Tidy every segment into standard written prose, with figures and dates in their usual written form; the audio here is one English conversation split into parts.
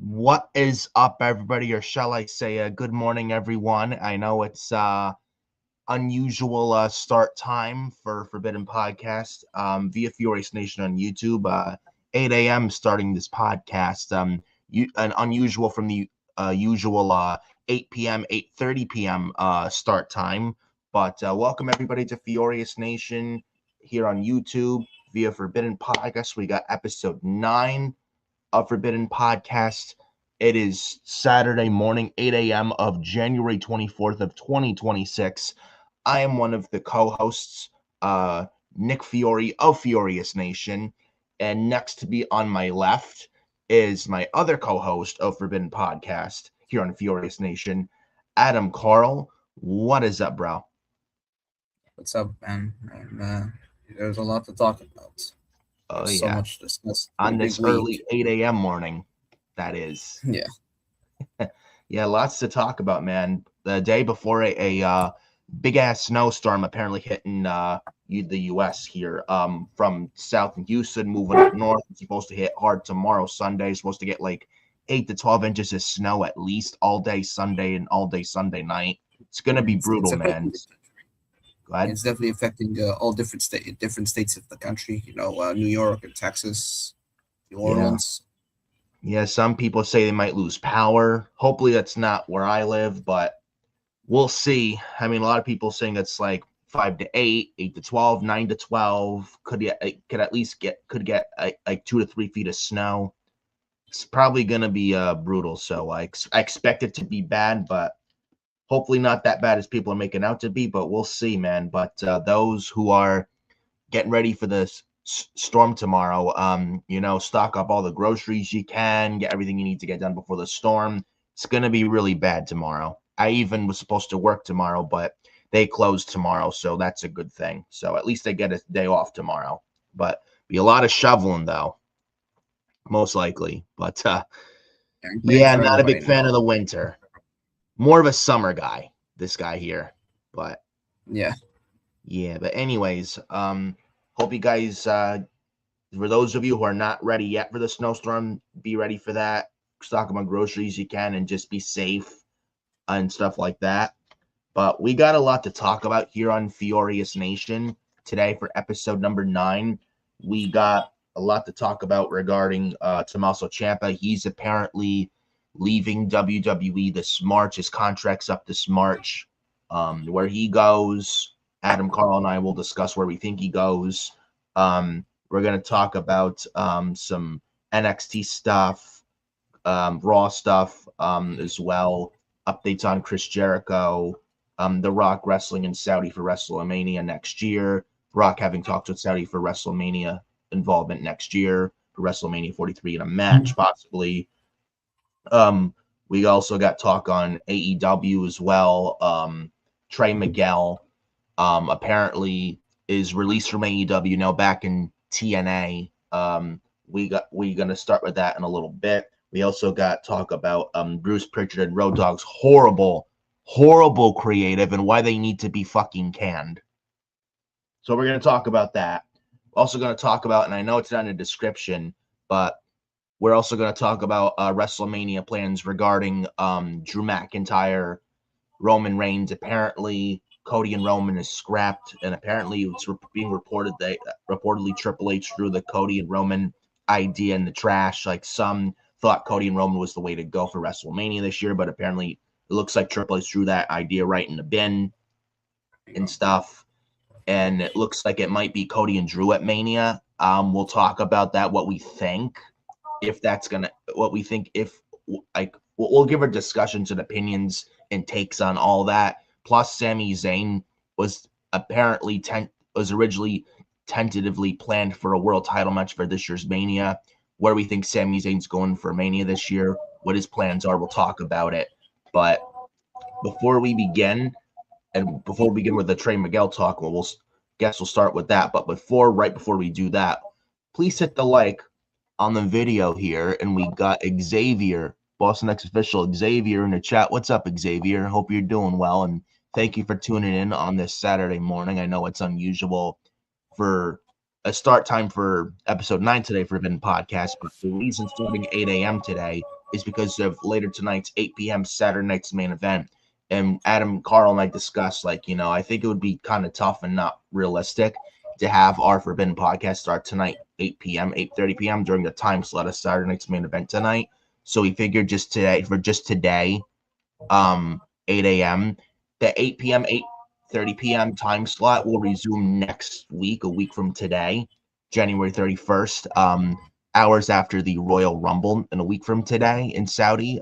What is up, everybody, or shall I say good morning, everyone? I know it's unusual start time for Forbidden Podcast via FioriousNation on YouTube. 8 a.m. starting this podcast. An unusual from the usual 8 p.m., 8:30 p.m. Start time. But welcome, everybody, to FioriousNation here on YouTube via Forbidden Podcast. We got episode 9 of Forbidden Podcast. It is Saturday morning, 8 a.m. of January 24th of 2026. I am one of the co-hosts, Nick Fiore of FioriousNation, and next to me on my left is my other co-host of Forbidden Podcast here on FioriousNation, Adam Carl. What is up, bro? What's up, man? There's a lot to talk about. Oh, There's so much to discuss. On Pretty this big early week. 8 a.m. morning, that is. Yeah. Yeah, lots to talk about, man. The day before a big-ass snowstorm apparently hitting the U.S. here from south in Houston, moving up north. It's supposed to hit hard tomorrow, Sunday. It's supposed to get like 8 to 12 inches of snow at least all day Sunday and all day Sunday night. It's going to be brutal, man. Go ahead. It's definitely affecting all different states of the country. New York and Texas, New Orleans. Yeah, some people say they might lose power. Hopefully that's not where I live, but we'll see. I mean, a lot of people saying it's like 5 to 8, 8 to 12, 9 to 12. Could at least get like 2 to 3 feet of snow. It's probably gonna be brutal. So I expect it to be bad, but hopefully not that bad as people are making out to be. But we'll see, man. But those who are getting ready for this storm tomorrow, stock up all the groceries you can, get everything you need to get done before the storm. It's gonna be really bad tomorrow. I even was supposed to work tomorrow, but they closed tomorrow, so that's a good thing. So at least I get a day off tomorrow. But be a lot of shoveling though, most likely. But yeah, not a big fan of the winter. More of a summer guy, this guy here. But yeah. But anyways, hope you guys for those of you who are not ready yet for the snowstorm, be ready for that. Stock up on groceries you can and just be safe and stuff like that. But we got a lot to talk about here on FioriousNation today for episode number 9. We got a lot to talk about regarding Tommaso Ciampa. He's apparently leaving WWE this March. His contract's up this March. Where he goes, Adam Carl and I will discuss where we think he goes. We're going to talk about some NXT stuff, Raw stuff as well. Updates on Chris Jericho, The Rock wrestling in Saudi for WrestleMania next year. Rock having talked with Saudi for WrestleMania involvement next year for WrestleMania 43 in a match, possibly. We also got talk on AEW as well. Trey Miguel apparently is released from AEW now back in TNA. We're gonna start with that in a little bit. We also got talk about Bruce Pritchard and Road Dogg's horrible creative and why they need to be fucking canned. So we're gonna talk about that. We're also gonna talk about, and I know it's not in the description, but we're also going to talk about WrestleMania plans regarding Drew McIntyre, Roman Reigns. Apparently, Cody and Roman is scrapped, and apparently it's being reported that reportedly Triple H threw the Cody and Roman idea in the trash. Like, some thought Cody and Roman was the way to go for WrestleMania this year, but apparently it looks like Triple H threw that idea right in the bin and stuff. And it looks like it might be Cody and Drew at Mania. We'll talk about that, what we think. If that's gonna, what we think, if like we'll give our discussions and opinions and takes on all that. Plus, Sami Zayn was apparently originally tentatively planned for a world title match for this year's Mania. Where we think Sami Zayn's going for Mania this year, what his plans are, we'll talk about it. But before we begin, and before we begin with the Trey Miguel talk, we'll start with that. But right before we do that, please hit the like on the video here, and we got Xavier, Boston X official Xavier, in the chat. What's up, Xavier? Hope you're doing well, and thank you for tuning in on this Saturday morning. I know it's unusual for a start time for episode 9 today for Forbidden Podcast, but the reason starting 8 a.m. today is because of later tonight's 8 p.m. Saturday night's main event. And Adam Carl and I discussed, like, I think it would be kind of tough and not realistic to have our Forbidden podcast start tonight, 8 p.m., 8:30 p.m. during the time slot of Saturday night's main event tonight. So we figured just today, 8 a.m., the 8 p.m., 8:30 p.m. time slot will resume next week, a week from today, January 31st, hours after the Royal Rumble, and a week from today in Saudi.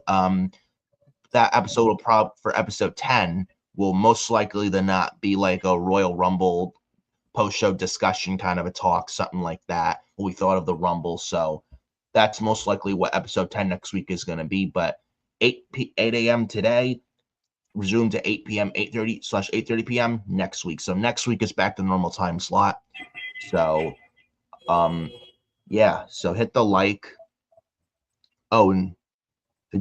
That episode will for episode 10 will most likely than not be like a Royal Rumble post-show discussion, kind of a talk, something like that, what we thought of the Rumble. So that's most likely what episode 10 next week is going to be. But 8 a.m. today, resume to 8 p.m., 8:30 p.m. next week. So next week is back to the normal time slot. So, yeah, so hit the like. Oh, and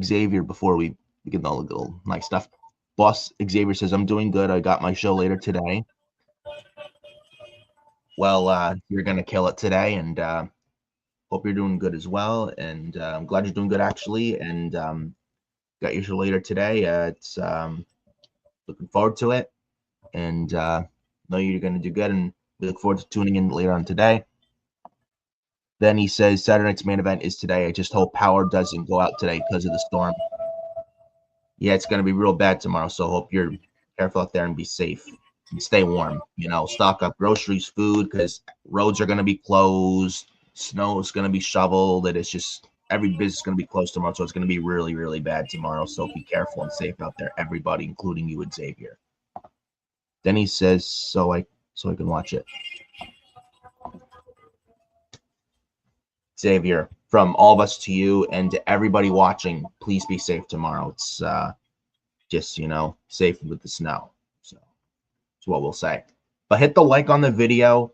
Xavier, before we begin all the little nice stuff, Boss Xavier says, I'm doing good. I got my show later today. Well, you're going to kill it today, and hope you're doing good as well. And I'm glad you're doing good, actually. And got your show later today. It's looking forward to it. And know you're going to do good. And we look forward to tuning in later on today. Then he says, Saturday night's main event is today. I just hope power doesn't go out today because of the storm. Yeah, it's going to be real bad tomorrow, so hope you're careful out there and be safe and stay warm. Stock up groceries, food, because roads are going to be closed. Snow is going to be shoveled. It's just every business is going to be closed tomorrow, so it's going to be really, really bad tomorrow. So be careful and safe out there, everybody, including you and Xavier. Then he says, so I can watch it. Xavier, from all of us to you and to everybody watching, please be safe tomorrow. It's just, safe with the snow. So that's what we'll say. But hit the like on the video.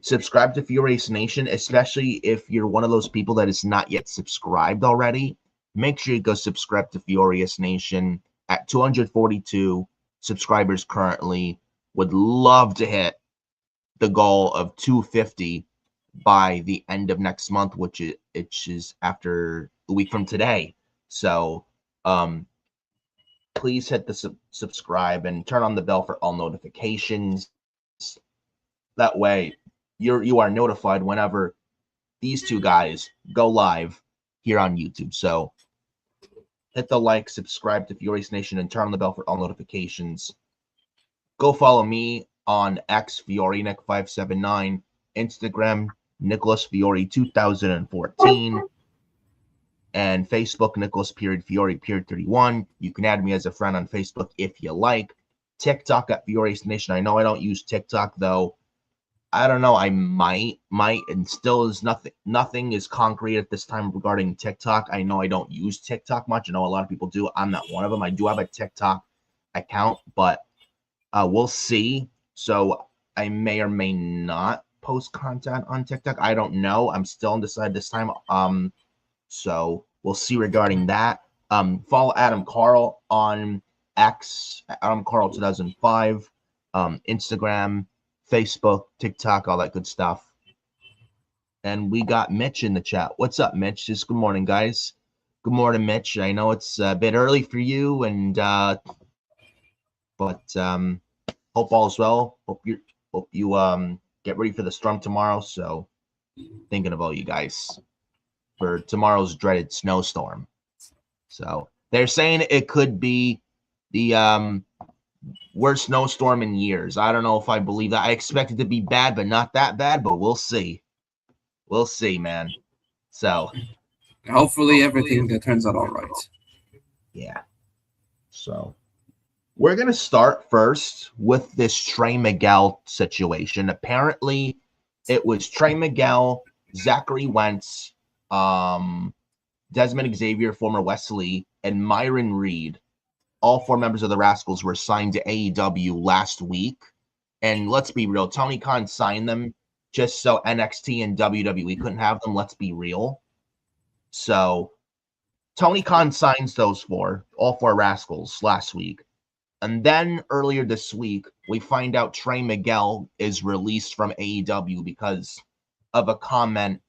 Subscribe to FioriousNation, especially if you're one of those people that is not yet subscribed already. Make sure you go subscribe to FioriousNation at 242 subscribers currently. Would love to hit the goal of 250 by the end of next month, which is after a week from today. So please hit the subscribe and turn on the bell for all notifications. That way you are notified whenever these two guys go live here on YouTube. So hit the like, subscribe to FioriousNation, and turn on the bell for all notifications. Go follow me on X, FioriNick579, Instagram, Nicholas Fiore 2014, and Facebook, Nicholas Fiore 31. You can add me as a friend on Facebook if you like. TikTok at FioriousNation. I know I don't use TikTok, though. I don't know. I might, and still is nothing is concrete at this time regarding TikTok. I know I don't use TikTok much. I know a lot of people do. I'm not one of them. I do have a TikTok account, but we'll see. So I may or may not post content on TikTok. I don't know. I'm still undecided this time. So we'll see regarding that. Follow Adam Carl on X, Adam Carl 2005, Instagram, Facebook, TikTok, all that good stuff. And we got Mitch in the chat. What's up, Mitch? Just good morning, guys. Good morning, Mitch. I know it's a bit early for you, and but hope all is well. Hope you get ready for the storm tomorrow. So thinking about you guys for tomorrow's dreaded snowstorm. So they're saying it could be the worst snowstorm in years. I don't know if I believe that. I expect it to be bad, but not that bad. But we'll see. We'll see, man. So hopefully everything turns out all right. Yeah. So we're going to start first with this Trey Miguel situation. Apparently, it was Trey Miguel, Zachary Wentz, Desmond Xavier, former Wesley, and Myron Reed. All four members of the Rascals were signed to AEW last week. And let's be real, Tony Khan signed them just so NXT and WWE couldn't have them. Let's be real. So Tony Khan signs those all four Rascals last week. And then earlier this week, we find out Trey Miguel is released from AEW because of a comment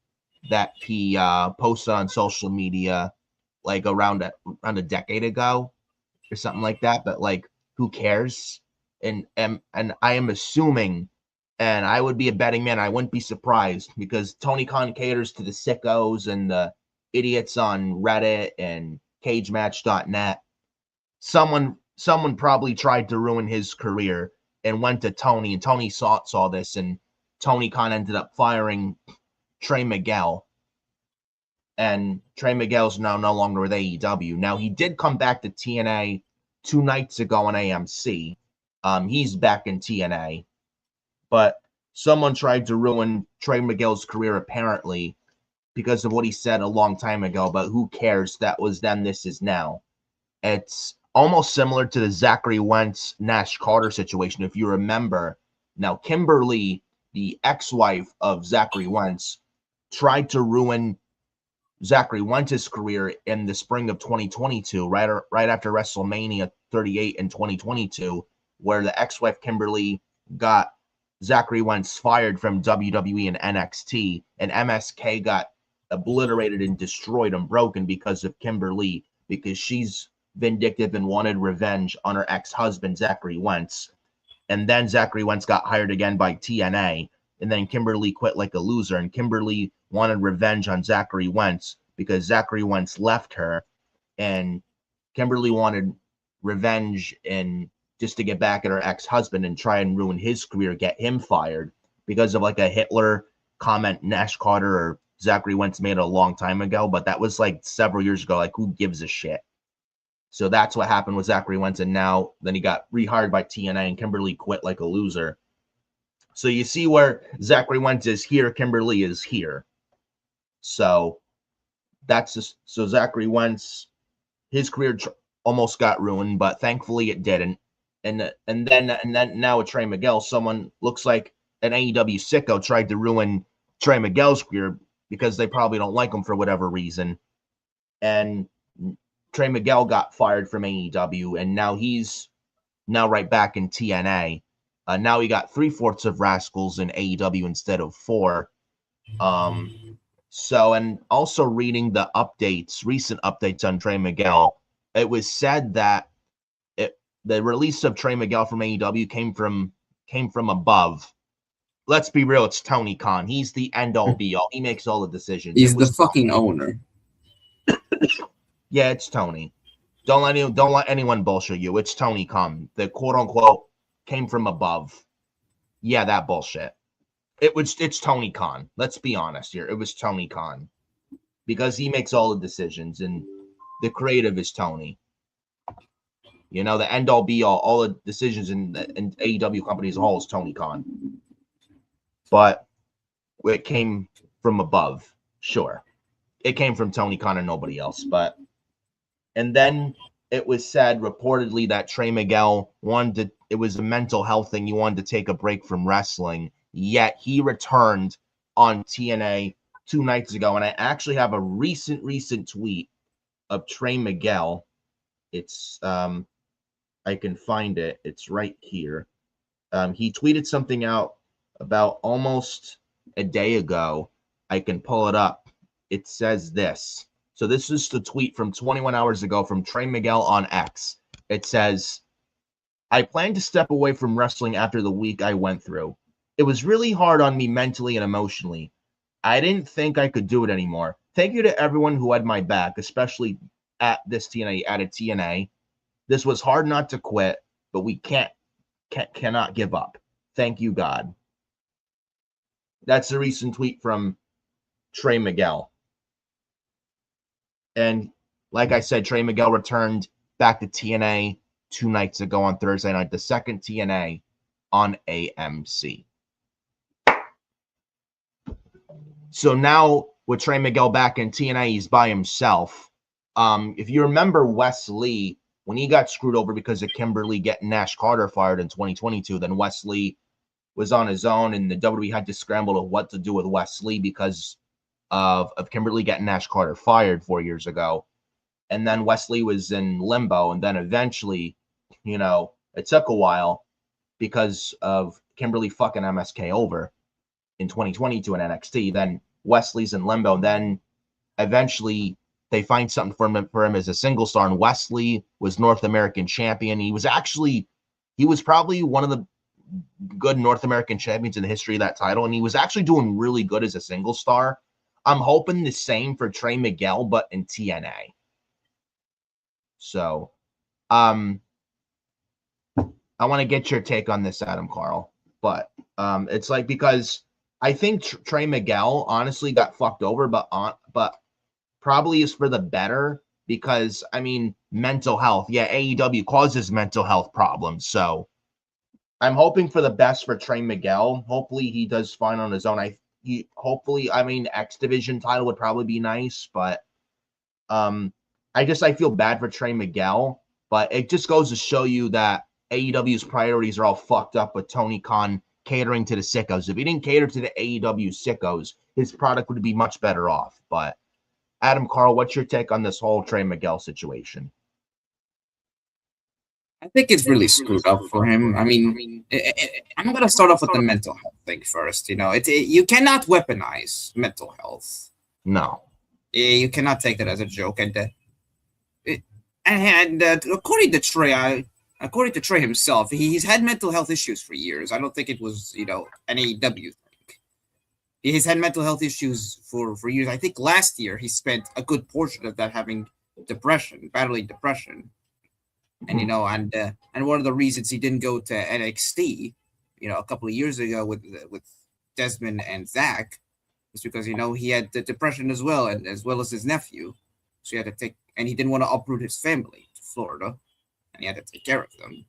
that he posted on social media like around a decade ago or something like that. But like, who cares? And I am assuming, and I would be a betting man, I wouldn't be surprised, because Tony Khan caters to the sickos and the idiots on Reddit and cagematch.net. Someone probably tried to ruin his career and went to Tony, and Tony saw this, and Tony Khan ended up firing Trey Miguel. And Trey Miguel's now no longer with AEW. Now, he did come back to TNA 2 nights ago on AMC. He's back in TNA. But someone tried to ruin Trey Miguel's career, apparently, because of what he said a long time ago. But who cares? That was then, this is now. It's almost similar to the Zachary Wentz, Nash Carter situation, if you remember. Now, Kimberly, the ex-wife of Zachary Wentz, tried to ruin Zachary Wentz's career in the spring of 2022, right after WrestleMania 38 in 2022, where the ex-wife Kimberly got Zachary Wentz fired from WWE and NXT, and MSK got obliterated and destroyed and broken because of Kimberly, because she's vindictive and wanted revenge on her ex-husband, Zachary Wentz. And then Zachary Wentz got hired again by TNA, and then Kimberly quit like a loser, and Kimberly wanted revenge on Zachary Wentz because Zachary Wentz left her, and Kimberly wanted revenge and just to get back at her ex-husband and try and ruin his career, get him fired because of like a Hitler comment Nash Carter or Zachary Wentz made a long time ago, but that was like several years ago. Like, who gives a shit? So that's what happened with Zachary Wentz, and now then he got rehired by TNA, and Kimberly quit like a loser. So you see where Zachary Wentz is here, Kimberly is here. So that's just, so Zachary Wentz, his career almost got ruined, but thankfully it didn't. And then now with Trey Miguel, someone looks like an AEW sicko tried to ruin Trey Miguel's career because they probably don't like him for whatever reason. And Trey Miguel got fired from AEW, and now he's right back in TNA. Now he got 3/4 of Rascals in AEW instead of 4. So, and also reading the recent updates on Trey Miguel, it was said that the release of Trey Miguel from AEW came from above. Let's be real, it's Tony Khan. He's the end-all be-all. He makes all the decisions. He's the fucking owner. Yeah, it's Tony. Don't let anyone bullshit you. It's Tony Khan. The quote-unquote came from above. Yeah, that bullshit. It's Tony Khan. Let's be honest here. It was Tony Khan. Because he makes all the decisions, and the creative is Tony. You know, the end all be all the decisions in AEW company as a whole is Tony Khan. But it came from above, sure. It came from Tony Khan and nobody else. And then it was said reportedly that Trey Miguel it was a mental health thing. He wanted to take a break from wrestling. Yet he returned on TNA 2 nights ago. And I actually have a recent tweet of Trey Miguel. It's I can find it. It's right here. He tweeted something out about almost a day ago. I can pull it up. It says this. So this is the tweet from 21 hours ago from Trey Miguel on X. It says, I plan to step away from wrestling after the week I went through. It was really hard on me mentally and emotionally. I didn't think I could do it anymore. Thank you to everyone who had my back, especially at TNA. This was hard not to quit, but we cannot give up. Thank you, God. That's a recent tweet from Trey Miguel. And like I said, Trey Miguel returned back to TNA 2 nights ago on Thursday night, the second TNA on AMC. So now with Trey Miguel back in TNA, he's by himself. If you remember Wes Lee, when he got screwed over because of Kimberly getting Nash Carter fired in 2022, then Wes Lee was on his own, and the WWE had to scramble to what to do with Wes Lee because of Kimberly getting Nash Carter fired 4 years ago. And then Wes Lee was in limbo, and then eventually, it took a while because of Kimberly fucking MSK over in 2022 in NXT. Then Wes Lee's in limbo, and then eventually they find something for him as a single star. And Wesley was North American champion. He was probably one of the good North American champions in the history of that title, and he was actually doing really good as a single star. I'm hoping the same for Trey Miguel, but in TNA. So, I want to get your take on this, Adam Carl. But it's like, because I think Trey Miguel honestly got fucked over, but probably is for the better, because I mean, mental health. Yeah, AEW causes mental health problems, so I'm hoping for the best for Trey Miguel. Hopefully he does fine on his own. I mean, X Division title would probably be nice, but I feel bad for Trey Miguel, but it just goes to show you that AEW's priorities are all fucked up with Tony Khan catering to the sickos. If he didn't cater to the AEW sickos, his product would be much better off. But Adam Carl, what's your take on this whole Trey Miguel situation? I think it's really screwed up for him. I mean, I'm going to start off with the mental health thing first. You know, you cannot weaponize mental health. No. You cannot take that as a joke. And according to Trey himself, he's had mental health issues for years. I don't think it was, an AEW thing. He's had mental health issues for years. I think last year he spent a good portion of that having battling depression. And and one of the reasons he didn't go to NXT, a couple of years ago with Desmond and Zach, was because he had the depression as well, and as well as his nephew. So he had to and he didn't want to uproot his family to Florida, and he had to take care of them.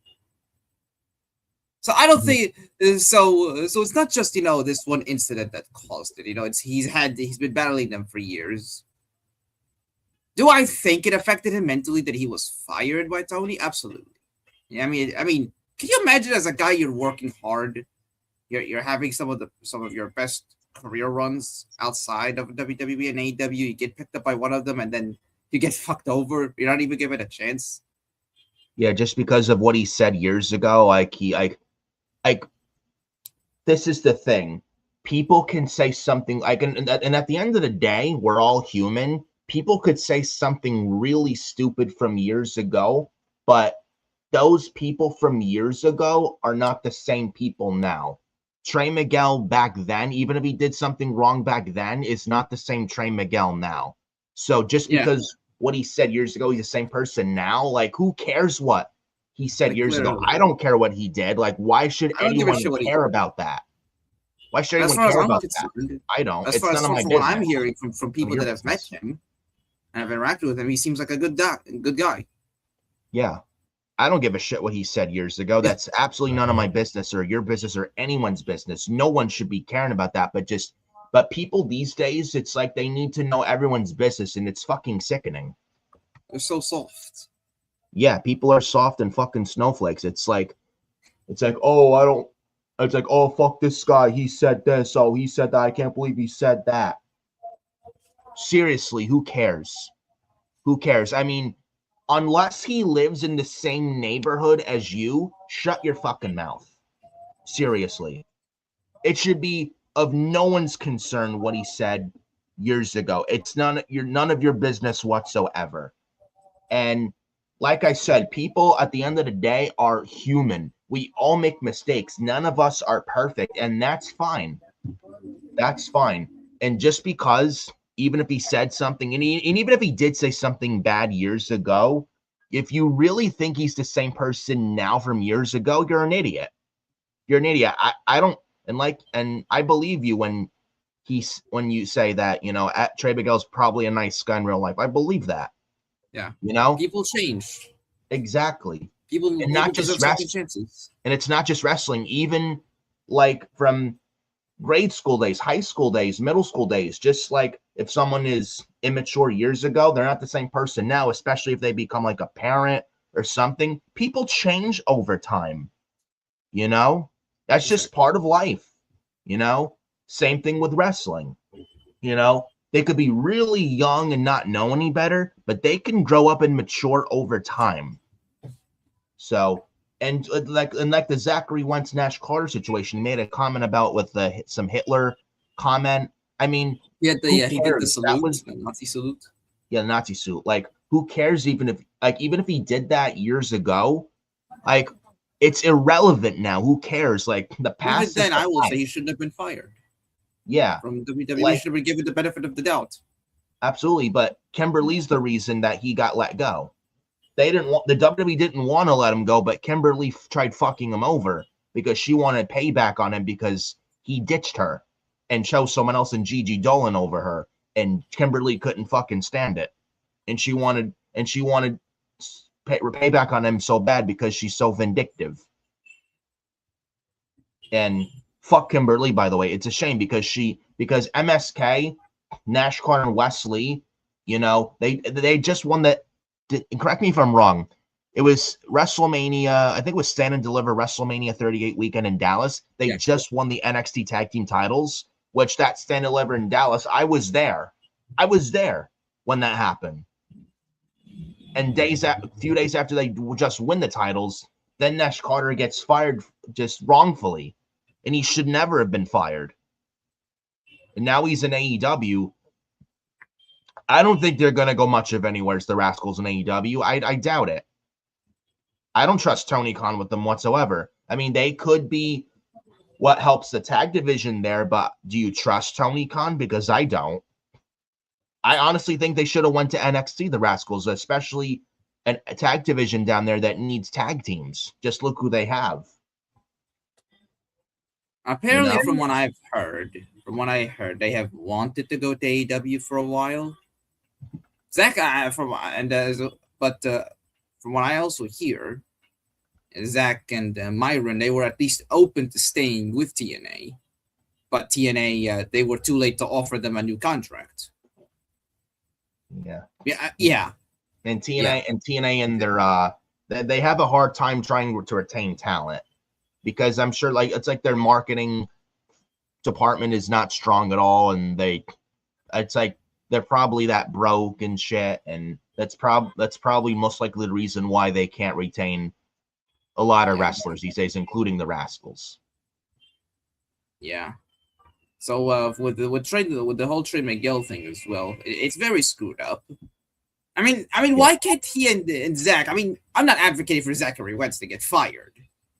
So I don't think so. It's not just this one incident that caused it. He's been battling them for years. Do I think it affected him mentally that he was fired by Tony? Absolutely. Yeah, I mean, can you imagine, as a guy, you're working hard, you're having some of your best career runs outside of WWE and AEW, you get picked up by one of them, and then you get fucked over. You're not even given a chance. Yeah, just because of what he said years ago, this is the thing. People can say something and at the end of the day, we're all human. People could say something really stupid from years ago, but those people from years ago are not the same people now. Trey Miguel back then, even if he did something wrong back then, is not the same Trey Miguel now. So just because what he said years ago, he's the same person now, like, who cares what he said years ago? I don't care what he did. Like, why should anyone care about that? Why should anyone care about that? I don't. It's none of my business. What I'm hearing from people that have met him and have interacted with him, he seems like a good guy. Yeah. I don't give a shit what he said years ago. That's absolutely none of my business or your business or anyone's business. No one should be caring about that. But people these days, it's like they need to know everyone's business, and it's fucking sickening. They're so soft. Yeah, people are soft and fucking snowflakes. It's like, oh, fuck this guy. He said this. Oh, he said that. I can't believe he said that. Seriously, who cares? Who cares? I mean, unless he lives in the same neighborhood as you, shut your fucking mouth. Seriously. It should be of no one's concern what he said years ago. It's none of your business whatsoever. And like I said, people at the end of the day are human. We all make mistakes. None of us are perfect, and that's fine. That's fine. And just because, even if he said something, and even if he did say something bad years ago, if you really think he's the same person now from years ago, you're an idiot. You're an idiot. I don't, and I believe you when you say that, Trey Miguel's probably a nice guy in real life. I believe that. Yeah. People change. Exactly. People not just wrestling. And it's not just wrestling, even like from grade school days, high school days, middle school days. Just like if someone is immature years ago, they're not the same person now, especially if they become like a parent or something. People change over time. That's just part of life. Same thing with wrestling. They could be really young and not know any better, but they can grow up and mature over time. So, and like the Zachary Wentz Nash Carter situation, he made a comment about with some Hitler comment. I mean, he did the salute, the Nazi salute. Yeah, the Nazi suit. Like, who cares? Even if he did that years ago, like, it's irrelevant now. Who cares? Like, the Even past is then, the I will say past. he shouldn't have been fired Yeah, from WWE. like, Should have been given the benefit of the doubt. absolutely. But Kimberly's the reason that he got let go. They didn't want the WWE didn't want to let him go, but Kimberly tried fucking him over because she wanted payback on him because he ditched her and chose someone else in Gigi Dolan over her, and Kimberly couldn't fucking stand it, and she wanted payback on him so bad because she's so vindictive. And fuck Kimberly, by the way, it's a shame because MSK, Nash, Carter, and Wesley, they just won that. Correct me if I'm wrong. It was WrestleMania. I think it was Stand and Deliver WrestleMania 38 weekend in Dallas. They just won the NXT Tag Team titles, which that Stand and Deliver in Dallas. I was there. When that happened. And a few days after they just win the titles, then Nash Carter gets fired just wrongfully, and he should never have been fired. And now he's in AEW. I don't think they're going to go much of anywhere as the Rascals in AEW. I doubt it. I don't trust Tony Khan with them whatsoever. I mean, they could be what helps the tag division there, but do you trust Tony Khan? Because I don't. I honestly think they should have went to NXT, the Rascals, especially a tag division down there that needs tag teams. Just look who they have. Apparently, from what I heard, they have wanted to go to AEW for a while. Zach, from what I also hear, Zach and Myron, they were at least open to staying with TNA, but TNA, they were too late to offer them a new contract. Yeah. And TNA and their they have a hard time trying to retain talent because I'm sure it's like their marketing department is not strong at all, and it's like they're probably that broke and shit, and that's probably most likely the reason why they can't retain a lot of wrestlers these days, including the Rascals. Yeah. So with the whole Trey Miguel thing as well, it's very screwed up. I mean, why can't he and Zach? I mean, I'm not advocating for Zachary Wentz to get fired.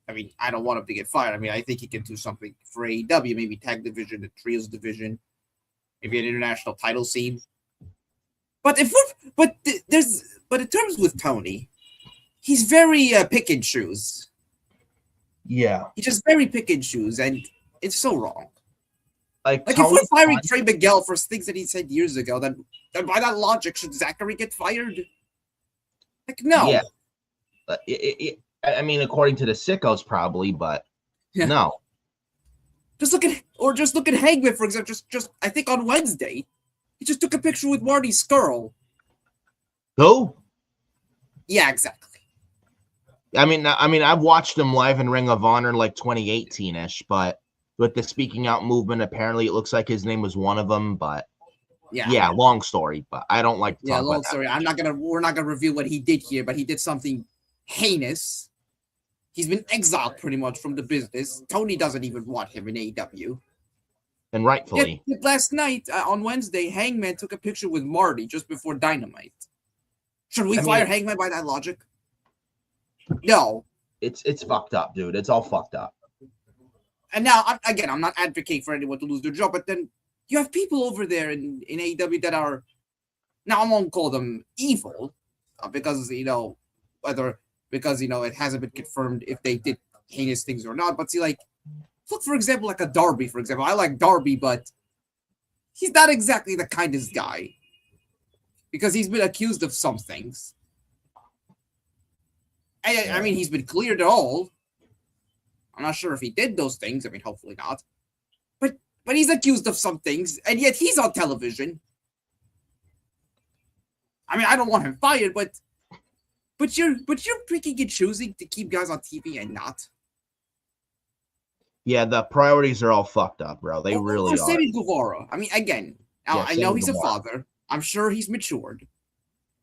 I mean, I don't want him to get fired. I mean, I think he can do something for AEW, maybe tag division, the trios division, maybe an international title scene. But in terms with Tony, he's very pick and choose. Yeah, he's just very pick and choose, and it's so wrong. Like if we're firing Trey Miguel for things that he said years ago, then by that logic, should Zachary get fired? Like, no. Yeah. I mean, according to the sickos, probably, but no. Just look at Hangman, for example. Just I think on Wednesday, he just took a picture with Marty Scurll. Who? Yeah, exactly. I mean, I've watched him live in Ring of Honor like 2018-ish, but with the speaking out movement, apparently it looks like his name was one of them. But yeah, long story. But I don't like to talk long about story. That. We're not gonna review what he did here, but he did something heinous. He's been exiled pretty much from the business. Tony doesn't even want him in AEW. And rightfully. Yet last night, on Wednesday, Hangman took a picture with Marty just before Dynamite. Should we fire Hangman by that logic? No. It's fucked up, dude. It's all fucked up. And now, I'm not advocating for anyone to lose their job, but then you have people over there in AEW that are, now I won't call them evil, because it hasn't been confirmed if they did heinous things or not. But see, like, look, for example, like a Darby, for example. I like Darby, but he's not exactly the kindest guy because he's been accused of some things. I mean, he's been cleared at all. I'm not sure if he did those things. I mean, hopefully not. But he's accused of some things, and yet he's on television. I mean, I don't want him fired, but you're picking and choosing to keep guys on TV and not. Yeah, the priorities are all fucked up, bro. They really are. Sammy Guevara. I mean, again, I know he's a father. I'm sure he's matured,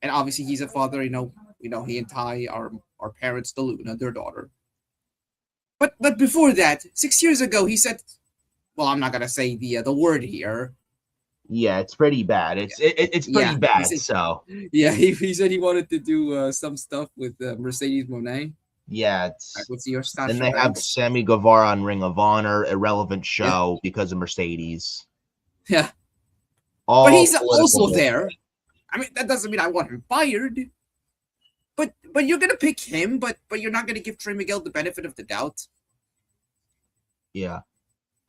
and obviously he's a father. He and Ty are parents to Luna, their daughter. But before that, 6 years ago, he said, well, I'm not gonna say the word here, Yeah, it's pretty bad. It's pretty Yeah, bad. So yeah, he said he wanted to do some stuff with Mercedes Moné. yeah, Like it's with your then Sasha they have Banks. Sammy Guevara on Ring of Honor, irrelevant Yeah, show because of Mercedes. yeah, but All he's political also bullshit. there. I mean, that doesn't mean I want him fired. But you're gonna pick him, but you're not gonna give Trey Miguel the benefit of the doubt. Yeah,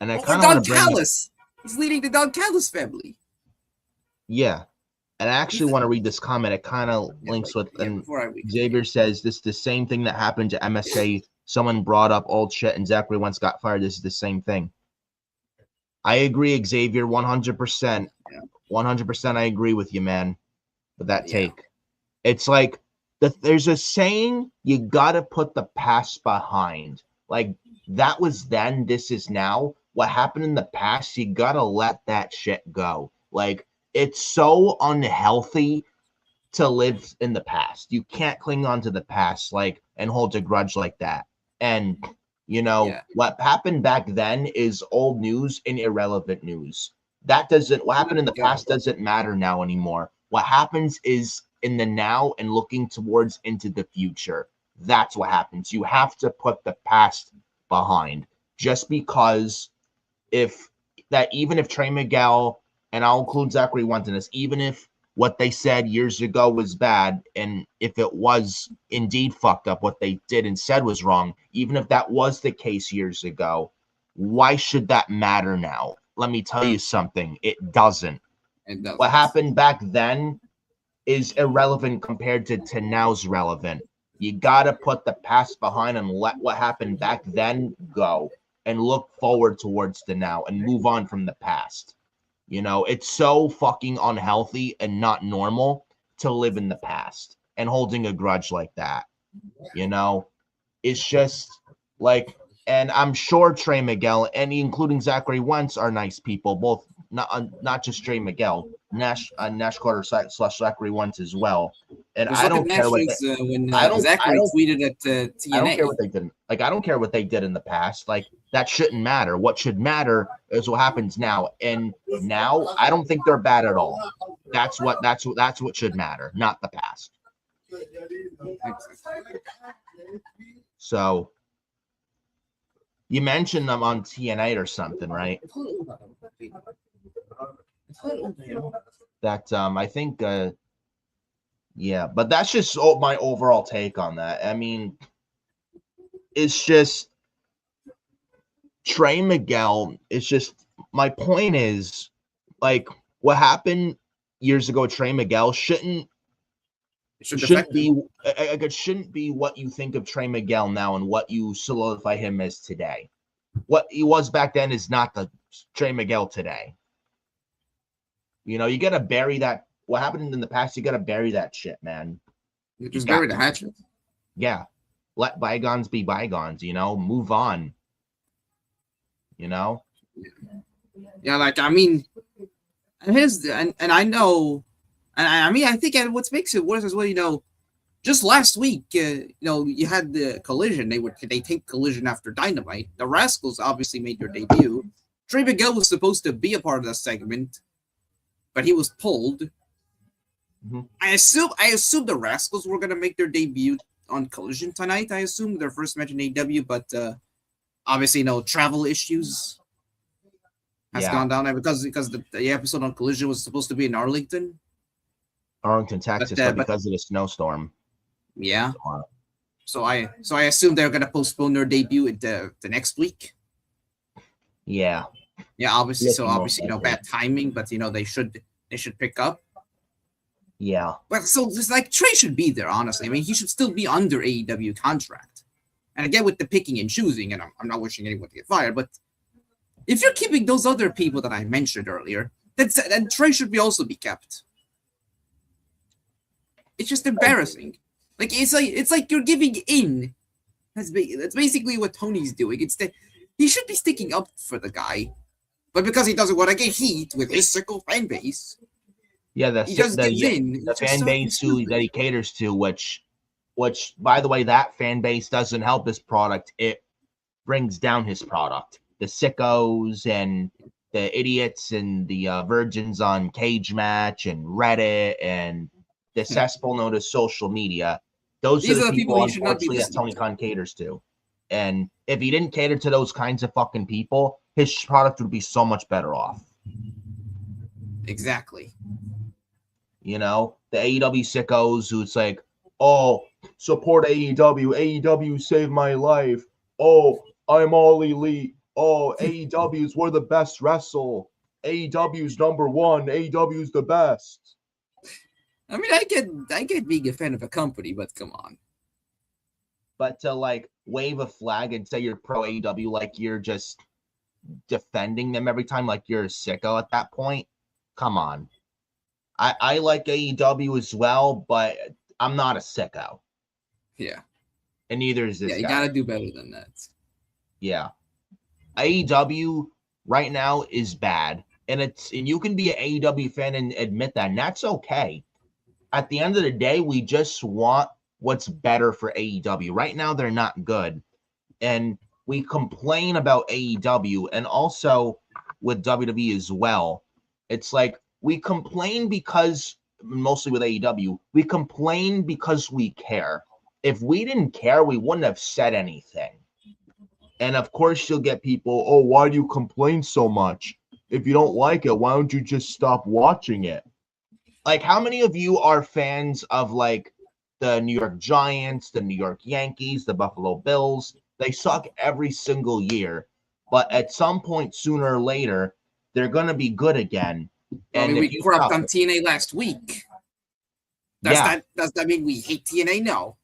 and I Or kind of want Don to bring it. Callis. He's leading the Don Callis family. Yeah, and I actually want to read this comment. It kind of links with, and Before I read Xavier says this is the same thing that happened to MSK. Someone brought up old shit, and Zachary once got fired. This is the same thing. I agree, Xavier, 100%. 100%. I agree with you, man. With that take, it's like there's a saying: you gotta put the past behind. Like that was then, this is now. What happened in the past, you gotta let that shit go. Like it's so unhealthy to live in the past. You can't cling on to the past like and hold a grudge like that. And what happened back then is old news and irrelevant news. That doesn't what happened in the past doesn't matter now anymore. What happens is in the now and looking towards into the future. That's what happens. You have to put the past behind. Just because even if Trey Miguel, and I'll include Zachary once in this, even if what they said years ago was bad, and if it was indeed fucked up, what they did and said was wrong, even if that was the case years ago, why should that matter now? Let me tell you something. It doesn't. What happened back then is irrelevant compared to now's relevant. You got to put the past behind and let what happened back then go and look forward towards the now and move on from the past. It's so fucking unhealthy and not normal to live in the past and holding a grudge like that. It's just like, and I'm sure Trey Miguel and including Zachary Wentz are nice people, both not just Trey Miguel, Nash Carter / Zachary Wentz as well. And I don't care what when I don't Zachary tweeted at TNA. I don't care what they did. Like I don't care what they did in the past. Like that shouldn't matter. What should matter is what happens now. And now I don't think they're bad at all. That's what should matter, not the past. So you mentioned them on TNA or something, right? That I think yeah, but that's just my overall take on that. I mean, it's just Trey Miguel. It's just my point is like what happened years ago. Trey Miguel shouldn't be it shouldn't be what you think of Trey Miguel now and what you solidify him as today. What he was back then is not the Trey Miguel today. You gotta bury that. What happened in the past, you gotta bury that shit, man. You just bury the hatchet. Yeah. Let bygones be bygones, move on. Yeah, like I mean, and I know, and I mean, I think what makes it worse as well, just last week, you had the Collision. They taped Collision after Dynamite. The Rascals obviously made their debut. Trey Miguel was supposed to be a part of that segment, but he was pulled. Mm-hmm. I assume the Rascals were gonna make their debut on Collision tonight. I assume their first match in AEW, but obviously travel issues has gone down there because the episode on Collision was supposed to be in Arlington, Texas, but because of the snowstorm. Yeah. So I assume they're gonna postpone their debut the next week. Yeah. Yeah, obviously. So obviously, bad timing, but they should pick up. Yeah. But so it's like Trey should be there, honestly. I mean, he should still be under AEW contract. And again, with the picking and choosing, and I'm not wishing anyone to get fired, but if you're keeping those other people that I mentioned earlier, then Trey should also be kept. It's just embarrassing. Like it's like you're giving in. That's basically what Tony's doing. He should be sticking up for the guy, but because he doesn't want to get heat with his sickle fan base, he just gives in. The fan base that he caters to, which by the way, that fan base doesn't help his product. It brings down his product. The sickos and the idiots and the virgins on Cage Match and Reddit and the cesspool known as social media. Those are the people, unfortunately, that Tony Khan caters to. And if he didn't cater to those kinds of fucking people, his product would be so much better off. Exactly. You know, the AEW sickos who it's like, oh, support AEW. AEW saved my life. Oh, I'm all elite. Oh, AEW's we're the best wrestle. AEW's number one. AEW's the best. I mean, I get being a fan of a company, but come on. But to like wave a flag and say you're pro AEW, like you're just defending them every time, like you're a sicko at that point. Come on. I like AEW as well, but I'm not a sicko. Yeah. And neither is this guy. You gotta do better than that. Yeah. AEW right now is bad. And you can be an AEW fan and admit that, and that's okay. At the end of the day, we just want what's better for AEW. Right now, they're not good. And we complain about AEW and also with WWE as well. It's like we complain because, mostly with AEW, we complain because we care. If we didn't care, we wouldn't have said anything. And of course, you'll get people, oh, why do you complain so much? If you don't like it, why don't you just stop watching it? Like, how many of you are fans of, like, the New York Giants, the New York Yankees, the Buffalo Bills? They suck every single year. But at some point, sooner or later, they're going to be good again. And we crapped on TNA last week. Does that mean we hate TNA?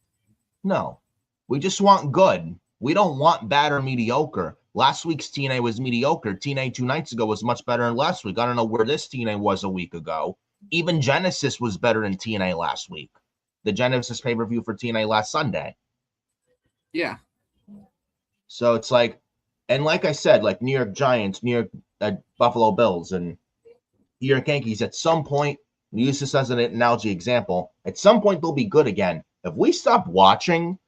No. We just want good. We don't want bad or mediocre. Last week's TNA was mediocre. TNA 2 nights ago was much better than last week. I don't know where this TNA was a week ago. Even Genesis was better than TNA last week. The Genesis pay-per-view for TNA last Sunday. Yeah. So it's like, and like I said, like New York Giants, New York Buffalo Bills, and New York Yankees, at some point, we use this as an analogy example, at some point they'll be good again. If we stop watching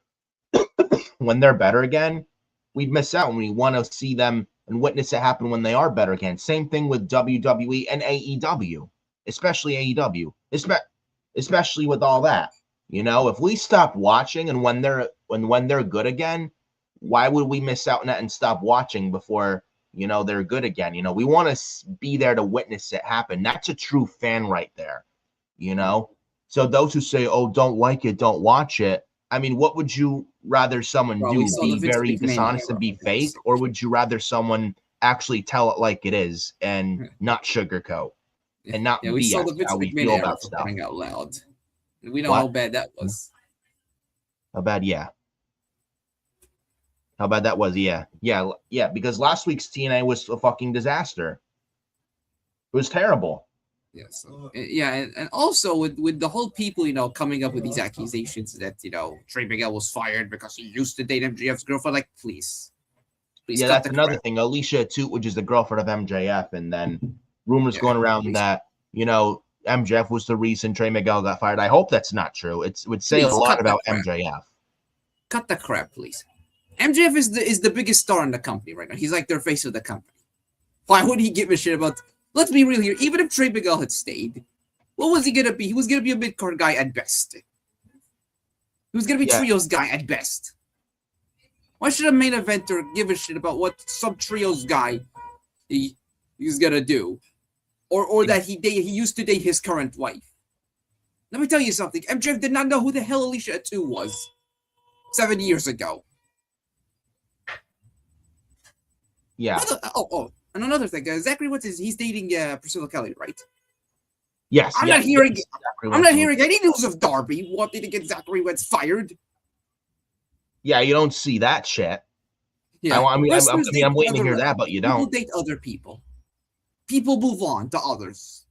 when they're better again, we'd miss out when we want to see them and witness it happen when they are better again. Same thing with WWE and AEW, especially AEW, especially with all that. You know, if we stop watching and when they're good again, why would we miss out on that and stop watching before, you know, they're good again? You know, we want to be there to witness it happen. That's a true fan right there, you know? So those who say, oh, don't like it, don't watch it. I mean, what would you rather someone do? Be very dishonest and be fake? Or would you rather someone actually tell it like it is and not sugarcoat and not we saw the Vince how we McMahon feel era about for stuff? crying out loud. We know how bad that was. How bad, yeah. How bad that was, yeah. Because last week's TNA was a fucking disaster. It was terrible. Yes. And also with the whole people, you know, coming up with these accusations that, you know, Trey Miguel was fired because he used to date MJF's girlfriend. Like, please. Yeah, that's another thing. Alicia Toot, which is the girlfriend of MJF, and then rumors going around that, you know, MJF was the reason Trey Miguel got fired. I hope that's not true. It would say a lot about MJF. Cut the crap, please. MJF is the biggest star in the company right now. He's like their face of the company. Why would he give a shit about? Let's be real here. Even if Trey Miguel had stayed, what was he gonna be? He was gonna be a mid-card guy at best. He was gonna be trios guy at best. Why should a main eventer give a shit about what some trios guy he's gonna do, or that he used to date his current wife? Let me tell you something. MJF did not know who the hell Alicia Atu was 7 years ago. Yeah. And another thing, Zachary Wentz he's dating Priscilla Kelly, right? Yes. I'm not hearing any news of Darby wanting to get Zachary Wentz fired. Yeah, you don't see that shit. Yeah. I'm waiting to hear that, but you don't. People date other people. People move on to others.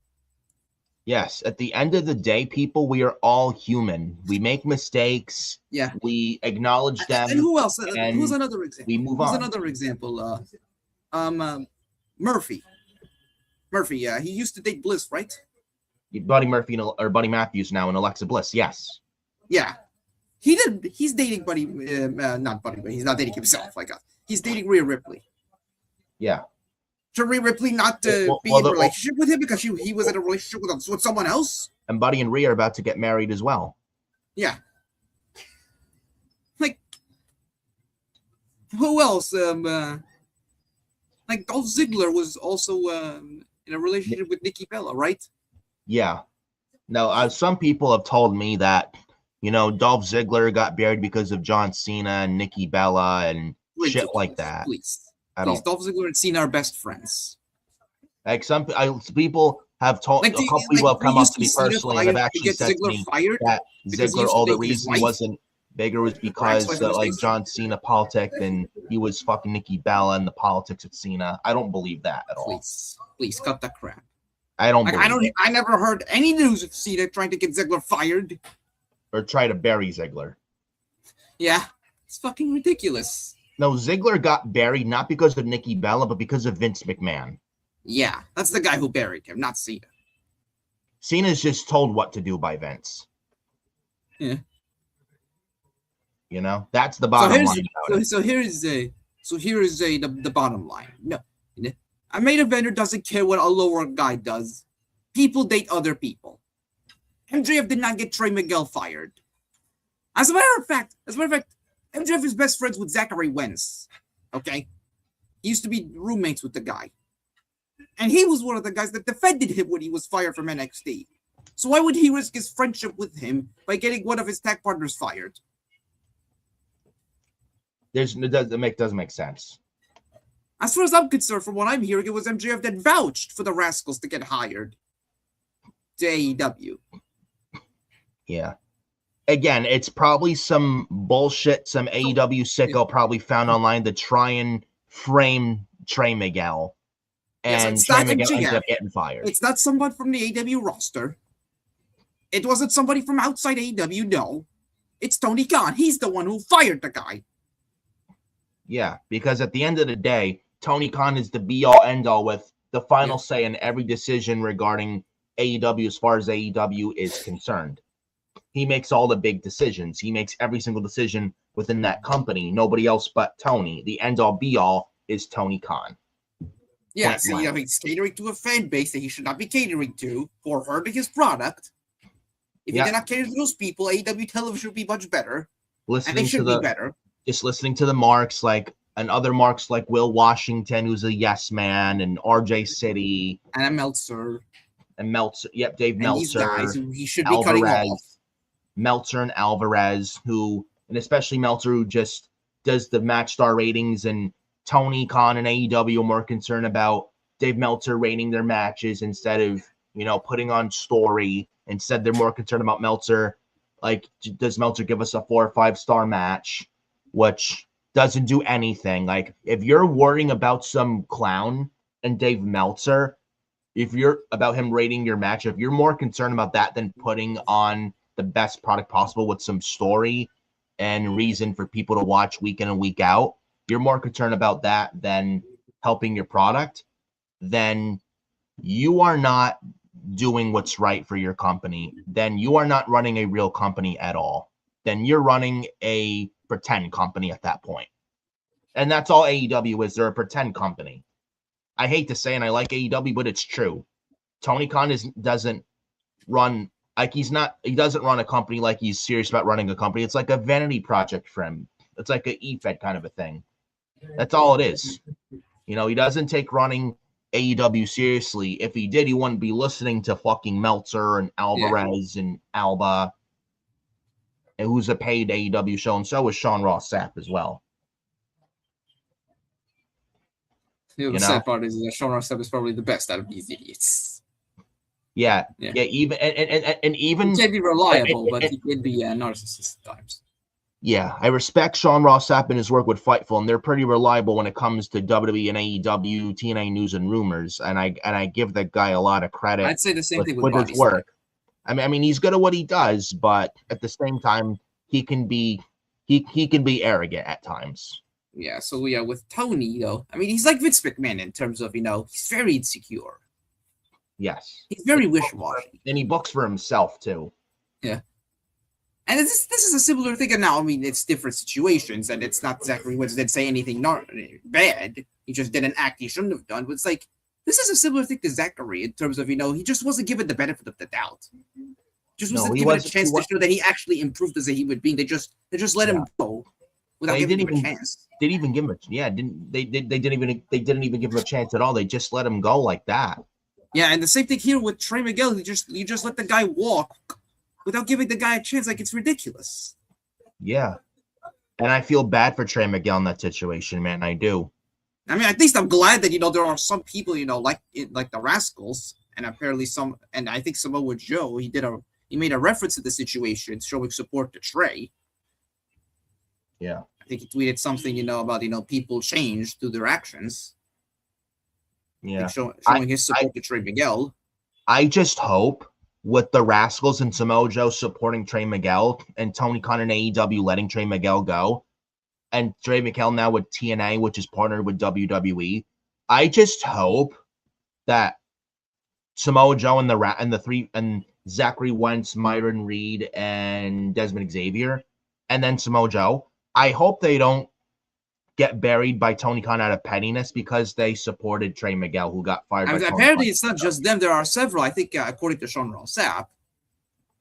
Yes, at the end of the day, people, we are all human. We make mistakes. Yeah. We acknowledge them. And who else? Who's another example? We move on. Who's another example? Murphy. Yeah, he used to date Bliss, right? Buddy Murphy or Buddy Matthews now and Alexa Bliss. Yes. Yeah. He's dating Buddy, not Buddy, but he's not dating himself. He's dating Rhea Ripley. Yeah. to Rhea Ripley not to be in a relationship with him because he was in a relationship with someone else? And Buddy and Rhea are about to get married as well. Yeah. Like, who else? Like Dolph Ziggler was also in a relationship with Nikki Bella, right? Yeah. Now, some people have told me that, Dolph Ziggler got buried because of John Cena and Nikki Bella and shit like that. Please, Dolph Ziggler and Cena are best friends. Like people have told, a couple people have come up to me personally and have actually said to me that Ziggler, all the reason he wasn't bigger was because John Cena politic and he was fucking Nikki Bella and the politics of Cena. I don't believe that at all. Please cut the crap. I don't. I never heard any news of Cena trying to get Ziggler fired or try to bury Ziggler. Yeah, it's fucking ridiculous. No, Ziggler got buried not because of Nikki Bella, but because of Vince McMahon. Yeah, that's the guy who buried him, not Cena. Cena's just told what to do by Vince. Yeah. That's the bottom line. So here is the bottom line. No, a main eventer doesn't care what a lower guy does. People date other people. MJF did not get Trey Miguel fired. As a matter of fact, MJF is best friends with Zachary Wentz. Okay, he used to be roommates with the guy, and he was one of the guys that defended him when he was fired from NXT. So why would he risk his friendship with him by getting one of his tag partners fired? It doesn't make sense. As far as I'm concerned, from what I'm hearing, it was MJF that vouched for the Rascals to get hired to AEW. Yeah. Again, it's probably some bullshit some AEW sicko probably found online to try and frame Trey Miguel. And Trey Miguel ended up getting fired. It's not someone from the AEW roster. It wasn't somebody from outside AEW, no. It's Tony Khan. He's the one who fired the guy. Yeah, because at the end of the day, Tony Khan is the be-all, end-all with the final say in every decision regarding AEW as far as AEW is concerned. He makes all the big decisions. He makes every single decision within that company. Nobody else but Tony. The end-all, be-all is Tony Khan. Yeah, so he's catering to a fan base that he should not be catering to for hurting his product. If he did not cater to those people, AEW television would be much better. And they should be better. Just listening to the marks and other marks like Will Washington, who's a yes man, and RJ City. And Meltzer. And Meltzer. Yep, Dave Meltzer. These guys who he should be cutting off. Meltzer and Alvarez, and especially Meltzer, who just does the match star ratings, and Tony Khan and AEW are more concerned about Dave Meltzer rating their matches instead of, putting on story. Instead, they're more concerned about Meltzer. Like, does Meltzer give us a 4 or 5 star match? Which doesn't do anything. Like, if you're worrying about some clown and Dave Meltzer, if you're about him rating your match, if you're more concerned about that than putting on the best product possible with some story and reason for people to watch week in and week out, you're more concerned about that than helping your product, then you are not doing what's right for your company. Then you are not running a real company at all. Then you're running a pretend company at that point. And that's all AEW is. They're a pretend company. I hate to say, and I like AEW, but it's true. Tony Khan doesn't run he doesn't run a company like he's serious about running a company. It's like a vanity project for him. It's like an EFED kind of a thing. That's all it is. He doesn't take running AEW seriously. If he did, he wouldn't be listening to fucking Meltzer and Alvarez and Alba, and who's a paid AEW show, and so is Sean Ross Sapp as well. The sad part is that Sean Ross Sapp is probably the best out of these idiots. Yeah. Even and even he can be reliable, but he can be narcissist at times. Yeah, I respect Sean Ross Sapp and his work with Fightful, and they're pretty reliable when it comes to WWE and AEW, TNA news and rumors, and I give that guy a lot of credit. I'd say the same thing with his work. I mean, he's good at what he does, but at the same time, he can be arrogant at times. Yeah. So with Tony, I mean, he's like Vince McMahon in terms of he's very insecure. Yes, he's very wishy-washy, and he books for himself too. Yeah. And this is a similar thing. And now, I mean, it's different situations, and it's not Zachary Wentz didn't say anything not bad. He just did an act he shouldn't have done. But it's like, this is a similar thing to Zachary in terms of, he just wasn't given the benefit of the doubt. Just wasn't given a chance to show that he actually improved as a human being. They just let him go without giving him a chance. They didn't even give him they didn't even give him a chance at all. They just let him go like that. Yeah, and the same thing here with Trey Miguel. You just let the guy walk without giving the guy a chance. Like, it's ridiculous. Yeah. And I feel bad for Trey Miguel in that situation, man. I do. I mean, at least I'm glad that, there are some people, like the Rascals, and apparently and I think Samoa Joe, he made a reference to the situation, showing support to Trey. Yeah. I think he tweeted something, about, people change through their actions. Yeah. Showing his support to Trey Miguel. I just hope with the Rascals and Samoa Joe supporting Trey Miguel and Tony Khan and AEW letting Trey Miguel go, and Trey Miguel now with TNA, which is partnered with WWE. I just hope that Samoa Joe and Zachary Wentz, Myron Reed, and Desmond Xavier, and then Samoa Joe, I hope they don't get buried by Tony Khan out of pettiness because they supported Trey Miguel, who got fired. Apparently, it's not just them. There are several. I think, according to Sean Ross Sapp,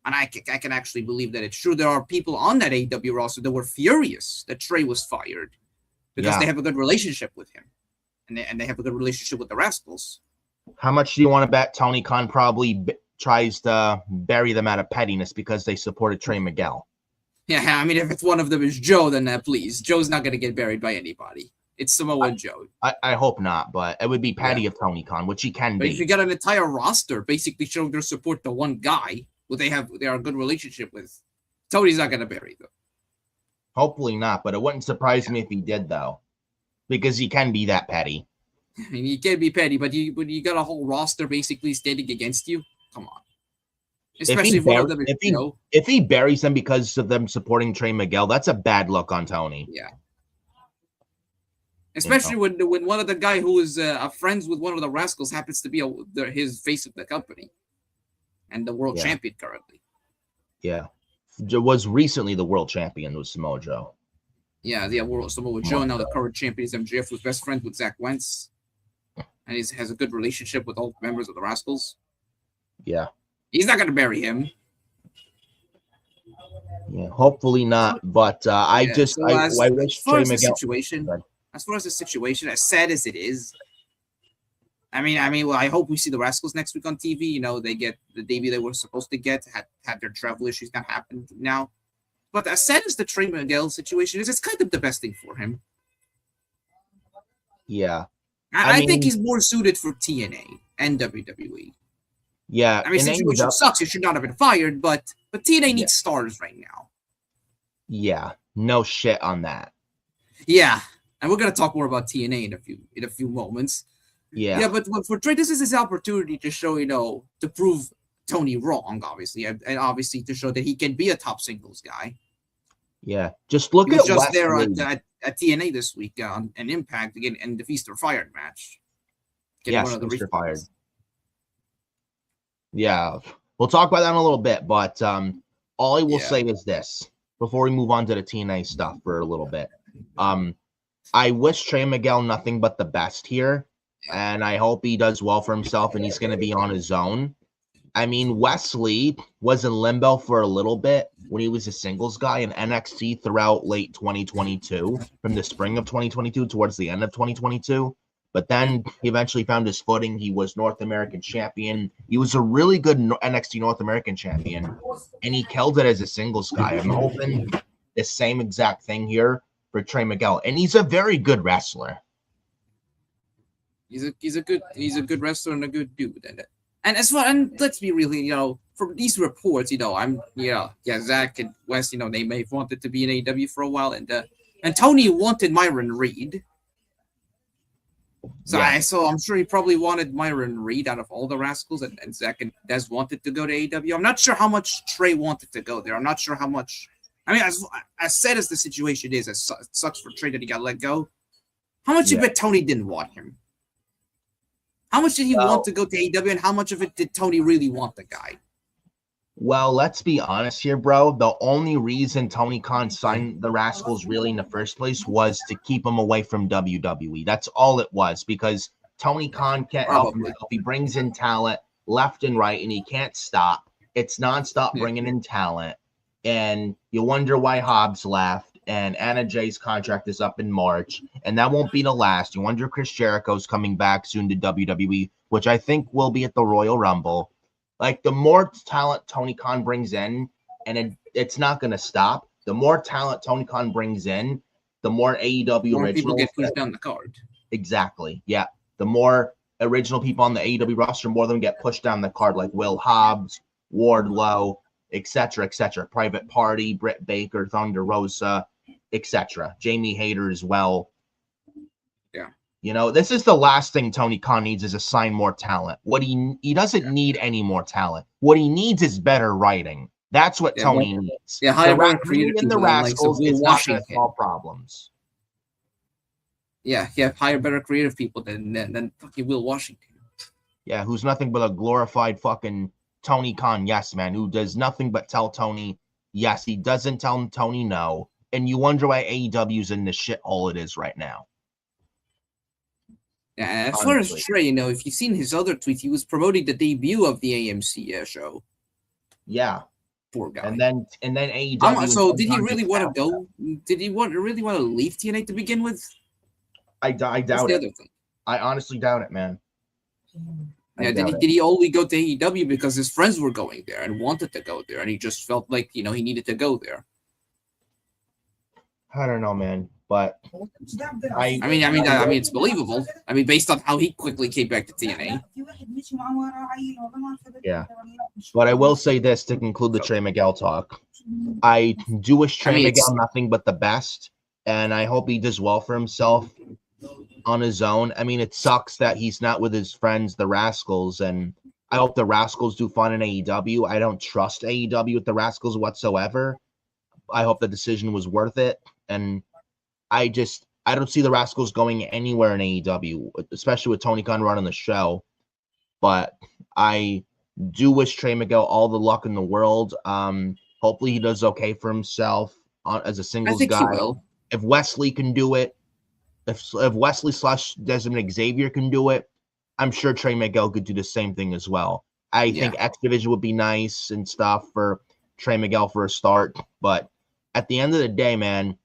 and I can actually believe that it's true. There are people on that AEW roster that were furious that Trey was fired because they have a good relationship with him, and they have a good relationship with the Rascals. How much do you want to bet Tony Khan probably tries to bury them out of pettiness because they supported Trey Miguel? Yeah, I mean, if it's one of them is Joe, then please. Joe's not going to get buried by anybody. It's Samoa Joe. I hope not, but it would be petty of Tony Khan, which he can be. If you got an entire roster basically showing their support to one guy who they are a good relationship with, Tony's not going to bury them. Hopefully not, but it wouldn't surprise me if he did, though, because he can be that petty. I mean, he can be petty, but you got a whole roster basically standing against you. Come on. Especially if he buries them because of them supporting Trey Miguel, that's a bad look on Tony. Yeah. Especially when one of the guy who is friends with one of the Rascals happens to be his face of the company and the world champion currently. Yeah. It was recently the world champion was Samoa Joe. Yeah, Samoa Joe. Now the current champion is MJF, who's best friends with Zach Wentz. And he has a good relationship with all members of the Rascals. Yeah. He's not going to bury him. Yeah, hopefully not. But I wish Trey Miguel. As far as the situation, as sad as it is, I mean, well, I hope we see the Rascals next week on TV. They get the debut they were supposed to get. Had their travel issues not happened now. But as sad as the Trey Miguel situation is, it's kind of the best thing for him. Yeah. I think he's more suited for TNA and WWE. Yeah. I mean, situation sucks. He should not have been fired, but TNA needs stars right now. Yeah. No shit on that. Yeah. And we're going to talk more about TNA in a few moments. Yeah. Yeah, but for Trey, this is his opportunity to show, to prove Tony wrong, obviously. And obviously to show that he can be a top singles guy. Yeah. Just look at just there at TNA this week on an Impact again and the Feast or Fired match. Yes, Feast or Fired. Yeah. We'll talk about that in a little bit, but all I will say is this before we move on to the TNA stuff for a little bit. I wish Trey Miguel nothing but the best here, and I hope he does well for himself and he's going to be on his own. I mean, Wesley was in limbo for a little bit when he was a singles guy in NXT throughout late 2022, from the spring of 2022 towards the end of 2022. But then he eventually found his footing. He was North American champion. He was a really good NXT North American champion, and he killed it as a singles guy. I'm hoping the same exact thing here for Trey Miguel, and he's a very good wrestler. He's a good wrestler and a good dude, and as well. And let's be real, from these reports, Zach and Wes, they may have wanted to be in AEW for a while, and Tony wanted Myron Reed. So I'm sure he probably wanted Myron Reed out of all the Rascals, and Zach and Des wanted to go to AEW. I'm not sure how much Trey wanted to go there. I'm not sure how much. I mean, as sad as the situation is, it sucks for Trey that he got let go. How much you bet Tony didn't want him? How much did he want to go to AEW, and how much of it did Tony really want the guy? Well, let's be honest here, bro. The only reason Tony Khan signed the Rascals really in the first place was to keep him away from WWE. That's all it was, because Tony Khan can't help Probably. himself. He brings in talent left and right, and he can't stop. It's nonstop bringing in talent. And you wonder why Hobbs left, and Anna Jay's contract is up in March, and that won't be the last. You wonder if Chris Jericho's coming back soon to WWE, which I think will be at the Royal Rumble. Like, the more talent Tony Khan brings in, and it's not going to stop, the more talent Tony Khan brings in, the more AEW More originals people get pushed down the card. Exactly. Yeah. The more original people on the AEW roster, more of them get pushed down the card, like Will Hobbs, Wardlow, etc., etc. Private Party, Britt Baker, Thunder Rosa, etc. Jamie Hayter as well. Yeah. You know, this is the last thing Tony Khan needs, is to sign more talent. What he doesn't need any more talent. What he needs is better writing. That's what Tony needs. Yeah, hire better creative in the people, Rascals, like it's not going to solve problems. Yeah, hire better creative people than fucking Will Washington. Yeah, who's nothing but a glorified fucking Tony Khan yes man, who does nothing but tell Tony yes. He doesn't tell Tony no. And you wonder why AEW's in the shithole it is right now. Yeah, as far as Trey, you know, if you've seen his other tweets, he was promoting the debut of the AMC show. Yeah. Poor guy. And then AEW. So did he really want to go? Did he really want to leave TNA to begin with? I doubt it. I honestly doubt it, man. Yeah, did he only go to AEW because his friends were going there and wanted to go there, and he just felt like, you know, he needed to go there? I don't know, man. But I mean, it's believable. I mean, based on how he quickly came back to TNA. Yeah, but I will say this to conclude the Trey Miguel talk. I do wish Trey Miguel nothing but the best, and I hope he does well for himself on his own. I mean, it sucks that he's not with his friends, the Rascals, and I hope the Rascals do fun in AEW. I don't trust AEW with the Rascals whatsoever. I hope the decision was worth it, and I don't see the Rascals going anywhere in AEW, especially with Tony Khan running the show. But I do wish Trey Miguel all the luck in the world. Hopefully he does okay for himself as a singles guy. He will. If Wesley can do it, if Wesley / Desmond Xavier can do it, I'm sure Trey Miguel could do the same thing as well. I think X Division would be nice and stuff for Trey Miguel for a start. But at the end of the day, man,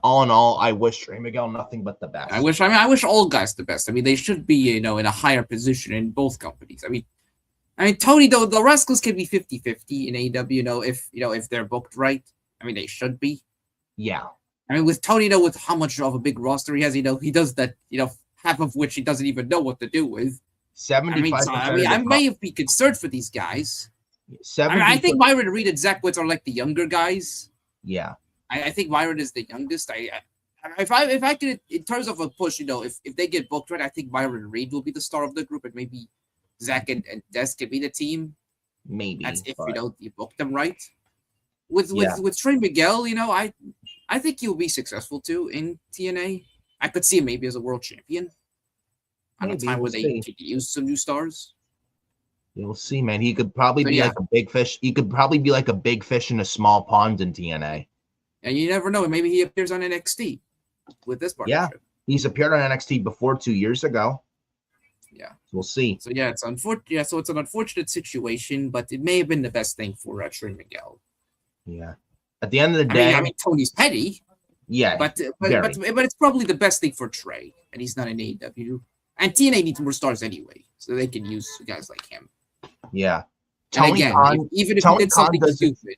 all in all, I wish Trey Miguel nothing but the best. I wish all guys the best. I mean, they should be, you know, in a higher position in both companies. I mean, Tony, though, the Rascals can be 50-50 in AEW, if they're booked right. I mean, they should be. Yeah. I mean, with Tony, with how much of a big roster he has, he does that, half of which he doesn't even know what to do with. 75%. I may be concerned for these guys. I think Myron Reed and Zach Woods are like the younger guys. Yeah. I think Myron is the youngest. If I could, in terms of a push, if they get booked right, I think Myron Reed will be the star of the group, and maybe Zach and Des could be the team. Maybe that's if you book them right. With Trey Miguel, I think he'll be successful too in TNA. I could see him maybe as a world champion at a time where they could use some new stars. You'll see, man. He could probably be like a big fish. He could probably be like a big fish in a small pond in TNA. And you never know. Maybe he appears on NXT with this partnership. Yeah, he's appeared on NXT before 2 years ago. Yeah, we'll see. So it's unfortunate. Yeah, so it's an unfortunate situation, but it may have been the best thing for Trey Miguel. Yeah. At the end of the day, I mean, Tony's petty. Yeah, but it's probably the best thing for Trey, and he's not in AEW. And TNA needs more stars anyway, so they can use guys like him. Yeah. And again, even if he did something stupid.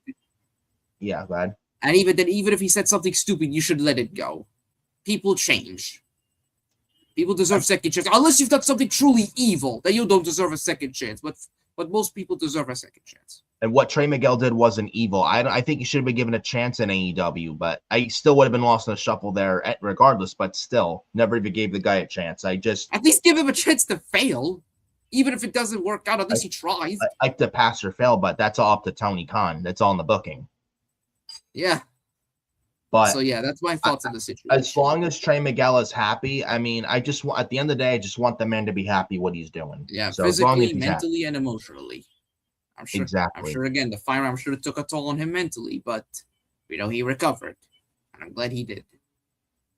Yeah, go ahead. And even if he said something stupid, you should let it go. People change. People deserve second chance. Unless you've done something truly evil, then you don't deserve a second chance. But most people deserve a second chance. And what Trey Miguel did wasn't evil. I think he should have been given a chance in AEW, but I still would have been lost in the shuffle there regardless. But still, never even gave the guy a chance. At least give him a chance to fail. Even if it doesn't work out, at least he tries. I like to pass or fail, but that's all up to Tony Khan. That's all in the booking. Yeah. But so that's my thoughts on the situation. As long as Trey Miguel is happy, I mean, at the end of the day, I just want the man to be happy what he's doing. Yeah, so physically, mentally, and emotionally. I'm sure. Exactly. I'm sure. Again, the fire, I'm sure it took a toll on him mentally, but he recovered, and I'm glad he did.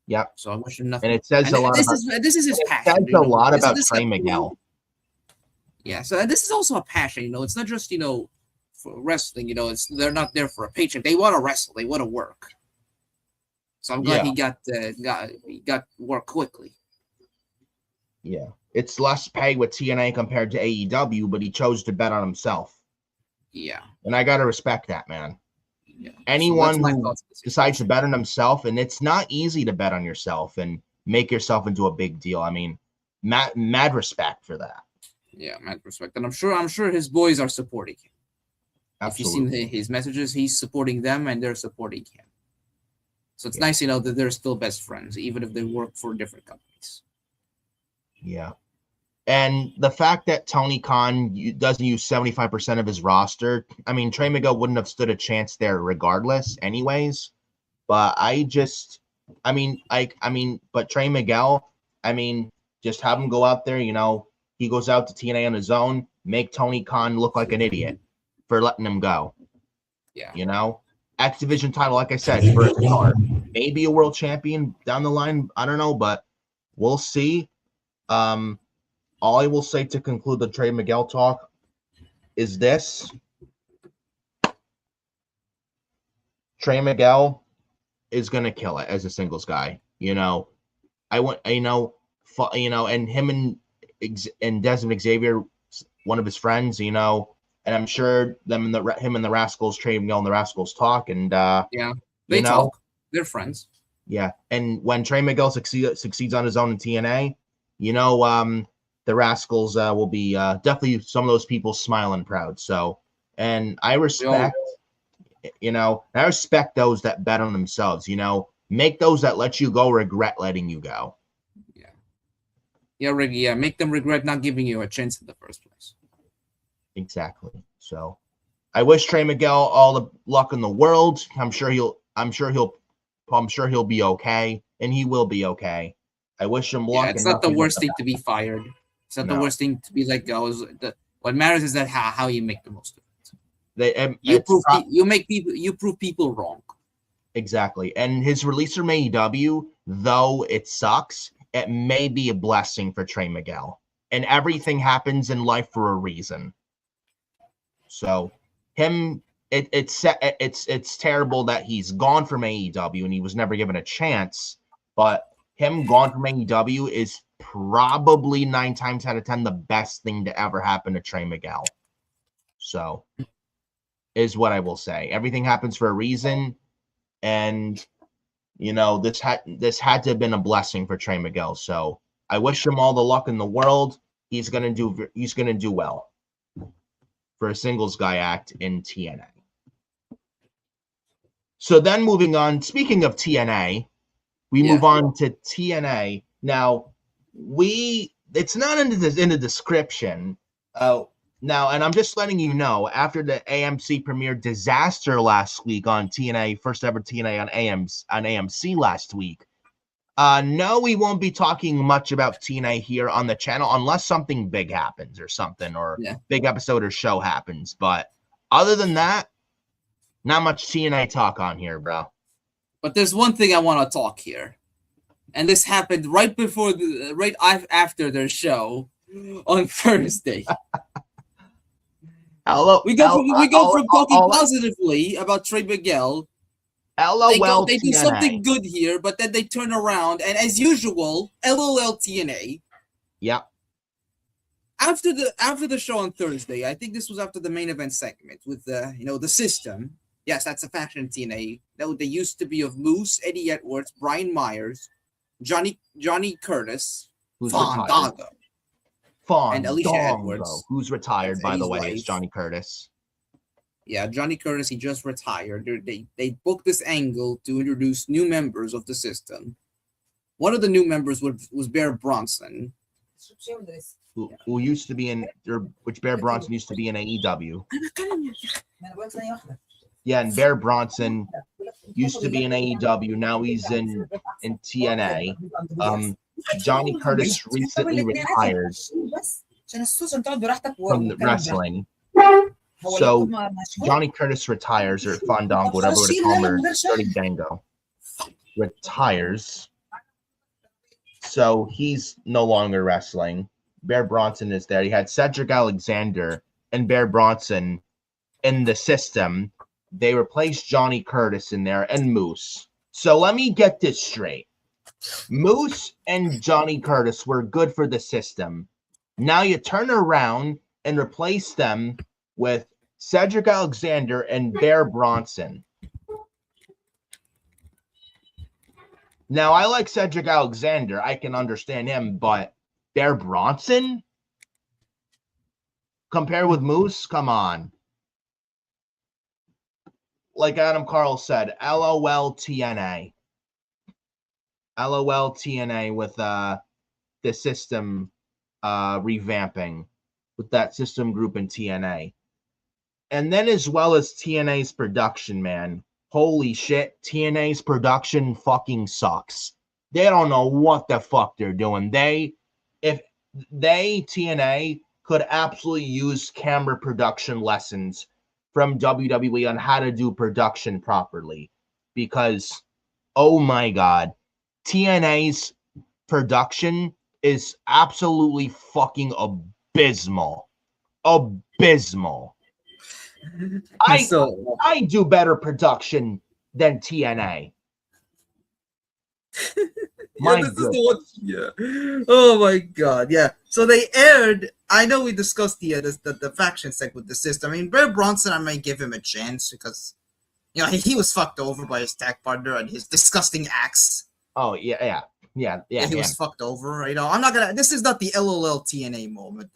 Yep. So I wish him nothing. And it says and a lot this about. is his It passion. says a lot about Trey Miguel. Yeah. So this is also a passion. It's not just for wrestling. They're not there for a paycheck. They want to wrestle. They want to work. So I'm glad he got work quickly. Yeah, it's less pay with TNA compared to AEW, but he chose to bet on himself. Yeah, and I gotta respect that, man. Yeah. Anyone who decides to bet on himself, and it's not easy to bet on yourself and make yourself into a big deal. I mean, mad respect for that. Yeah, mad respect, and I'm sure his boys are supporting him. Absolutely. If you've seen his messages, he's supporting them, and they're supporting him. So it's nice, that they're still best friends, even if they work for different companies. Yeah. And the fact that Tony Khan doesn't use 75% of his roster, I mean, Trey Miguel wouldn't have stood a chance there regardless anyways. But but Trey Miguel, just have him go out there, he goes out to TNA on his own, make Tony Khan look like an idiot for letting him go. Yeah. X Division title, like I said, for a start. Maybe a world champion down the line. I don't know, but we'll see. All I will say to conclude the Trey Miguel talk is this. Trey Miguel is going to kill it as a singles guy. And him and Desmond Xavier, one of his friends, and I'm sure him and the Rascals, Trey Miguel and the Rascals talk, and they talk. They're friends. Yeah, and when Trey Miguel succeeds on his own in TNA, the Rascals will be definitely some of those people smiling proud. So, and I respect, I respect those that bet on themselves. Make those that let you go regret letting you go. Yeah, make them regret not giving you a chance in the first place. Exactly. So, I wish Trey Miguel all the luck in the world. I'm sure he'll be okay, and he will be okay. I wish him luck. It's not the worst thing to be fired. It's not the worst thing to be let go. What matters is that how you make the most of it. You prove people wrong. Exactly. And his release from AEW, though it sucks, it may be a blessing for Trey Miguel. And everything happens in life for a reason. So it's terrible that he's gone from AEW and he was never given a chance, but him gone from AEW is probably 9 times out of 10 the best thing to ever happen to Trey Miguel. So is what I will say. Everything happens for a reason, and this had to have been a blessing for Trey Miguel. So I wish him all the luck in the world. He's gonna do well for a singles guy act in TNA. So then moving on, speaking of TNA, we move on to TNA. Now, it's not in the description. Now, and I'm just letting you know, after the AMC premiere disaster last week on TNA, first ever TNA on AMC last week, no, we won't be talking much about TNA here on the channel unless something big happens or something, or big episode or show happens. But other than that, not much TNA talk on here, bro. But there's one thing I want to talk here. And this happened right after their show on Thursday. Hello. We go from talking positively about Trey Miguel. LOL. They do something good here, but then they turn around and, as usual, LOL TNA. Yeah. After the show on Thursday, I think this was after the main event segment with the system. Yes, that's a faction TNA. They used to be of Moose, Eddie Edwards, Brian Myers, Johnny Curtis, Fandango, and Alicia Edwards, who's retired, by the way. It's Johnny Curtis. Yeah, Johnny Curtis, he just retired. They booked this angle to introduce new members of the system. One of the new members was Bear Bronson, who used to be which Bear Bronson used to be in AEW. Yeah, and Bear Bronson used to be in AEW. Now he's in TNA. Johnny Curtis recently retired from the wrestling. So Johnny Curtis retires, or Fandango, whatever we're to call him, or Dirty Dango, retires. So he's no longer wrestling. Bear Bronson is there. He had Cedric Alexander and Bear Bronson in the system. They replaced Johnny Curtis in there and Moose. So let me get this straight. Moose and Johnny Curtis were good for the system. Now you turn around and replace them with Cedric Alexander and Bear Bronson. Now, I like Cedric Alexander. I can understand him, but Bear Bronson? Compared with Moose? Come on. Like Adam Carl said, LOL TNA. LOL TNA with the system revamping with that system group in TNA. And then as well as TNA's production, man. Holy shit, TNA's production fucking sucks. They don't know what the fuck they're doing. TNA could absolutely use camera production lessons from WWE on how to do production properly. Because, oh my God, TNA's production is absolutely fucking abysmal. Abysmal. I do better production than TNA. Oh my God. Yeah. So they aired. I know we discussed the faction segment with the system. I mean, Bear Bronson, I might give him a chance because, you know, he was fucked over by his tag partner and his disgusting acts. Oh yeah. He was fucked over. You know, I'm not gonna. This is not the LOL TNA moment.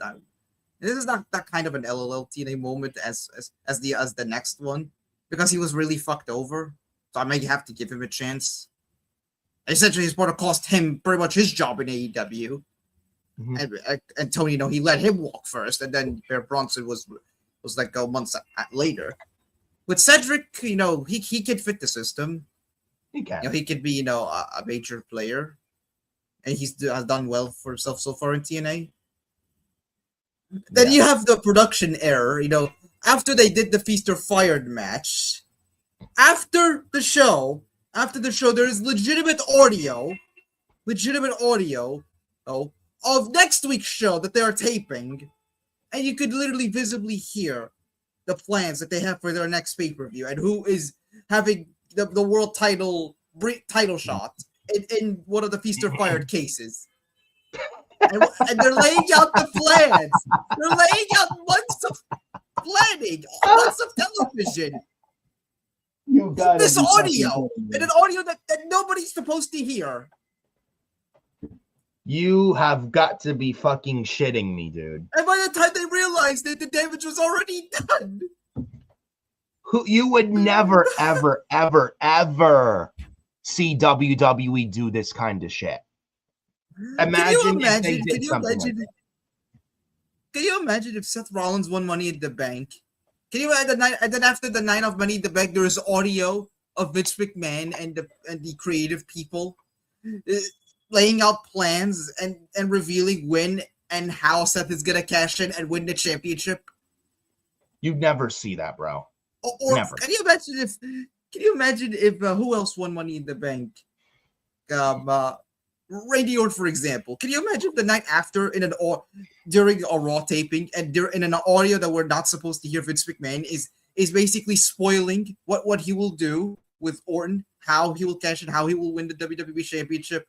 This is not that kind of an LOL TNA moment as the next one because he was really fucked over. So I may have to give him a chance. Essentially, his brother cost him pretty much his job in AEW, and Tony, you know, he let him walk first, and then Bear Bronson was like go months later. With Cedric, you know, he could fit the system. He can. You know, he could be, you know, a major player, and has done well for himself so far in TNA. Then you have the production error, you know, after they did the Feast or Fired match. After the show, there is legitimate audio of next week's show that they are taping, and you could literally visibly hear the plans that they have for their next pay-per-view and who is having the world title shot in one of the Feast or Fired cases. And they're laying out the plans. They're laying out months of planning, months of television. This audio, and an audio that nobody's supposed to hear. You have got to be fucking shitting me, dude. And by the time they realized that the damage was already done. You would never, ever, ever, ever see WWE do this kind of shit. Imagine if they did something like that. Can you imagine if Seth Rollins won Money in the Bank? Can you imagine and then after the night of Money in the Bank, there is audio of Vince McMahon and the creative people laying out plans and revealing when and how Seth is gonna cash in and win the championship? You'd never see that, bro. Or never. Can you imagine if who else won Money in the Bank? Randy Orton, for example. Can you imagine the night after during a Raw taping and in an audio that we're not supposed to hear Vince McMahon is basically spoiling what he will do with Orton, how he will cash in, how he will win the WWE Championship?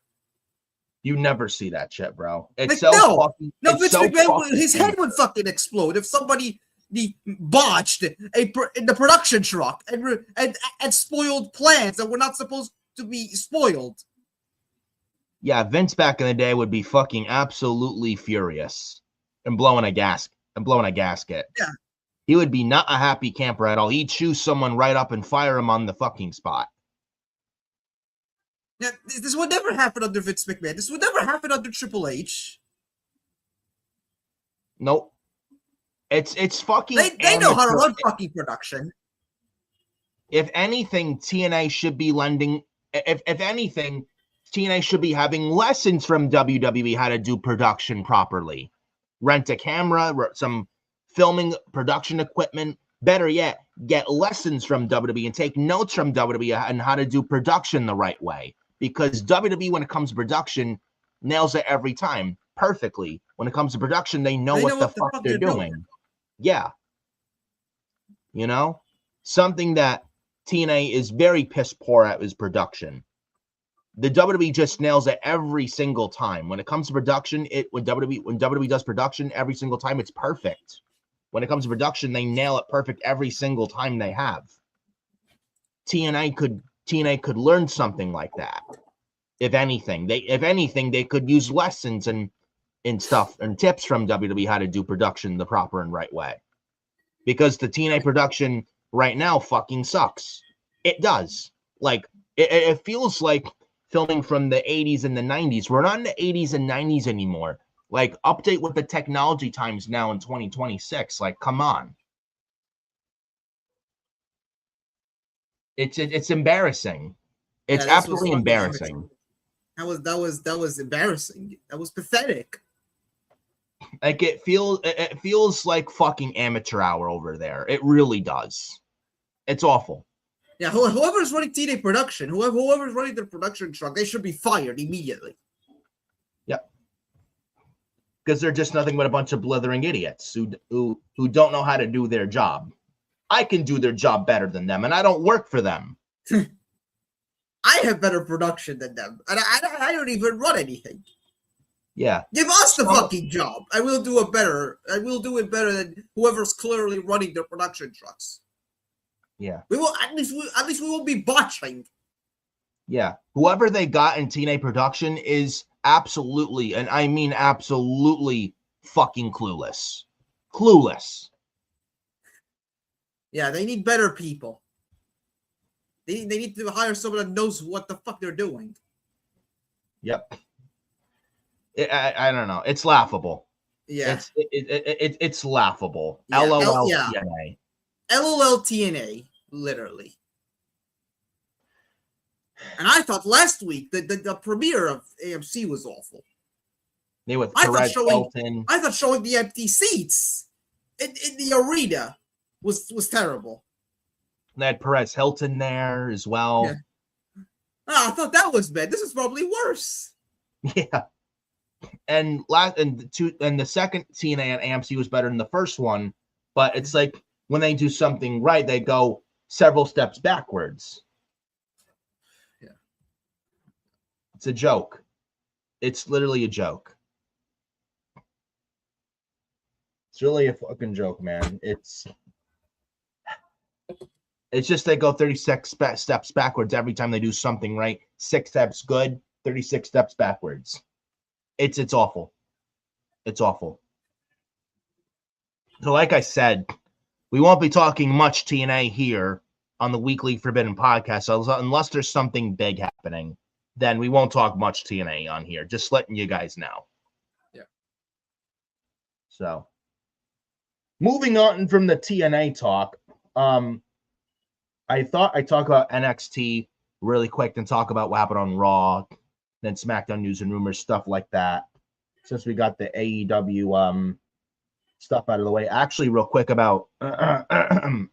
You never see that shit, bro. It's like, no, Vince McMahon, his head would fucking explode if somebody botched in the production truck and spoiled plans that were not supposed to be spoiled. Yeah, Vince back in the day would be fucking absolutely furious and blowing a gasket. Yeah. He would be not a happy camper at all. He'd choose someone right up and fire him on the fucking spot. Yeah, this would never happen under Vince McMahon. This would never happen under Triple H. Nope. It's fucking. They know how to run fucking production. If anything, TNA should be lending. If anything, TNA should be having lessons from WWE how to do production properly. Rent a camera, some filming production equipment, Better yet, get lessons from WWE and take notes from WWE on how to do production the right way. Because WWE, when it comes to production, nails it every time perfectly. When it comes to production, they know what the fuck they're doing. Yeah. You know? Something that TNA is very piss poor at is production. The WWE just nails it every single time. When it comes to production, when WWE does production every single time, it's perfect. When it comes to production, they nail it perfect every single time they have. TNA could learn something like that. If anything, they could use lessons and stuff and tips from WWE how to do production the proper and right way. Because the TNA production right now fucking sucks. It does. Like it feels like filming from the 80s and the 90s. We're not in the 80s and 90s anymore. Like, update with the technology times now in 2026. Like, come on. It's embarrassing. It's absolutely embarrassing. That was embarrassing. That was pathetic. Like, it feels like fucking amateur hour over there. It really does. It's awful. Yeah, whoever's running TNA production, whoever's running their production truck, they should be fired immediately. Yep. Because they're just nothing but a bunch of blithering idiots who don't know how to do their job. I can do their job better than them, and I don't work for them. I have better production than them, and I don't even run anything. Yeah. Give us the fucking job. I will do it better than whoever's clearly running their production trucks. Yeah. We will at least we won't be botching. Yeah. Whoever they got in TNA production is absolutely, and I mean absolutely, fucking clueless. Clueless. Yeah, they need better people. They need to hire someone that knows what the fuck they're doing. Yep. I don't know. It's laughable. Yeah. It's laughable. Yeah. LOL Yeah. TNA. LOL TNA, literally. And I thought last week the premiere of AMC was awful. They with Perez Elton. I thought showing the empty seats in the arena was terrible. They had Perez Hilton there as well. Yeah. Oh, I thought that was bad. This is probably worse. Yeah. And the second TNA at AMC was better than the first one, but it's like when they do something right, they go several steps backwards. Yeah. It's a joke. It's literally a joke. It's really a fucking joke, man. It's just they go 36 steps backwards every time they do something right. 6 steps good, 36 steps backwards. It's awful. It's awful. So like I said, we won't be talking much TNA here on the Weekly Forbidden Podcast. So unless there's something big happening, then we won't talk much TNA on here. Just letting you guys know. Yeah. So moving on from the TNA talk, I thought I'd talk about NXT really quick and talk about what happened on Raw, then SmackDown news and rumors, stuff like that. Since we got the AEW stuff out of the way. Actually, real quick about as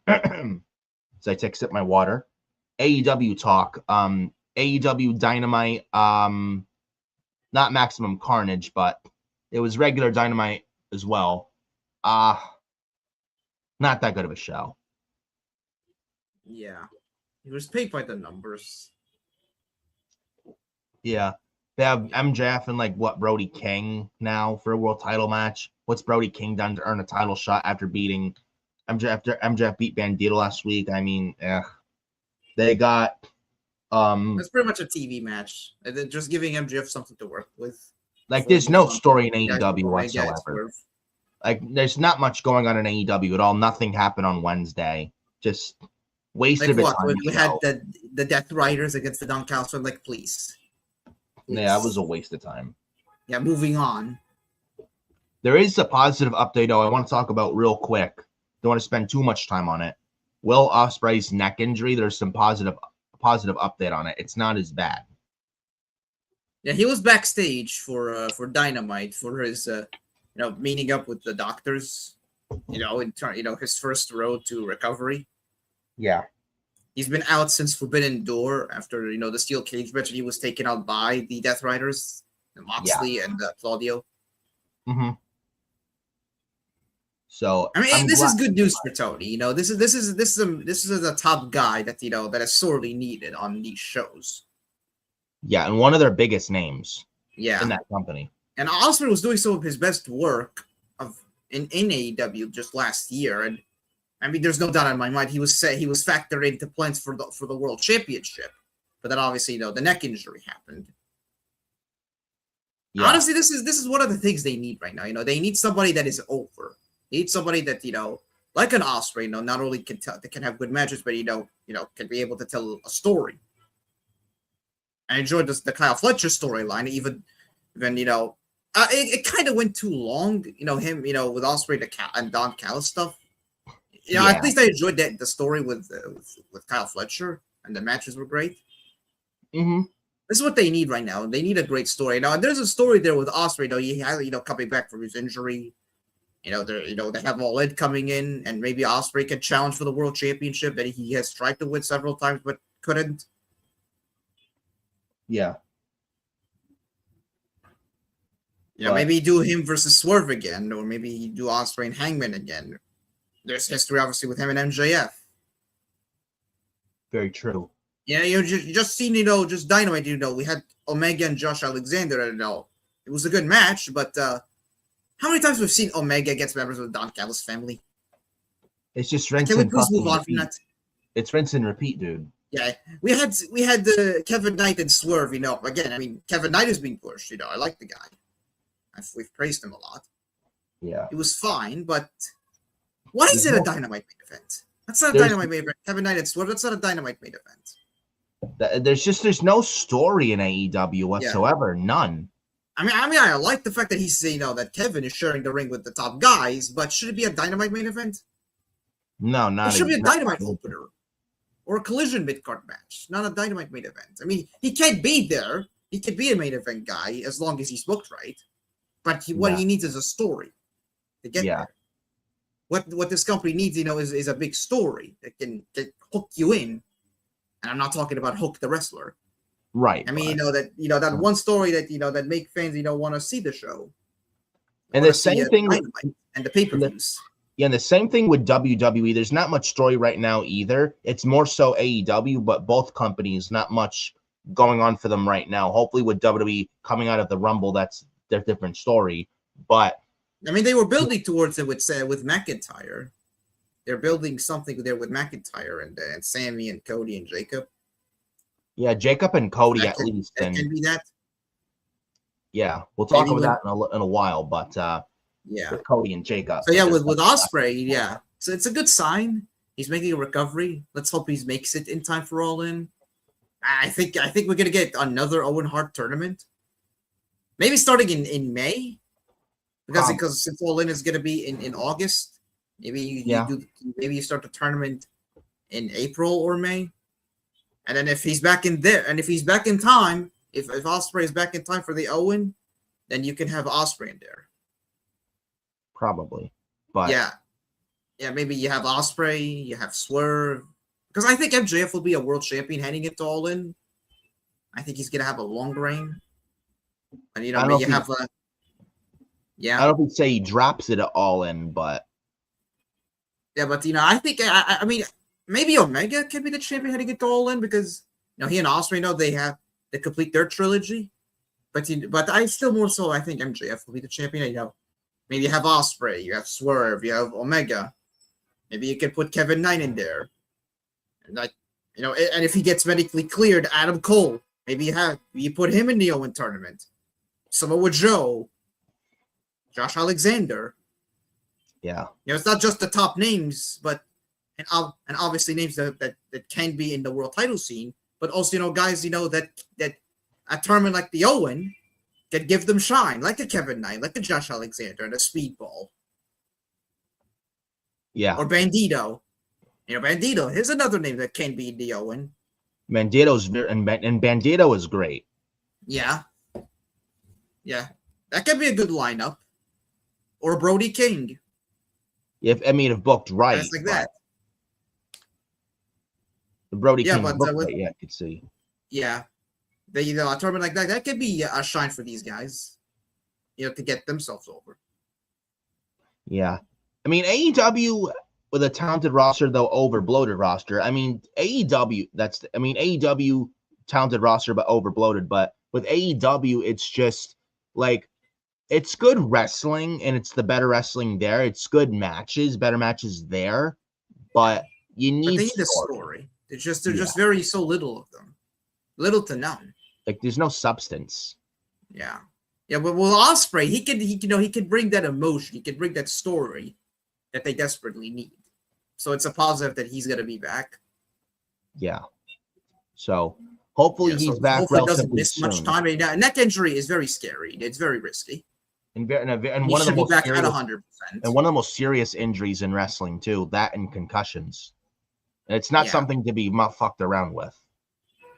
I take a sip of my water. AEW talk. AEW Dynamite, not Maximum Carnage, but it was regular Dynamite as well. Not that good of a show. Yeah. He was paid by the numbers. Yeah. They have MJF and Brody King now for a world title match. What's Brody King done to earn a title shot after beating MJF after MJF beat Bandito last week? I mean, they got it's pretty much a TV match. And then just giving MJF something to work with. There's no story in AEW whatsoever. There's not much going on in AEW at all. Nothing happened on Wednesday. Just wasted of time. We had the Death Riders against the Don Callis. Please. Yeah, it was a waste of time. Yeah, moving on. There is a positive update, though, I want to talk about real quick. Don't want to spend too much time on it. Will Ospreay's neck injury, there's some positive update on it. It's not as bad. Yeah, he was backstage for Dynamite for his meeting up with the doctors his first road to recovery. Yeah. He's been out since Forbidden Door after, the steel cage match, and he was taken out by the Death Riders, Moxley and Claudio. Mm-hmm. So I mean, this is good news for Tony. This is a top guy that that is sorely needed on these shows. Yeah, and one of their biggest names. Yeah, in that company. And Osprey was doing some of his best work in AEW just last year, and I mean, there's no doubt in my mind he was factored into plans for the World Championship, but then obviously the neck injury happened. Yeah. Honestly, this is one of the things they need right now. They need somebody that is over. They need somebody that like an Osprey, not only can have good matches, but can be able to tell a story. I enjoyed the Kyle Fletcher storyline, even it kind of went too long. Him with Osprey and Don Callis stuff. At least I enjoyed the story with Kyle Fletcher, and the matches were great. Mm-hmm. This is what they need right now. They need a great story. Now, there's a story there with Osprey. He has coming back from his injury. They have All In coming in, and maybe Osprey can challenge for the World Championship that he has tried to win several times but couldn't. Yeah. Maybe do him versus Swerve again, or maybe do Osprey and Hangman again. There's history, obviously, with him and MJF. Very true. Yeah, you just seen, just Dynamite, we had Omega and Josh Alexander, and it was a good match, but how many times we've seen Omega against members of the Don Callis family? It's just rinse and repeat. Can we please move on from that? It's rinse and repeat, dude. Yeah, we had Kevin Knight and Swerve, again, I mean, Kevin Knight is being pushed, I like the guy. We've praised him a lot. Yeah. It was fine, but why is it a Dynamite main event? That's not a Dynamite main event. Kevin Knight and Swerve, that's not a Dynamite main event. There's no story in AEW whatsoever. Yeah. None. I mean, I like the fact that he's that Kevin is sharing the ring with the top guys, but should it be a Dynamite main event? No, not. It should be a Dynamite opener or a Collision mid-card match, not a Dynamite main event. I mean, he can't be there. He could be a main event guy as long as he's booked right. But what he needs is a story to get there. What this company needs, is a big story that can hook you in. And I'm not talking about hook the wrestler. Right. I mean, that one story that that make fans want to see the show. And the same thing and the pay-per-views. Yeah, and the same thing with WWE. There's not much story right now either. It's more so AEW, but both companies, not much going on for them right now. Hopefully with WWE coming out of the Rumble, that's their different story. But I mean, they were building towards it with McIntyre. They're building something there with McIntyre and Sammy and Cody and Jacob. Yeah, Jacob and Cody at least. That can be that. Yeah, we'll talk about that in a while, but with Cody and Jacob. So with Osprey, so it's a good sign. He's making a recovery. Let's hope he makes it in time for All In. I think we're gonna get another Owen Hart tournament, maybe starting in May, because since All In is gonna be in August, maybe you start the tournament in April or May, and then if he's back in there, and if he's back in time, if Osprey is back in time for the Owen, then you can have Osprey in there. Probably, but maybe you have Osprey, you have Swerve, because I think MJF will be a world champion heading into All In. I think he's gonna have a long reign, and I don't think say he drops it at All In, but but I think I mean maybe Omega can be the champion heading into All In because he and Osprey they complete their trilogy, but I still more so I think MJF will be the champion. Maybe you have Osprey, you have Swerve, you have Omega. Maybe you can put Kevin Knight in there. And and if he gets medically cleared, Adam Cole, maybe you put him in the Owen tournament. Samoa Joe, Josh Alexander. Yeah. It's not just the top names, but and obviously names that can be in the world title scene, but also guys that a tournament like the Owen can give them shine, like a Kevin Knight, like a Josh Alexander, and a Speedball. Yeah. Or Bandito. Bandito is another name that can be in the Owen. Bandito's and Bandito is great. Yeah. Yeah. That could be a good lineup. Or Brody King. If booked right, It's like that. The Brody Yeah, King but, booked with- right, I could see. Yeah, a tournament like that could be a shine for these guys, to get themselves over. Yeah, I mean AEW with a talented roster, though overbloated roster. I mean AEW, AEW talented roster but overbloated. But with AEW, it's just like it's good wrestling and it's the better wrestling there. It's good matches, better matches there, but you need. But they need a story. They're just very so little of them, little to none. Like there's no substance. Yeah. Yeah, but with Ospreay, he could bring that emotion. He could bring that story that they desperately need. So it's a positive that he's gonna be back. Yeah. So hopefully he's back. Hopefully doesn't miss much time. A neck injury is very scary. It's very risky. And one of the most back serious, at 100%. And one of the most serious injuries in wrestling too. That and concussions. And it's not something to be fucked around with.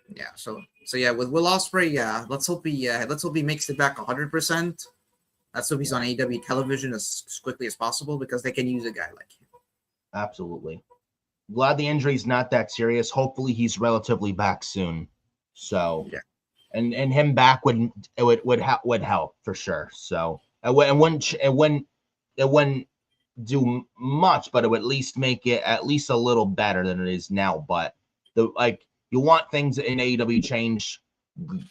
Yeah. So yeah, with Will Ospreay, let's hope he makes it back 100%. Let's hope he's on AEW television as quickly as possible because they can use a guy like him. Absolutely. Glad the injury's not that serious. Hopefully he's relatively back soon. So yeah, and him back would help for sure. So it wouldn't do much, but it would at least make it at least a little better than it is now. But you want things in AEW change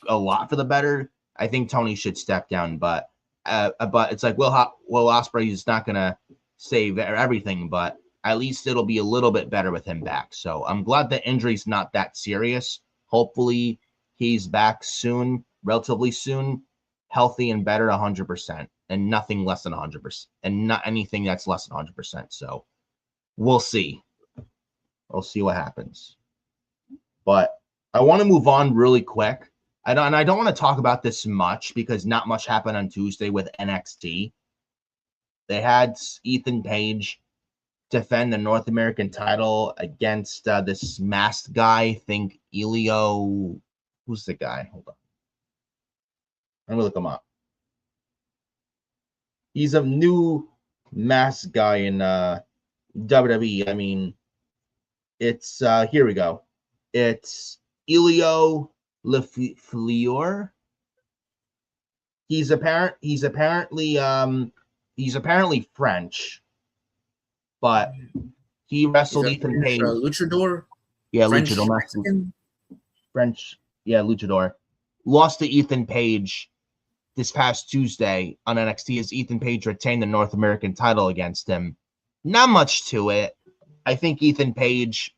a lot for the better. I think Tony should step down, but it's like Will Ospreay is not gonna save everything, but at least it'll be a little bit better with him back. So I'm glad the injury's not that serious. Hopefully he's back soon, relatively soon, healthy and better 100%, and nothing less than 100%, and not anything that's less than 100%. So we'll see. We'll see what happens. But I want to move on really quick. I don't want to talk about this much because not much happened on Tuesday with NXT. They had Ethan Page defend the North American title against this masked guy. I think Elio. Who's the guy? Hold on. I'm gonna look him up. He's a new masked guy in WWE. I mean, it's here we go. It's Elio Fiore. He's apparently French, but he wrestled Ethan Page. Luchador. Yeah, French, Luchador. Mexican? French. Yeah, Luchador. Lost to Ethan Page this past Tuesday on NXT as Ethan Page retained the North American title against him. Not much to it. I think Ethan Page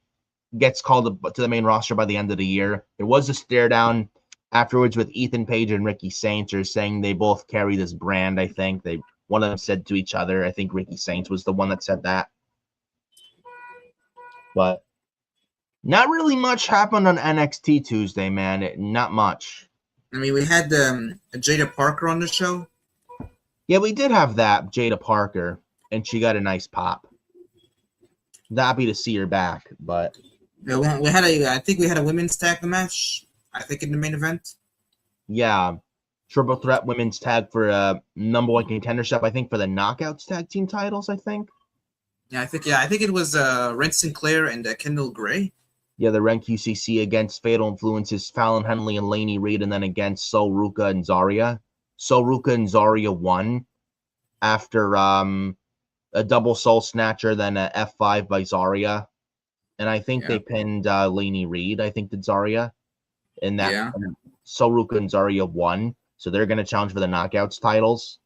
gets called to the main roster by the end of the year. There was a stare down afterwards with Ethan Page and Ricky Saints are saying they both carry this brand. I think one of them said to each other. I think Ricky Saints was the one that said that. But not really much happened on NXT Tuesday, man. Not much. I mean, we had Jada Parker on the show. Yeah, we did have that, Jada Parker, and she got a nice pop. Happy to see her back, but I think we had a women's tag match. I think in the main event. Yeah, triple threat women's tag for a number one contendership. I think for the Knockouts tag team titles. I think. Yeah, I think it was Ren Sinclair and Kendall Gray. Yeah, the Ren QCC against Fatal Influences, Fallon Henley and Laney Reed, and then against Sol Ruka and Zarya. Sol Ruka and Zarya won after a double Soul Snatcher, then a F5 by Zarya. And I think they pinned Laney Reed, I think, did Zarya. And that Sol Ruka and Zarya won. So they're going to challenge for the Knockouts titles.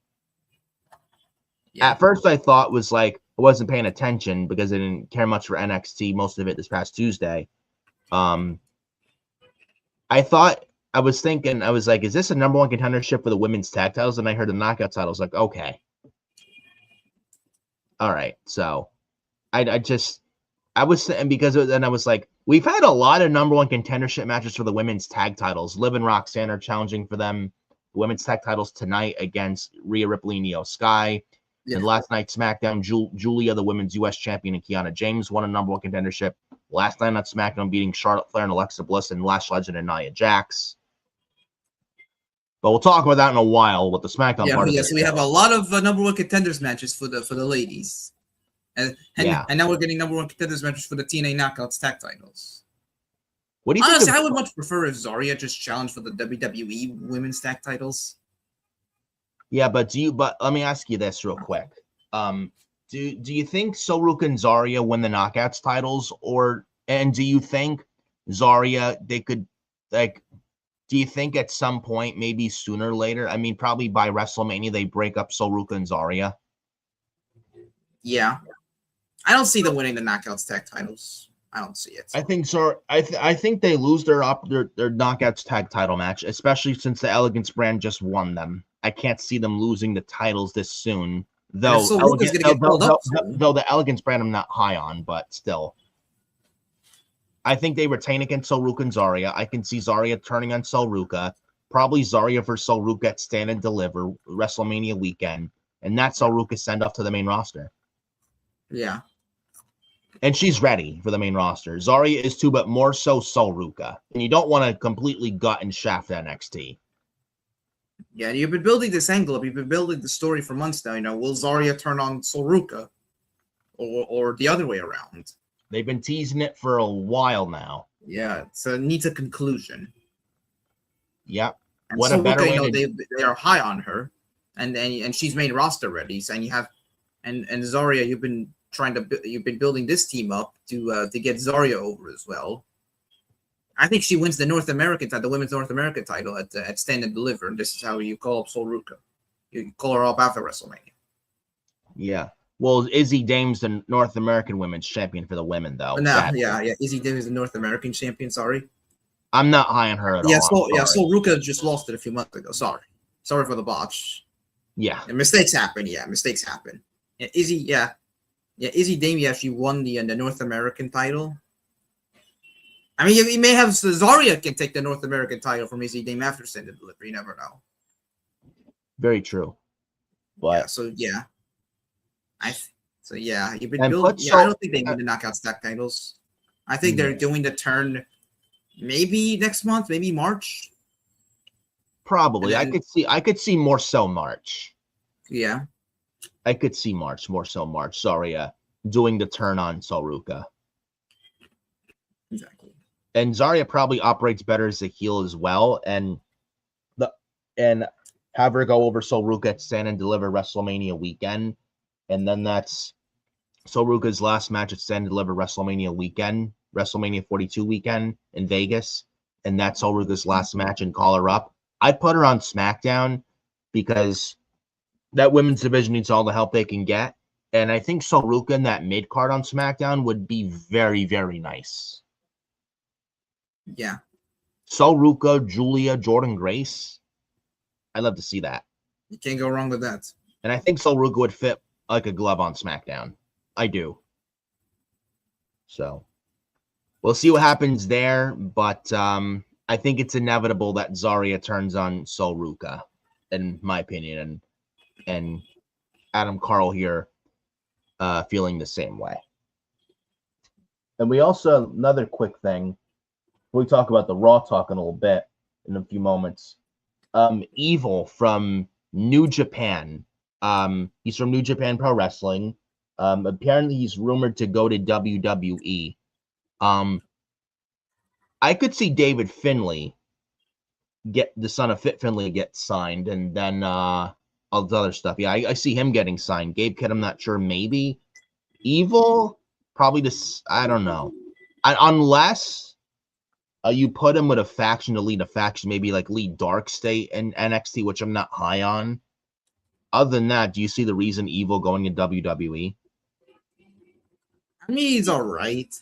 Yeah. At first, I thought was like, I wasn't paying attention because I didn't care much for NXT, most of it this past Tuesday. I was thinking, I was like, is this a number one contendership for the women's tag titles? And I heard the Knockout titles, like, okay. All right. So I was saying, because then I was like, we've had a lot of number one contendership matches for the women's tag titles. Liv and Roxanne are challenging for them, the women's tag titles tonight against Rhea Ripley and Io Sky. Yeah. And last night, SmackDown, Julia, the women's U.S. champion, and Kiana James won a number one contendership. Last night on SmackDown, beating Charlotte Flair and Alexa Bliss and Lash Legend and Nia Jax. But we'll talk about that in a while with the SmackDown part of it. So we have a lot of number one contenders matches for the ladies. And Yeah. and now we're getting number one contenders matches for the TNA Knockouts tag titles. What do you Honestly, think? I would much prefer if Zarya just challenged for the WWE women's tag titles. Yeah, but let me ask you this real quick. Do you think Soruka and Zarya win the Knockouts titles, and do you think Zarya they could do you think at some point, maybe sooner or later, I mean probably by WrestleMania, they break up Soruka and Zarya? Yeah. I don't see them winning the Knockouts tag titles. I don't see it. I think so. I think they lose their Knockouts tag title match, especially since the Elegance brand just won them. I can't see them losing the titles this soon. Though the Elegance brand I'm not high on, but still. I think they retain against Soruka and Zarya. I can see Zarya turning on Soruka. Probably Zarya for Soruka at Stand and Deliver WrestleMania weekend. And that's Soruka send off to the main roster. Yeah. And she's ready for the main roster. Zarya is too, but more so Soruka. And you don't want to completely gut and shaft NXT. Yeah, you've been building this angle up. You've been building the story for months now. You know, will Zarya turn on Soruka, or the other way around? They've been teasing it for a while now. Yeah, so it needs a conclusion. Yep. And What Soruka, a better way they are high on her, and she's made roster ready. So, and you have, and Zarya, you've been building this team up to get Zarya over as well. I think she wins the North American title, the women's North American title at Stand and Deliver. And this is how you call up Soruka. You call her up after WrestleMania. Yeah. Well, Izzy Dame's the North American Women's Champion for the women, though. No, yeah. Izzy Dame is the North American champion. Sorry. I'm not high on her at all. Soruka just lost it a few months ago. Sorry for the botch. Yeah. And mistakes happen. Yeah, mistakes happen. Yeah, Izzy Dame she won the North American title. I mean, you may have Zarya can take the North American title from Izzy Dame after Stand and Deliver. You never know. Very true. But you've been building. I don't think they need the Knockouts tag titles. I think they're doing the turn maybe next month, maybe March. Probably. I could see more so March. Yeah. I could see more so March. Zarya doing the turn on Soruka. Exactly. And Zarya probably operates better as a heel as well, and have her go over Soruka at Stand and Deliver WrestleMania weekend, and then that's Soruka's last match at Stand and Deliver WrestleMania weekend, WrestleMania 42 weekend in Vegas, and that's Soruka's last match, and call her up. I'd put her on SmackDown because that women's division needs all the help they can get, and I think Soruka in that mid card on SmackDown would be very, very nice. Yeah. Soruka, Julia, Jordan Grace. I'd love to see that. You can't go wrong with that. And I think Soruka would fit like a glove on SmackDown. I do. So we'll see what happens there. But I think it's inevitable that Zarya turns on Soruka, in my opinion. And Adam Carl here feeling the same way. And we also, another quick thing. We talk about the Raw talk in a little bit in a few moments. Evil from New Japan. He's from New Japan Pro Wrestling. Apparently he's rumored to go to WWE. I could see David Finlay the son of Fit Finlay get signed, and then all the other stuff. Yeah, I see him getting signed. Gabe Kidd, I'm not sure. Maybe Evil, probably this. I don't know. Unless you put him with a faction to lead a faction, maybe like lead Dark State and NXT, which I'm not high on. Other than that, do you see the reason Evil going to WWE? I mean, he's all right.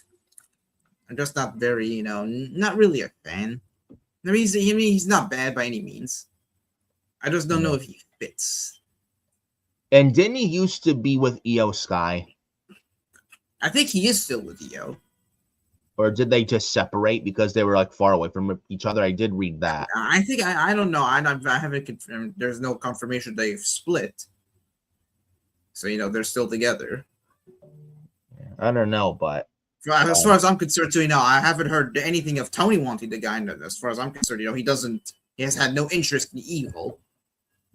I'm just not very, not really a fan. I mean, he's not bad by any means. I just don't know if he fits. And didn't he used to be with Io Sky? I think he is still with Io. Or did they just separate because they were like far away from each other? I did read that. I think I don't know. I haven't confirmed. There's no confirmation they've split. So they're still together. I don't know, but as far as I'm concerned, too, I haven't heard anything of Tony wanting the guy. As far as I'm concerned, he has had no interest in Evil.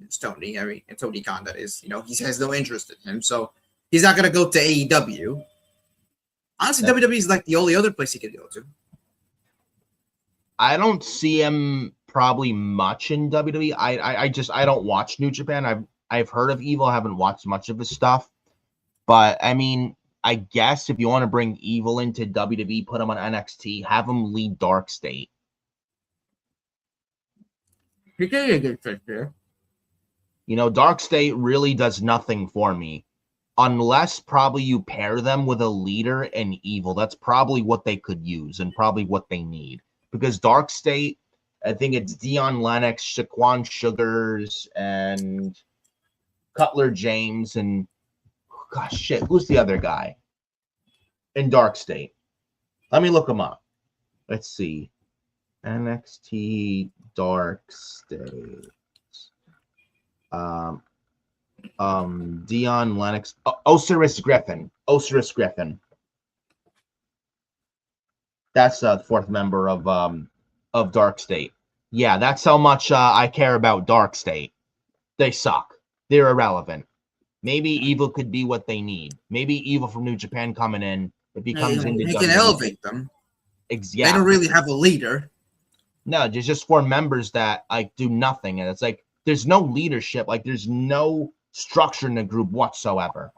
It's Tony. I mean, Tony Khan, that is. He has no interest in him. So He's not gonna go to AEW. Honestly, WWE is like the only other place he could go to. I don't see him probably much in WWE. I don't watch New Japan. I've heard of Evil. I haven't watched much of his stuff. But I mean, I guess if you want to bring Evil into WWE, put him on NXT, have him lead Dark State. He could be a good fit there. You know, Dark State really does nothing for me. Unless probably you pair them with a leader and Evil. That's probably what they could use and probably what they need. Because Dark State, I think it's Dion Lennox, Shaquan Sugars, and Cutler James, and gosh, shit, who's the other guy in Dark State? Let me look him up. Let's see. NXT Dark State. Dion Lennox. Osiris Griffin. That's the fourth member of Dark State. Yeah, that's how much I care about Dark State. They suck. They're irrelevant. Maybe Evil could be what they need. Maybe Evil from New Japan coming in. If he comes in, he can elevate them. Exactly. They don't really have a leader. No, there's just four members that like do nothing, and it's like there's no leadership. Like there's no structure in the group whatsoever.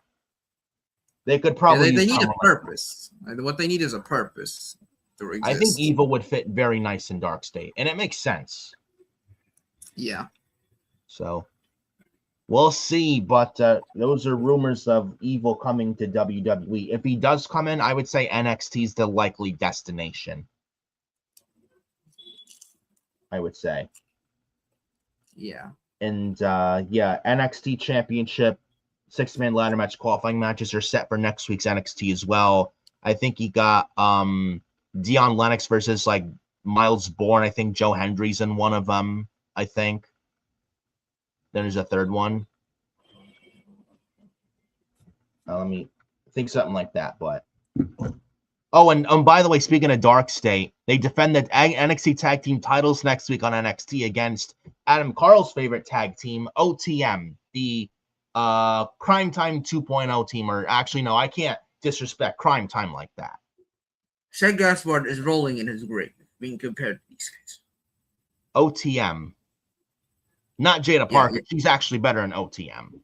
They could probably. They need a purpose. What they need is a purpose to exist. I think Evil would fit very nice in Dark State, and it makes sense. Yeah. So we'll see, but those are rumors of Evil coming to WWE. If he does come in, I would say NXT is the likely destination. I would say. Yeah. And yeah, NXT Championship 6-man ladder match qualifying matches are set for next week's NXT as well. I think he got Dion Lennox versus like Miles Bourne. I think Joe Hendry's in one of them. I think. Then there's a third one. Let me think something like that. But oh, and by the way, speaking of Dark State, they defend the NXT tag team titles next week on NXT against Adam Carl's favorite tag team, OTM, the Crime Time 2.0 team. Or actually, no, I can't disrespect Crime Time like that. Shad Gaspard is rolling in his grave being compared to these guys. OTM. Not Jada Parker. She's actually better in OTM.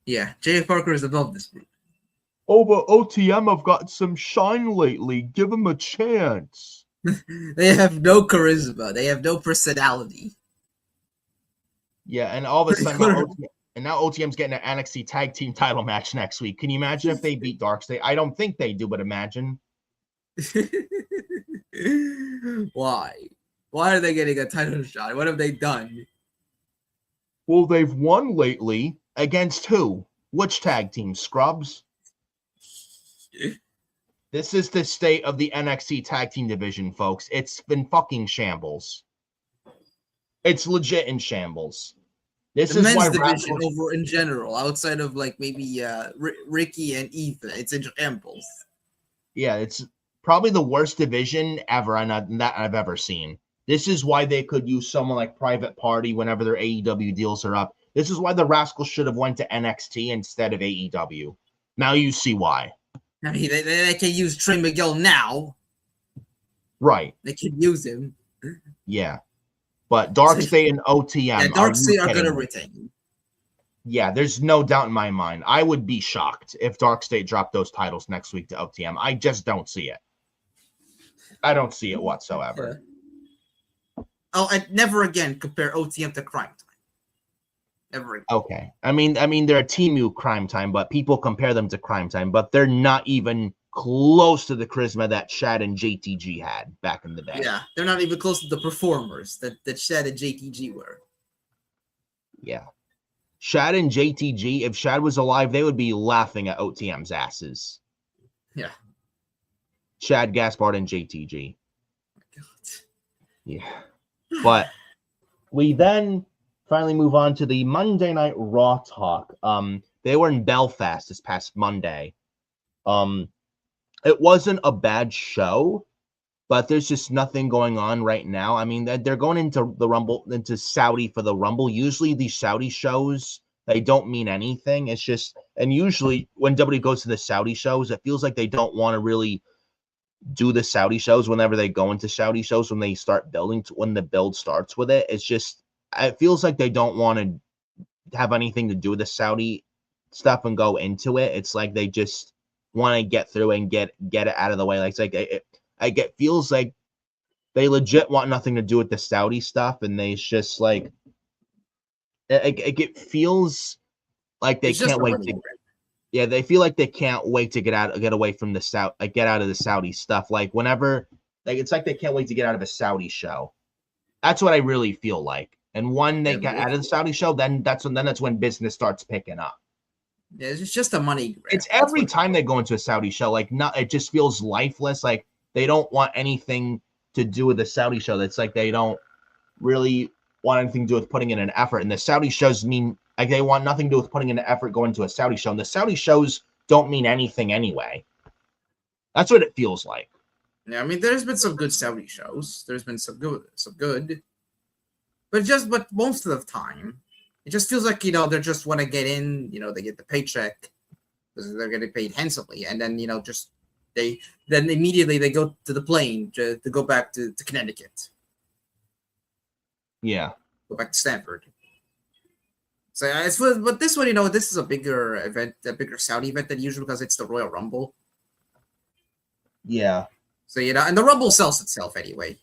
Yeah, Jada Parker is above this group. Oh, but OTM have gotten some shine lately. Give them a chance. They have no charisma. They have no personality. Yeah, and all of a sudden, now OTM's getting an NXT tag team title match next week. Can you imagine if they beat Dark State? I don't think they do, but imagine. Why? Why are they getting a title shot? What have they done? Well, they've won lately. Against who? Which tag team? Scrubs? This is the state of the NXT tag team division, folks. It's been fucking shambles. It's legit in shambles. This the is men's why division over in general, outside of like maybe Ricky and Ethan, it's in shambles. Yeah, it's probably the worst division ever, and that I've ever seen. This is why they could use someone like Private Party whenever their AEW deals are up. This is why the Rascals should have went to NXT instead of AEW. Now you see why. I mean, they can use Trey Miguel now. Right. They can use him. Yeah. But Dark State and OTM. Yeah, Dark State are going to retain. Yeah, there's no doubt in my mind. I would be shocked if Dark State dropped those titles next week to OTM. I just don't see it. I don't see it whatsoever. Yeah. Oh, and never again compare OTM to Crime Time. Never again. Okay. I mean, they're a Team Crime Time, but people compare them to Crime Time, but they're not even close to the charisma that Shad and JTG had back in the day. Yeah, they're not even close to the performers that Shad and JTG were. Yeah. Shad and JTG, if Shad was alive, they would be laughing at OTM's asses. Yeah. Shad, Gaspard, and JTG. Oh my God. Yeah. But we then finally move on to the Monday Night Raw talk. They were in Belfast this past Monday. It wasn't a bad show, but there's just nothing going on right now. I mean, they're going into the Rumble, into Saudi for the Rumble. Usually these Saudi shows, they don't mean anything. It's And usually when WWE goes to the Saudi shows, it feels like they don't want to really do the Saudi shows whenever they go into Saudi shows, when they start building, when the build starts with it. It's just, it feels like they don't want to have anything to do with the Saudi stuff and go into it. It's like they just want to get through and get it out of the way. Like, it's like it feels like they legit want nothing to do with the Saudi stuff, and they just like it feels like they can't wait to. Yeah, they feel like they can't wait to get away from the South, like get out of the Saudi stuff. Like whenever, like it's like they can't wait to get out of a Saudi show. That's what I really feel like. And when they get out of the Saudi show, then that's when business starts picking up. Yeah, it's just a money grab. It's every time they go into a Saudi show, like it just feels lifeless. Like they don't want anything to do with the Saudi show. That's like they don't really want anything to do with putting in an effort. And the Saudi shows mean. Like they want nothing to do with putting in an effort going to a Saudi show. And the Saudi shows don't mean anything anyway. That's what it feels like. Yeah, I mean, there's been some good Saudi shows. There's been some good. But most of the time, it just feels like, they just want to get in, they get the paycheck because they're getting paid handsomely. And then, then immediately they go to the plane to go back to Connecticut. Yeah. Go back to Stanford. So, but this one, this is a bigger event, a bigger Saudi event than usual because it's the Royal Rumble. Yeah. So, and the Rumble sells itself anyway.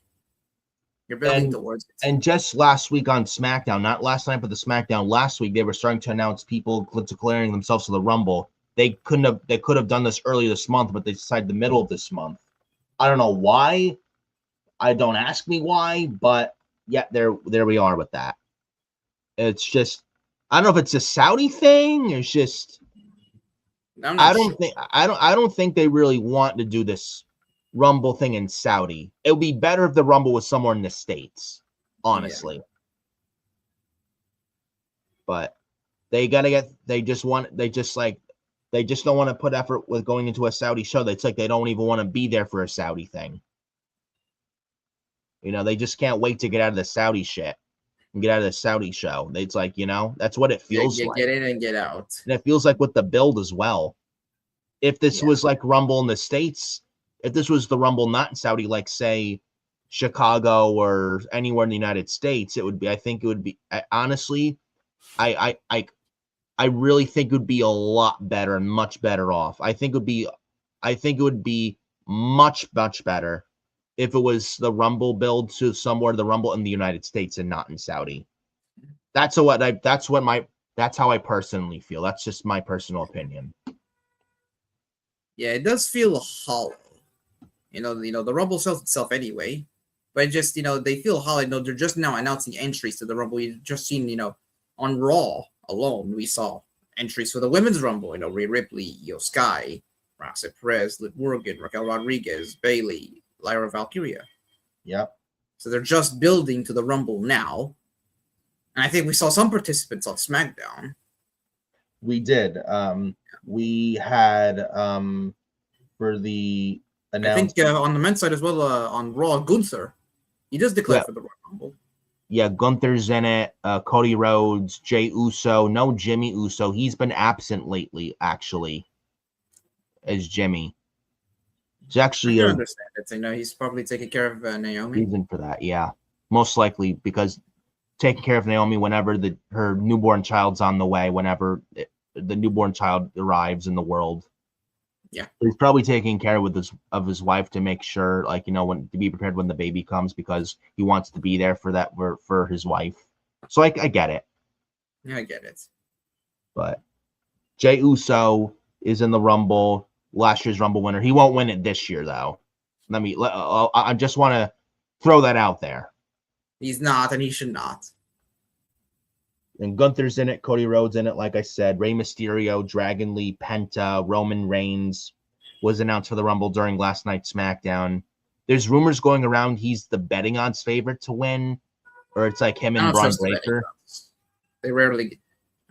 You're building towards it. And just last week on SmackDown, not last night, but the SmackDown last week, they were starting to announce people declaring themselves to the Rumble. They could have done this earlier this month, but they decided the middle of this month. I don't know why. Don't ask me why, but yeah, there we are with that. It's just, I don't know if it's a Saudi thing. It's just I don't think they really want to do this Rumble thing in Saudi. It would be better if the Rumble was somewhere in the States, honestly. Yeah. But they just don't want to put effort with going into a Saudi show. It's like they don't even want to be there for a Saudi thing. They just can't wait to get out of the Saudi shit. And get out of the Saudi show. It's like, that's what it feels like. Get in and get out. And it feels like with the build as well. If this was like Rumble in the States, if this was the Rumble not in Saudi, like say Chicago or anywhere in the United States, honestly, I really think it would be a lot better and much better off. I think it would be much, much better if it was the Rumble build to somewhere the Rumble in the United States and not in Saudi. That's how I personally feel. That's just my personal opinion. Yeah, it does feel hollow. The Rumble sells itself anyway, but just, they feel hollow. They're just now announcing entries to the Rumble. You've just seen, on Raw alone, we saw entries for the Women's Rumble. Rhea Ripley, Io Sky, Roxanne Perez, Liv Morgan, Raquel Rodriguez, Bayley, Lyra Valkyria. Yep. So they're just building to the Rumble now. And I think we saw some participants on SmackDown. We did. We had for the announcement. I think on the men's side as well, on Raw, Gunther. He does declare for the Royal Rumble. Yeah, Gunther's in it. Cody Rhodes, Jey Uso. No Jimmy Uso. He's been absent lately, actually, as Jimmy. It's actually I understand it. He's probably taking care of Naomi. Reason for that, yeah, most likely because taking care of Naomi whenever her newborn child's on the way, whenever the newborn child arrives in the world. Yeah, he's probably taking care of his wife to make sure, when to be prepared when the baby comes, because he wants to be there for that for his wife. So I get it. Yeah, I get it. But Jey Uso is in the Rumble. Last year's Rumble winner. He won't win it this year, though. I just want to throw that out there. He's not, and he should not. And Gunther's in it. Cody Rhodes in it, like I said. Rey Mysterio, Dragon Lee, Penta, Roman Reigns was announced for the Rumble during last night's SmackDown. There's rumors going around he's the betting odds favorite to win, or it's like him and Braun Breaker. They rarely.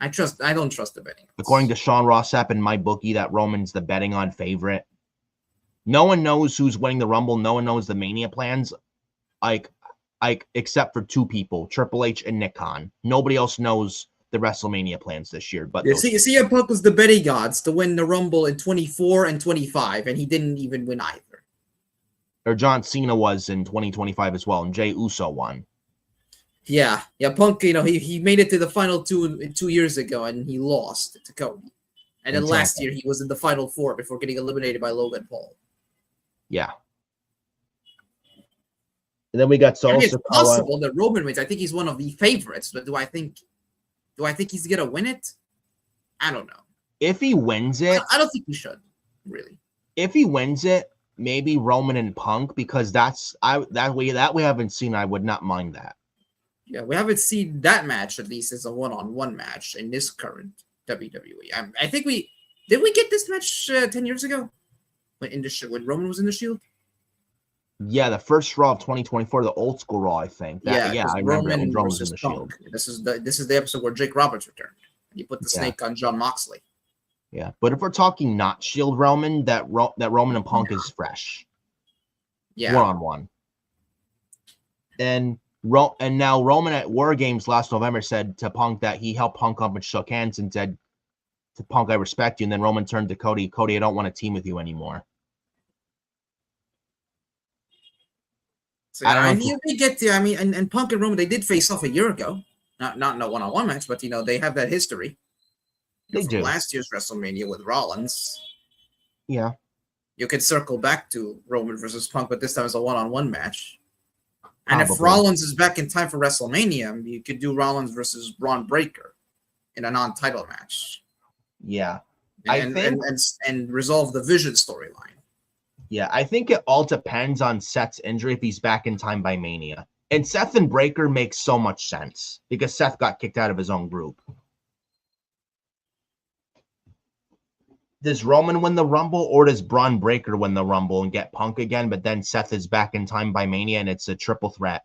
I don't trust the betting. According to Sean Ross Sapp and my bookie, that Roman's the betting on favorite. No one knows who's winning the Rumble. No one knows the Mania plans, except for two people, Triple H and Nick Khan. Nobody else knows the WrestleMania plans this year. But yeah, CM Punk was the betting gods to win the Rumble in 24 and 25, and he didn't even win either. Or John Cena was in 2025 as well, and Jey Uso won. Yeah, Punk, he made it to the final 2 years ago, and he lost to Cody. And then last year, he was in the final 4 before getting eliminated by Logan Paul. Yeah. And then we got Solo It's possible that Roman wins. I think he's one of the favorites, but do I think he's gonna win it? I don't know. If he wins it, I don't think he should, really. If he wins it, maybe Roman and Punk, because that we haven't seen. I would not mind that. Yeah, we haven't seen that match, at least as a one-on-one match in this current WWE. I think we get this match 10 years ago when Roman was in the Shield. Yeah, the first Raw of 2024, the old school Raw, I think. I remember when Roman was in the Shield. This is the episode where Jake Roberts returned. And he put the snake on Jon Moxley. Yeah, but if we're talking not Shield Roman, that Roman and Punk is fresh. Yeah, one-on-one. And now Roman at War Games last November said to Punk that he helped Punk up and shook hands and said to Punk, "I respect you." And then Roman turned to Cody, "Cody, I don't want to team with you anymore." So, and Punk and Roman, they did face off a year ago. Not in a one-on-one match, but they have that history. They do. Last year's WrestleMania with Rollins. Yeah. You could circle back to Roman versus Punk, but this time it's a one-on-one match. And Probably. if Rollins is back in time for WrestleMania, you could do Rollins versus Bron Breakker in a non-title match. Yeah. And resolve the Vision storyline. Yeah, I think it all depends on Seth's injury if he's back in time by Mania. And Seth and Breakker makes so much sense because Seth got kicked out of his own group. Does Roman win the Rumble, or does Bron Breakker win the Rumble and get Punk again, but then Seth is back in time by Mania and it's a triple threat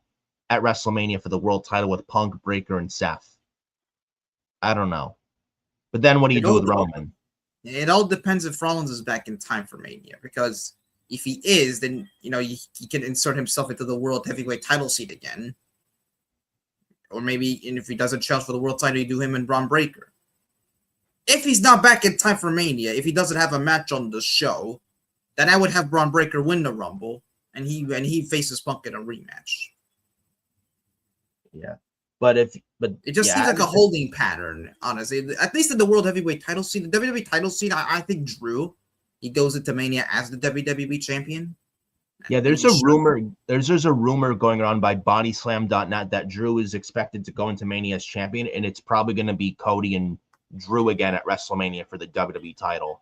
at WrestleMania for the world title with Punk, Breakker, and Seth? I don't know. But then what do you do with Roman? It all depends if Rollins is back in time for Mania, because if he is, then he can insert himself into the world heavyweight title seat again. Or maybe, if he doesn't challenge for the world title, you do him and Bron Breakker. If he's not back in time for Mania, if he doesn't have a match on the show, then I would have Bron Breakker win the Rumble, and he faces Punk in a rematch. Yeah, but it just seems like a holding pattern, honestly. At least in the World Heavyweight title scene, the WWE title scene, I think Drew, he goes into Mania as the WWE champion. Yeah, there's a rumor. There's a rumor going around by BodySlam.net that Drew is expected to go into Mania as champion, and it's probably going to be Cody and Drew again at WrestleMania for the WWE title.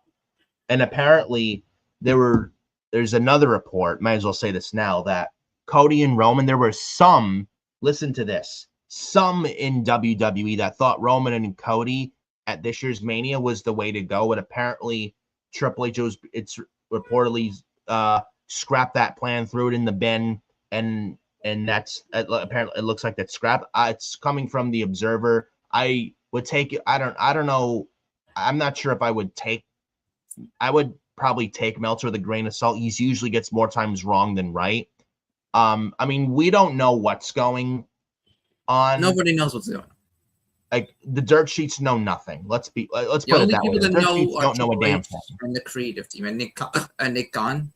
And apparently there's another report, might as well say this now, that Cody and Roman, there were some, listen to this, some in WWE that thought Roman and Cody at this year's Mania was the way to go. And apparently Triple H it's reportedly scrapped that plan, threw it in the bin, and that's apparently it looks like that's scrapped. It's coming from the Observer. I would take it. I don't know. I'm not sure if I would probably take Meltzer with a grain of salt. He usually gets more times wrong than right. I mean, we don't know what's going on. Nobody knows what's going on. Like, the dirt sheets know nothing. Let's put it that way. The dirt sheets don't know a damn thing. And the creative team and Nick Khan.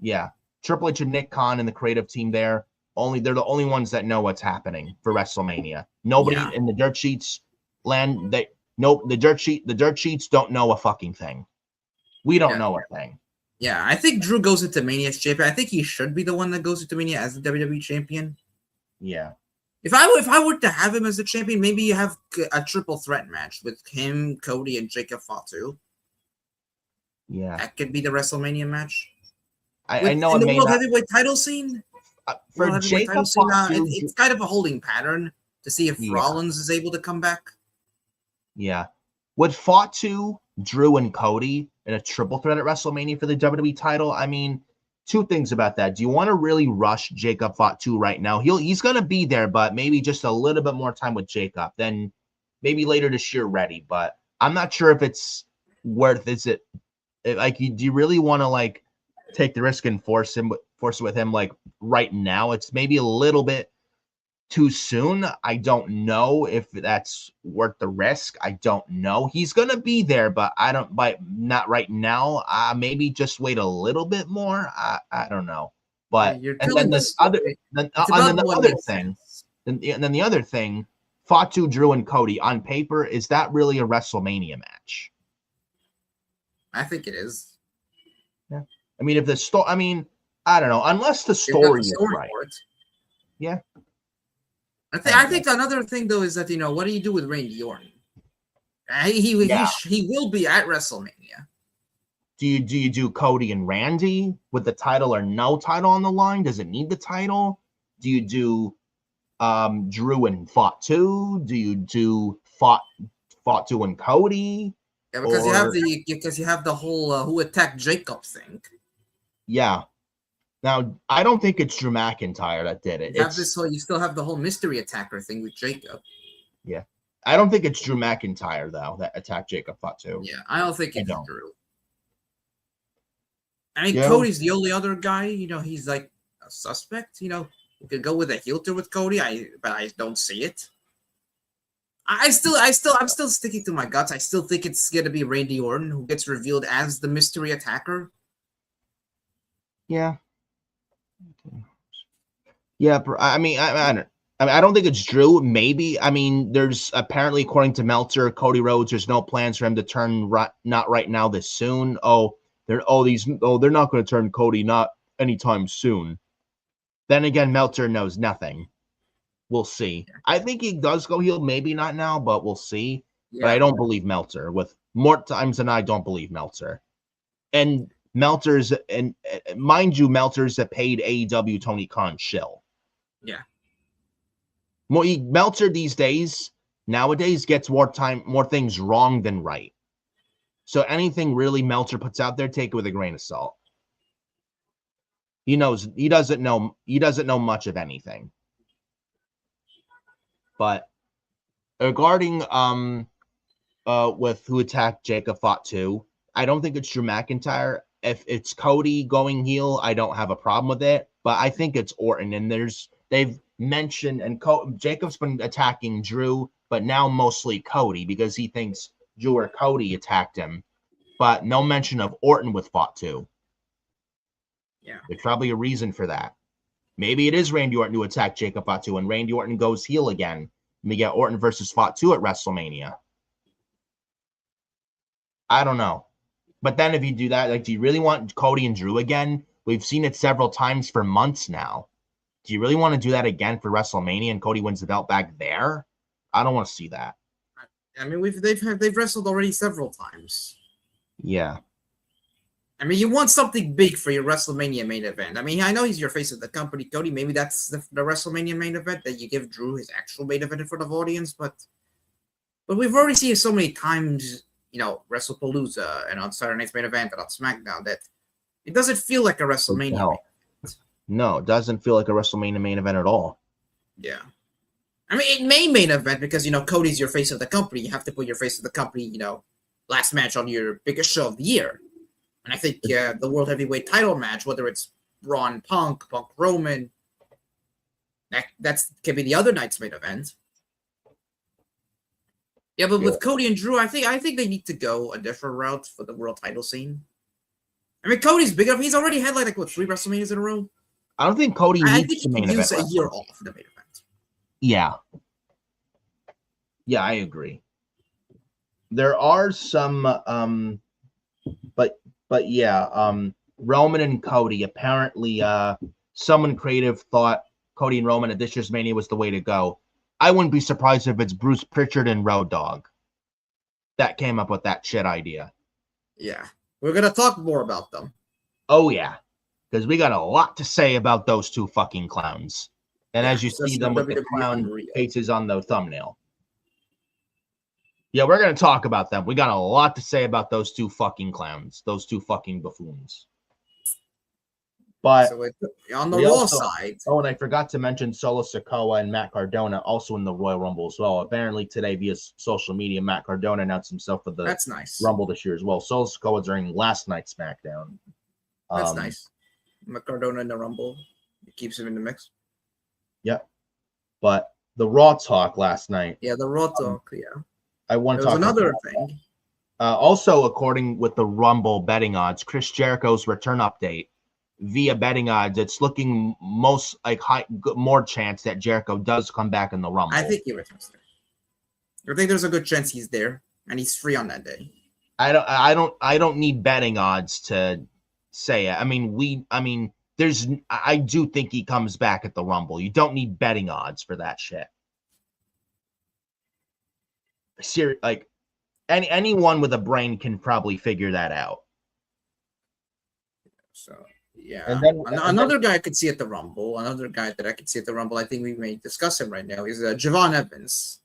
Yeah, Triple H and Nick Khan and the creative team there. They're the only ones that know what's happening for WrestleMania. Nobody in the dirt sheets land. The dirt sheets don't know a fucking thing. We don't know a thing. Yeah, I think Drew goes into Mania as champion. I think he should be the one that goes into Mania as the WWE champion. Yeah. If I were to have him as the champion, maybe you have a triple threat match with him, Cody, and Jacob Fatu. Yeah. That could be the WrestleMania match. I know in it the may World not... Heavyweight title scene. For Jacob Fatu, it's kind of a holding pattern to see if Rollins is able to come back. Yeah. Would Fatu, Drew, and Cody in a triple threat at WrestleMania for the WWE title? I mean, two things about that. Do you want to really rush Jacob Fatu right now? He's going to be there, but maybe just a little bit more time with Jacob. Then maybe later this year ready. But I'm not sure if it's worth it. Like, do you really want to take the risk and force it with him right now? It's maybe a little bit too soon. I don't know if that's worth the risk. I don't know. He's gonna be there, but not right now. Maybe just wait a little bit more. I don't know. But You're and telling then this story. It's about what makes sense. and then the other thing, Fatu, Drew, and Cody on paper, is that really a WrestleMania match? I think it is. Yeah. I mean, if the story, I mean, I don't know, unless the story is right. Yeah. I think another thing though is that what do you do with Randy Orton? He will be at WrestleMania. Do you do Cody and Randy with the title or no title on the line? Does it need the title? Do you do Drew and Fatu? Do you do Fatu and Cody? Yeah, because you have the whole who attacked Jacob thing. Yeah. Now, I don't think it's Drew McIntyre that did it. You still have the whole mystery attacker thing with Jacob. Yeah. I don't think it's Drew McIntyre, though, that attacked Jacob Fatu. Yeah, I don't think it's Drew. I mean, Cody's the only other guy, he's like a suspect, we could go with a heel turn with Cody, but I don't see it. I'm still sticking to my guts. I still think it's going to be Randy Orton who gets revealed as the mystery attacker. Yeah. Yeah, I mean, I don't think it's Drew. Maybe. I mean, there's apparently, according to Meltzer, Cody Rhodes, there's no plans for him to turn not right now this soon. They're not going to turn Cody not anytime soon. Then again, Meltzer knows nothing. We'll see. I think he does go heel, maybe not now, but we'll see. Yeah. But I don't believe Meltzer. With more times than I don't believe Meltzer. And Meltzer's, and mind you, Meltzer's that paid AEW Tony Khan shill. Yeah. Meltzer nowadays gets more things wrong than right. So anything really Meltzer puts out there, take it with a grain of salt. He doesn't know much of anything. But regarding with who attacked Jacob Fatu, I don't think it's Drew McIntyre. If it's Cody going heel, I don't have a problem with it. But I think it's Orton, and they've mentioned, and Jacob's been attacking Drew, but now mostly Cody because he thinks Drew or Cody attacked him. But no mention of Orton with Fatu. Yeah, there's probably a reason for that. Maybe it is Randy Orton who attacked Jacob Fatu, and Randy Orton goes heel again. We get Orton versus Fatu at WrestleMania. I don't know. But then if you do that, do you really want Cody and Drew again? We've seen it several times for months now. Do you really want to do that again for WrestleMania and Cody wins the belt back there? I don't want to see that. I mean, they've wrestled already several times. Yeah. I mean, you want something big for your WrestleMania main event. I mean, I know he's your face of the company, Cody. Maybe that's the WrestleMania main event that you give Drew his actual main event in front of audience. But we've already seen it so many times, WrestlePalooza and on Saturday Night's main event and on SmackDown that it doesn't feel like a WrestleMania main event. No, it doesn't feel like a WrestleMania main event at all. Yeah. I mean, it may main event because, Cody's your face of the company. You have to put your face of the company, last match on your biggest show of the year. And I think the World Heavyweight title match, whether it's Bron Punk Roman, that's can be the other night's main event. Yeah, but with Cody and Drew, I think they need to go a different route for the world title scene. I mean, Cody's big enough. He's already had 3 WrestleManias in a row. I don't think Cody needs to main event. Use a year off the main event. Yeah. Yeah, I agree. There are some, but yeah, Roman and Cody, apparently someone creative thought Cody and Roman at this year's Mania was the way to go. I wouldn't be surprised if it's Bruce Pritchard and Road Dogg that came up with that shit idea. Yeah. We're going to talk more about them. Oh, yeah. Because we got a lot to say about those two fucking clowns. And as you see them with the clown faces on the thumbnail. Yeah, we're going to talk about them. We got a lot to say about those two fucking clowns. Those two fucking buffoons. But on the Raw side. Oh, and I forgot to mention Solo Sikoa and Matt Cardona also in the Royal Rumble as well. Apparently today via social media, Matt Cardona announced himself for the Rumble this year as well. Solo Sikoa during last night's SmackDown. That's nice. Matt Cardona in the Rumble. It keeps him in the mix. Yep. But the Raw talk last night. Yeah, the Raw talk. Yeah, I want to there was talk another about thing. also, according with the Rumble betting odds, Chris Jericho's return update via betting odds, it's looking most like more chance that Jericho does come back in the Rumble. I think he returns there. I think there's a good chance he's there and he's free on that day. I don't need betting odds to say it. I do think he comes back at the Rumble. You don't need betting odds for that shit. Like anyone with a brain can probably figure that out. So yeah, and then another guy I could see at the Rumble. Another guy that I could see at the Rumble. I think we may discuss him right now. Is Javon Evans.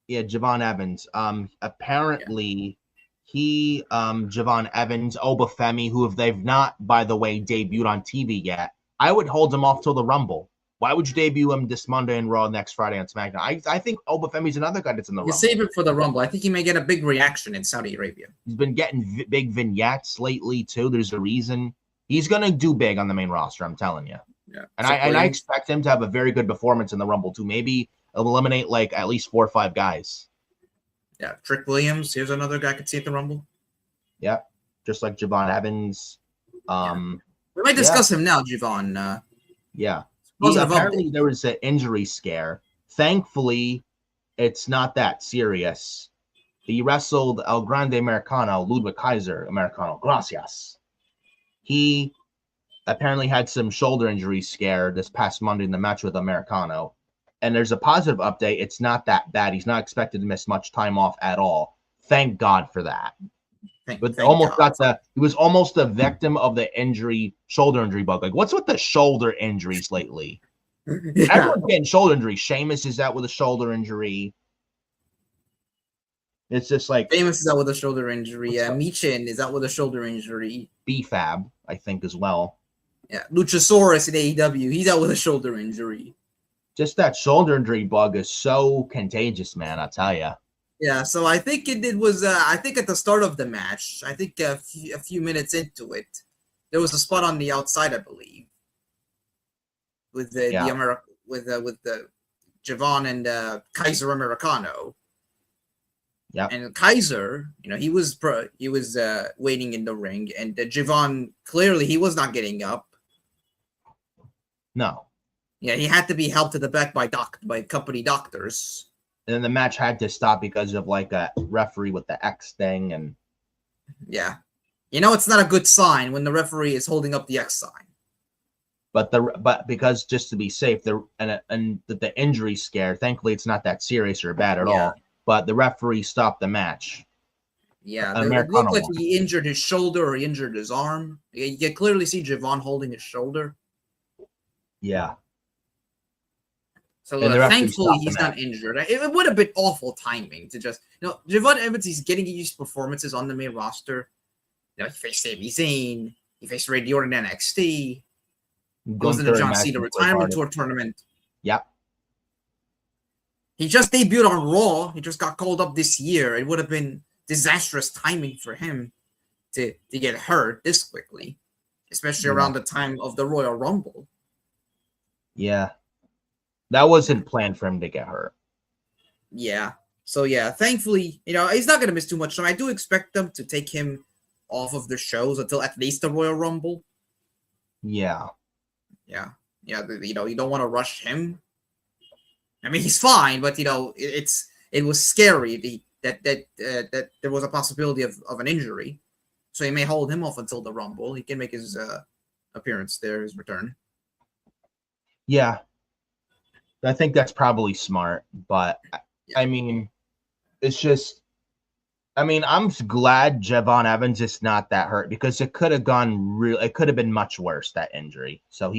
Yeah, Javon Evans. Apparently, Javon Evans, Obafemi, who if they've not, by the way, debuted on TV yet, I would hold him off till the Rumble. Why would you debut him this Monday and Raw, next Friday on SmackDown? I think Obafemi's another guy that's in the Rumble. Save it for the Rumble. I think he may get a big reaction in Saudi Arabia. He's been getting big vignettes lately too. There's a reason. He's gonna do big on the main roster. I'm telling you. Yeah, and I expect him to have a very good performance in the Rumble too. Maybe eliminate like at least 4 or 5 guys. Yeah, Trick Williams. Here's another guy I could see at the Rumble. Yeah, just like Javon Evans. We might discuss him now, Javon. Yeah. Apparently there was an injury scare. Thankfully, it's not that serious. He wrestled El Grande Americano, Ludwig Kaiser Americano. Gracias. He apparently had some shoulder injury scare this past Monday in the match with Americano. And there's a positive update. It's not that bad. He's not expected to miss much time off at all. Thank God for that. He was almost a victim of the shoulder injury bug. Like, what's with the shoulder injuries lately? Yeah. Everyone's getting shoulder injuries. Sheamus is out with a shoulder injury. It's just like Sheamus is out with a shoulder injury. Michin is out with a shoulder injury. B-Fab, I think, as well. Yeah, Luchasaurus in AEW, he's out with a shoulder injury. Just that shoulder injury bug is so contagious, man. I'll tell you. Yeah, so I think it was. I think at the start of the match, I think a few minutes into it, there was a spot on the outside, I believe, with the Javon and Kaiser Americano. Yeah, and Kaiser, he was waiting in the ring, and Javon clearly he was not getting up. No. Yeah, he had to be helped to the back by company doctors. And then the match had to stop because of like a referee with the X thing, and yeah, it's not a good sign when the referee is holding up the X sign. But because just to be safe, the injury scare, thankfully it's not that serious or bad at all. But the referee stopped the match. Yeah, it looked like he injured his shoulder or he injured his arm. You can clearly see Javon holding his shoulder. Yeah. So thankfully he's not injured. It would have been awful timing to just Javon Evans. He's getting used performances on the main roster. He faced Sami Zayn. He faced Randy Orton in NXT. He goes in the John Cena retirement tour tournament. Yep. He just debuted on Raw. He just got called up this year. It would have been disastrous timing for him to get hurt this quickly, especially around the time of the Royal Rumble. Yeah. That wasn't planned for him to get hurt. Yeah. So, thankfully, he's not going to miss too much time. I do expect them to take him off of the shows until at least the Royal Rumble. Yeah. Yeah. Yeah. You don't want to rush him. I mean, he's fine, but, it was scary that there was a possibility of an injury. So, he may hold him off until the Rumble. He can make his appearance there, his return. Yeah. I think that's probably smart, but I mean, it's just, I'm glad Javon Evans is not that hurt because it could have it could have been much worse, that injury. So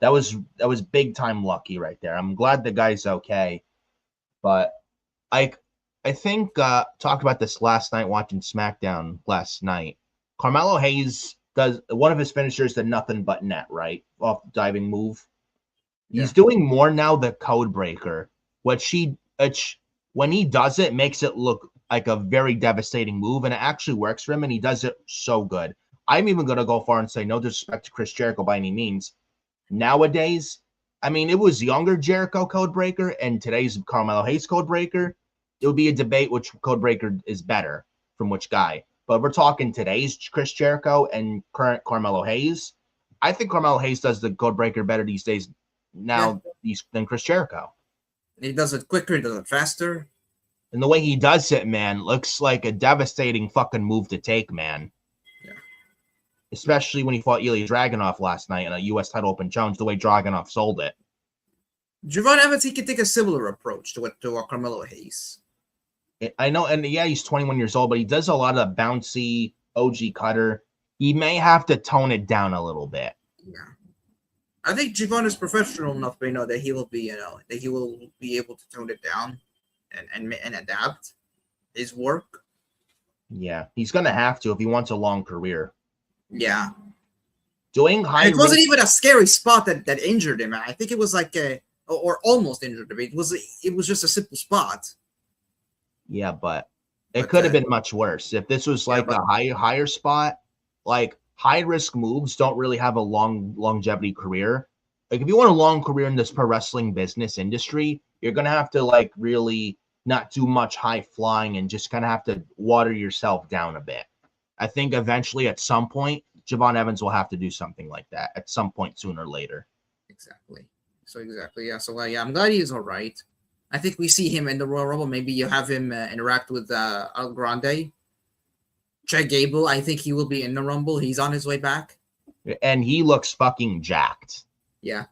that was big time lucky right there. I'm glad the guy's okay, but I think, talked about this last night watching SmackDown last night. Carmelo Hayes does one of his finishers, the nothing but net, right? Off diving move. He's doing more now, the code breaker. When he does it, makes it look like a very devastating move, and it actually works for him, and he does it so good. I'm even going to go far and say, no disrespect to Chris Jericho by any means. Nowadays, I mean, it was younger Jericho Codebreaker and today's Carmelo Hayes Codebreaker. It would be a debate which Codebreaker is better from which guy. But we're talking today's Chris Jericho and current Carmelo Hayes. I think Carmelo Hayes does the Codebreaker better these days than Chris Jericho. He does it quicker, he does it faster. And the way he does it, man, looks like a devastating fucking move to take, man. Yeah. Especially when he fought Ilya Dragunov last night in a U.S. title open challenge, the way Dragunov sold it. Javon Evans, he can take a similar approach to Carmelo Hayes. I know, and yeah, he's 21 years old, but he does a lot of bouncy OG cutter. He may have to tone it down a little bit. Yeah. I think Javon is professional enough to know that he will be, that he will be able to tone it down and adapt his work. Yeah, he's gonna have to if he wants a long career. Yeah. Doing high. It wasn't even a scary spot that injured him. I think it was like or almost injured him. It was just a simple spot. Yeah, but it could have been much worse if this was like a higher spot. Like high risk moves don't really have a longevity career. Like if you want a long career in this pro wrestling business industry, you're gonna have to like really not do much high flying and just kind of have to water yourself down a bit. I think eventually at some point, Javon Evans will have to do something like that at some point sooner or later. Exactly. Yeah. So I'm glad he's all right. I think we see him in the Royal Rumble. Maybe you have him interact with El Grande. Chad Gable, I think he will be in the Rumble. He's on his way back. And he looks fucking jacked. Yeah.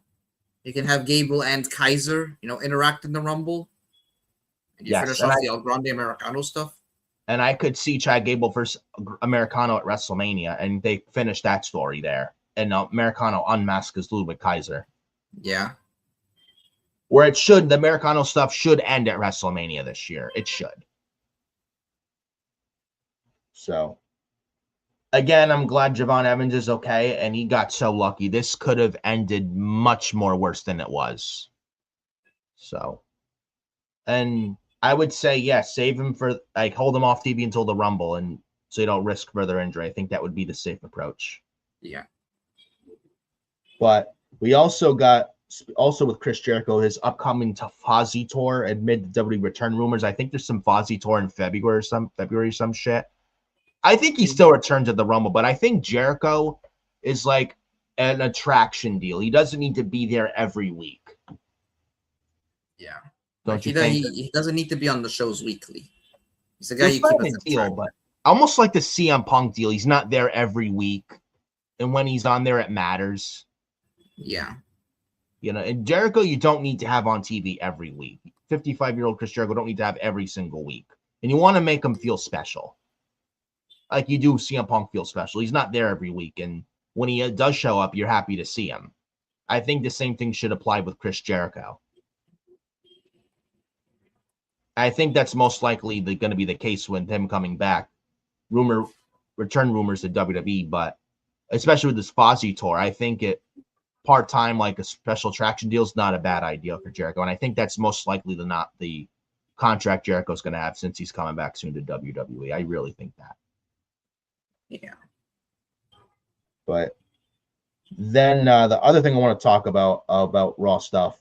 You can have Gable and Kaiser, interact in the Rumble. And you finish off the El Grande Americano stuff. And I could see Chad Gable versus Americano at WrestleMania, and they finished that story there. And Americano unmasks Ludwig Kaiser. Yeah. Where the Americano stuff should end at WrestleMania this year. It should. So, again, I'm glad Javon Evans is okay, and he got so lucky. This could have ended much more worse than it was. So, and I would say, save him for, hold him off TV until the Rumble, and so you don't risk further injury. I think that would be the safe approach. Yeah. But we also got, with Chris Jericho, his upcoming Fozzy tour amid the WWE return rumors. I think there's some Fozzy tour in February or some shit. I think he still returns at the Rumble, but I think Jericho is like an attraction deal. He doesn't need to be there every week. Yeah. Don't you think? He doesn't need to be on the shows weekly. He's the guy you keep a deal, but almost like the CM Punk deal. He's not there every week, and when he's on there, it matters. Yeah. And Jericho, you don't need to have on TV every week. 55-year-old Chris Jericho don't need to have every single week. And you want to make him feel special. Like you do CM Punk feel special. He's not there every week. And when he does show up, you're happy to see him. I think the same thing should apply with Chris Jericho. I think that's most likely going to be the case with him coming back. Return rumors to WWE, but especially with this Fozzy tour, I think part-time, like a special attraction deal, is not a bad idea for Jericho. And I think that's most likely not the contract Jericho's going to have since he's coming back soon to WWE. I really think that. Yeah. But then the other thing I want to talk about Raw stuff,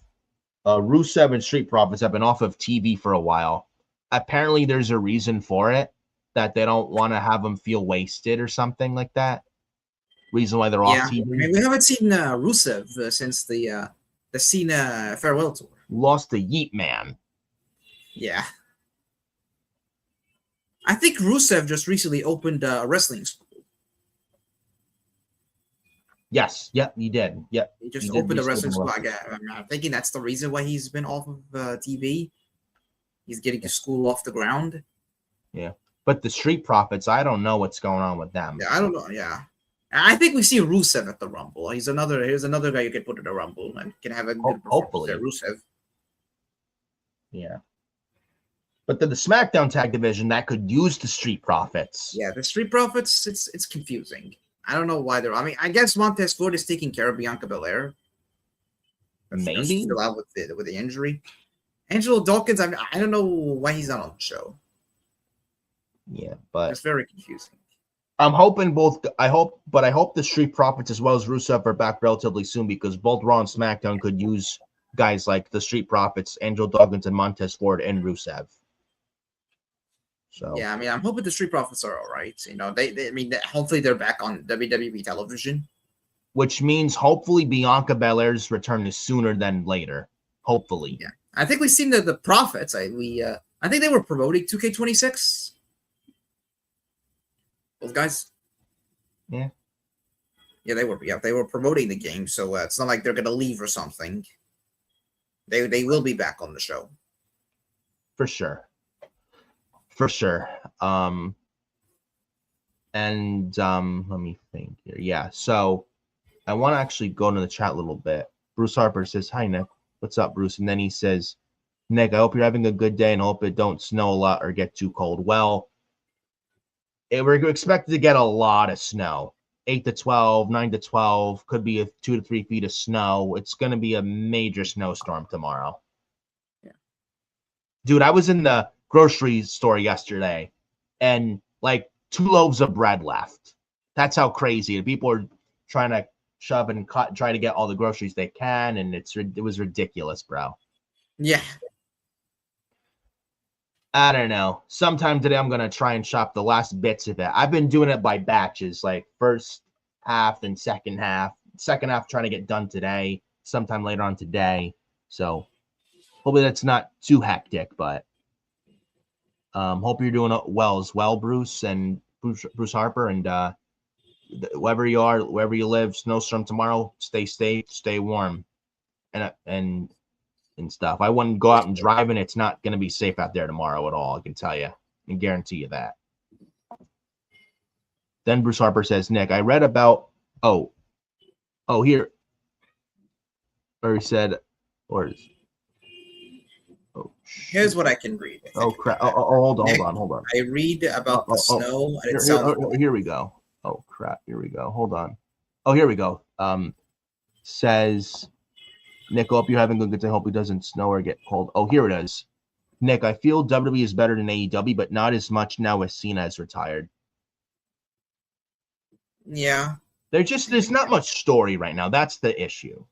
Rusev and Street Profits have been off of TV for a while. Apparently there's a reason for it, that they don't want to have them feel wasted or something like that. Reason why they're off TV. I mean, we haven't seen Rusev since the Cena farewell tour. Lost to Yeet Man. Yeah. I think Rusev just recently opened a wrestling school. Yes. Yep, he did. Yep. He just opened a wrestling school. I'm thinking that's the reason why he's been off of TV. He's getting his school off the ground. Yeah. But the Street Profits, I don't know what's going on with them. Yeah, I don't know. Yeah. I think we see Rusev at the Rumble. Here's another guy you can put in the Rumble and can have a good hopefully Rusev. Yeah. But the SmackDown Tag Division, that could use the Street Profits. Yeah, the Street Profits, it's confusing. I don't know why they're. I mean, I guess Montez Ford is taking care of Bianca Belair. Maybe she's still out with the injury. Angelo Dawkins, I don't know why he's not on the show. Yeah, but it's very confusing. I'm hoping both. I hope the Street Profits as well as Rusev are back relatively soon because both Raw and SmackDown could use guys like the Street Profits, Angel Dawkins, and Montez Ford and Rusev. So Yeah, I mean, I'm hoping the Street Profits are all right. You know, hopefully they're back on WWE television. Which means hopefully Bianca Belair's return is sooner than later. Hopefully. Yeah, I think we've seen the Profits. I think they were promoting 2K26. Those guys. Yeah. Yeah, they were. Yeah, they were promoting the game, so it's not like they're gonna leave or something. They will be back on the show for sure. For sure. Let me think here. Yeah. So I want to actually go into the chat a little bit. Bruce Harper says, "Hi Nick, what's up, Bruce?" And then he says, "Nick, I hope you're having a good day and hope it don't snow a lot or get too cold." Well, we're expected to get a lot of snow. 8 to 12, 9 to 12, could be 2 to 3 feet of snow. It's going to be a major snowstorm tomorrow. Yeah. Dude, I was in the grocery store yesterday and like 2 loaves of bread left. That's how crazy. People are trying to shove and cut, try to get all the groceries they can, and it was ridiculous, bro. Yeah. I don't know. Sometime today I'm gonna try and shop the last bits of it. I've been doing it by batches, like first half and second half. Second half trying to get done today, sometime later on today. So hopefully that's not too hectic, but hope you're doing well as well, Bruce and Bruce Harper, and wherever you are, wherever you live, snowstorm tomorrow. Stay safe, stay warm, and stuff. I wouldn't go out and drive, and it's not going to be safe out there tomorrow at all. I can tell you and guarantee you that. Then Bruce Harper says, Nick, I read about, here. Or he said, here's what I can read. Oh, crap. Hold on. I read about the snow, and it sounds here we go. Oh, crap. Here we go. Hold on. Oh, here we go. Says, Nick, hope you're having a good day. Hope it doesn't snow or get cold. Oh, here it is. Nick, I feel WWE is better than AEW, but not as much now as Cena has retired. Yeah. There's not much story right now. That's the issue.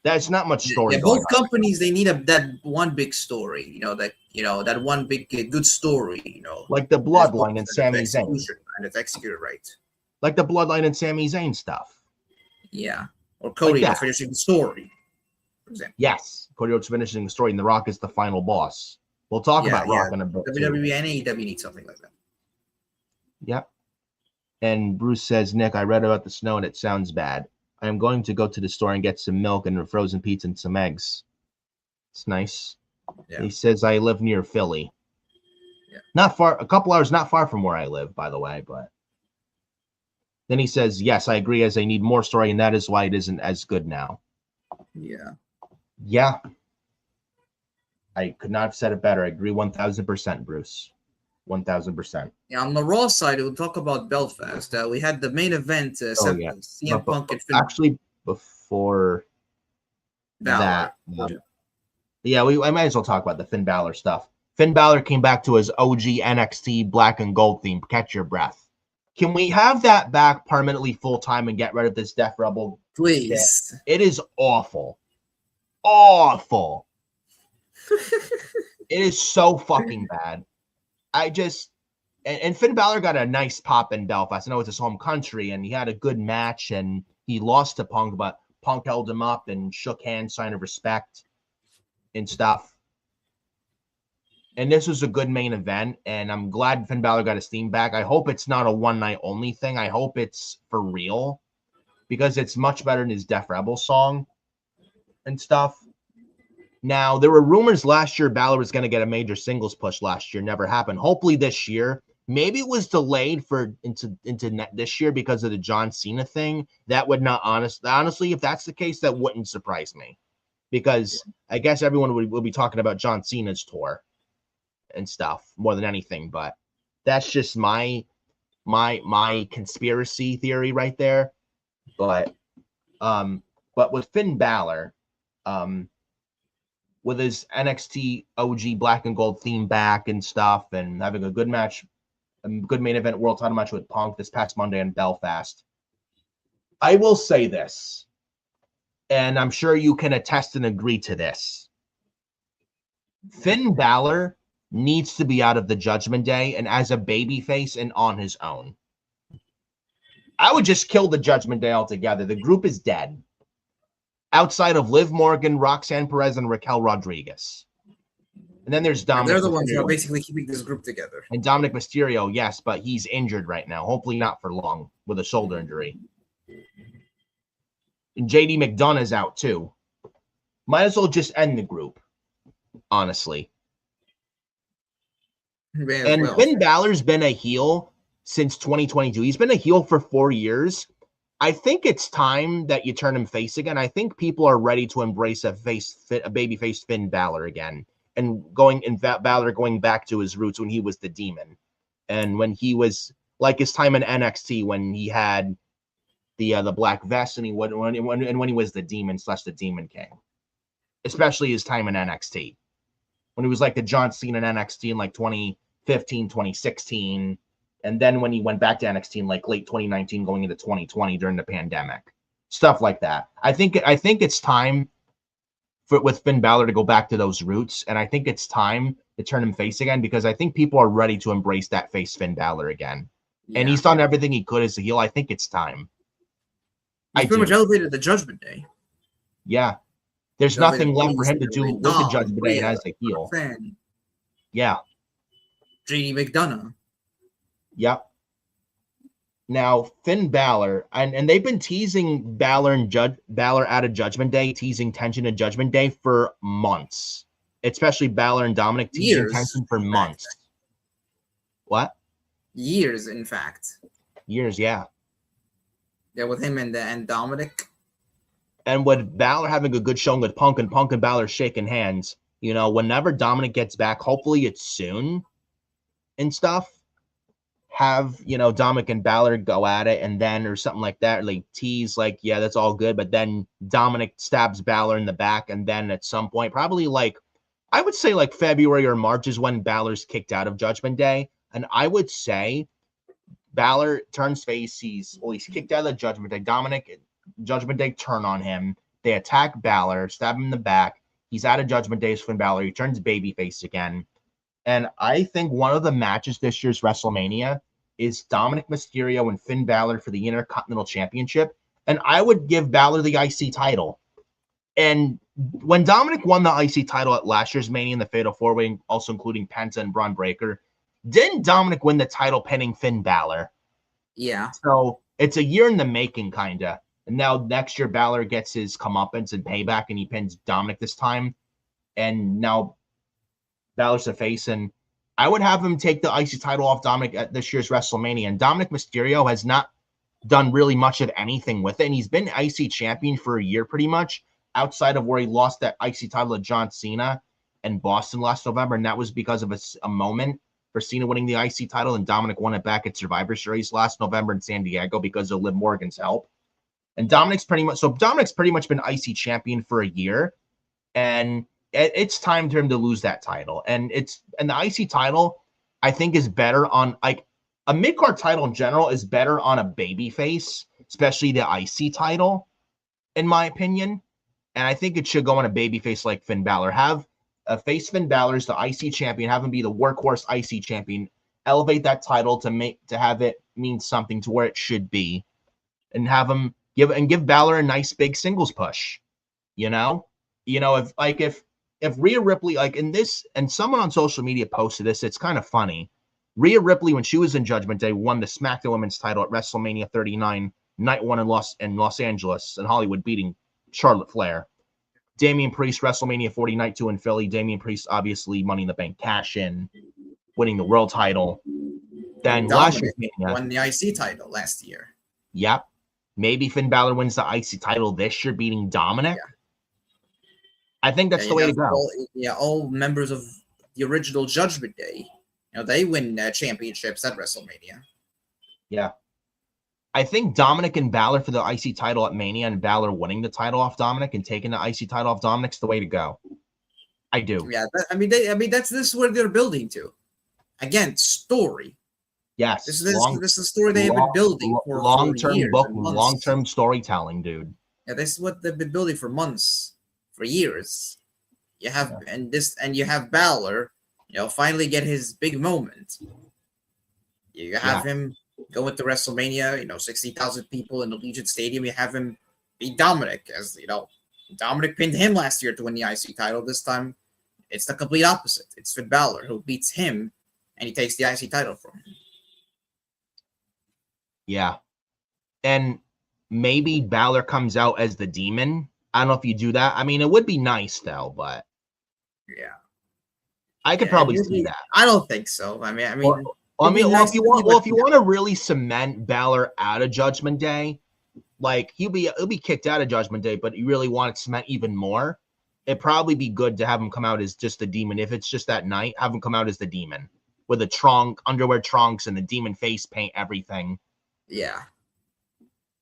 There's not much story. Yeah, both companies, they need that one big story, that one big good story, like the Bloodline and Sami Zayn. And it's executed right. Like the Bloodline and Sami Zayn stuff. Yeah. Or Cody like finishing the story. For example. Yes. Cody Rhodes finishing the story, and The Rock is the final boss. We'll talk about Rock in a bit. WWE and AEW need something like that. Yep. And Bruce says, Nick, I read about the snow and it sounds bad. I am going to go to the store and get some milk and a frozen pizza and some eggs. It's nice. Yeah. He says, I live near Philly. Yeah. Not far, a couple hours, not far from where I live, by the way. But then he says, yes, I agree, as I need more story, and that is why it isn't as good now. Yeah. Yeah. I could not have said it better. I agree 1,000%, Bruce. 1,000%. Yeah, on the Raw side, we'll talk about Belfast. We had the main event, CM Punk and Finn. Actually, before that, I might as well talk about the Finn Bálor stuff. Finn Bálor came back to his OG NXT black and gold theme. Catch your breath. Can we have that back permanently full time and get rid of this Death Rebel? Please. It is awful. Awful. It is so fucking bad. And Finn Bálor got a nice pop in Belfast. I know it's his home country, and he had a good match, and he lost to Punk, but Punk held him up and shook hands, sign of respect and stuff. And this was a good main event, and I'm glad Finn Bálor got his theme back. I hope it's not a one-night only thing. I hope it's for real, because it's much better than his Death Rebel song and stuff. Now, there were rumors last year Bálor was going to get a major singles push last year. Never happened. Hopefully this year. Maybe it was delayed into this year because of the John Cena thing. That would not honestly, if that's the case, that wouldn't surprise me. Because I guess everyone will be talking about John Cena's tour and stuff more than anything. But that's just my conspiracy theory right there. But with Finn Bálor, with his NXT OG black and gold theme back and stuff and having a good match a good main event world title match with Punk this past Monday in Belfast. I will say this, and I'm sure you can attest and agree to this. Finn Bálor needs to be out of the Judgment Day and as a babyface and on his own. I would just kill the Judgment Day altogether. The group is dead. Outside of Liv Morgan, Roxanne Perez, and Raquel Rodriguez. And then there's Dominic. They're the ones Mysterio. who are basically keeping this group together. And Dominic Mysterio, yes, but he's injured right now. Hopefully not for long with a shoulder injury. And JD McDonough's out too. Might as well just end the group, honestly. And Finn Balor's been a heel since 2022. He's been a heel for 4 years. I think it's time that you turn him face again. I think people are ready to embrace a babyface Finn Bálor again. And Balor going back to his roots when he was the Demon, and when he was like his time in NXT when he had the black vest and when he was the Demon / the Demon King, especially his time in NXT when he was like the John Cena in NXT in like 2015, 2016, and then when he went back to NXT in like late 2019, going into 2020 during the pandemic, stuff like that. I think it's time with Finn Bálor to go back to those roots, and I think it's time to turn him face again because I think people are ready to embrace that face Finn Bálor again. Yeah. And he's done everything he could as a heel. I think it's time. He's pretty much elevated the Judgment Day. Yeah. There's nothing left for him to do with the Judgment Day as a heel. Yeah. JD McDonough. Yep. Now, Finn Bálor, and they've been teasing Bálor out of Judgment Day, teasing tension in Judgment Day for months. Especially Bálor and Dominic teasing tension for months. What? Years, in fact. Years, yeah. Yeah, with him and Dominic. And with Bálor having a good showing with Punk and Bálor shaking hands, you know, whenever Dominic gets back, hopefully it's soon and stuff. Have, you know, Dominic and Bálor go at it and then or something like that, like tease like, yeah, that's all good. But then Dominic stabs Bálor in the back. And then at some point, probably like, I would say like February or March is when Bálor's kicked out of Judgment Day. And I would say Bálor turns face. He's kicked out of the Judgment Day. Dominic, Judgment Day turn on him. They attack Bálor, stab him in the back. He's out of Judgment Day for Finn Bálor. He turns babyface again. And I think one of the matches this year's WrestleMania is Dominic Mysterio and Finn Bálor for the Intercontinental Championship. And I would give Bálor the IC title. And when Dominic won the IC title at last year's Mania in the Fatal 4-Way, also including Penta and Bron Breakker, didn't Dominic win the title pinning Finn Bálor? Yeah. So it's a year in the making, kind of. And now next year, Bálor gets his comeuppance and payback, and he pins Dominic this time. And now Bálor's the face, and I would have him take the IC title off Dominic at this year's WrestleMania. And Dominic Mysterio has not done really much of anything with it. And he's been IC champion for a year pretty much, outside of where he lost that IC title to John Cena in Boston last November. And that was because of a moment for Cena winning the IC title, and Dominic won it back at Survivor Series last November in San Diego because of Liv Morgan's help. And Dominic's pretty much been IC champion for a year. And it's time for him to lose that title. And the IC title, I think, is better on like a mid-card title in general is better on a baby face, especially the IC title, in my opinion. And I think it should go on a baby face like Finn Bálor. Have a face Finn Bálor as the IC champion, have him be the workhorse IC champion, elevate that title to have it mean something to where it should be, and have him give Bálor a nice big singles push. You know, if Rhea Ripley, like in this, and someone on social media posted this, it's kind of funny. Rhea Ripley, when she was in Judgment Day, won the SmackDown Women's title at WrestleMania 39, night one in Los Angeles and Hollywood, beating Charlotte Flair. Damian Priest, WrestleMania 40, night 2 in Philly. Damian Priest, obviously, Money in the Bank cash in, winning the world title. Then last year, won the IC title last year. Yep. Maybe Finn Bálor wins the IC title this year, beating Dominic. Yeah. I think that's the way to go. All members of the original Judgment Day, they win championships at WrestleMania. Yeah. I think Dominic and Bálor for the IC title at Mania, and Bálor winning the title off Dominic and taking the IC title off Dominic's the way to go. I do. Yeah, this is where they're building to. Again, story. Yes. This is a story they have been building for long-term years book, and months. long-term storytelling, dude. Yeah, this is what they've been building for months, for years. You have you have Bálor, finally get his big moment. You have him go into WrestleMania, 60,000 people in the Legion Stadium. You have him beat Dominic, as Dominic pinned him last year to win the IC title. This time, it's the complete opposite. It's Finn Bálor who beats him, and he takes the IC title from him. Yeah. And maybe Bálor comes out as the demon. I don't know if you do that. I mean, it would be nice, though, but... Yeah. I could probably see that. I don't think so. If you want to really cement Bálor out of Judgment Day, like he'll be kicked out of Judgment Day, but you really want to cement even more, it'd probably be good to have him come out as just the demon. If it's just that night, have him come out as the demon with a underwear trunks and the demon face paint, everything. Yeah.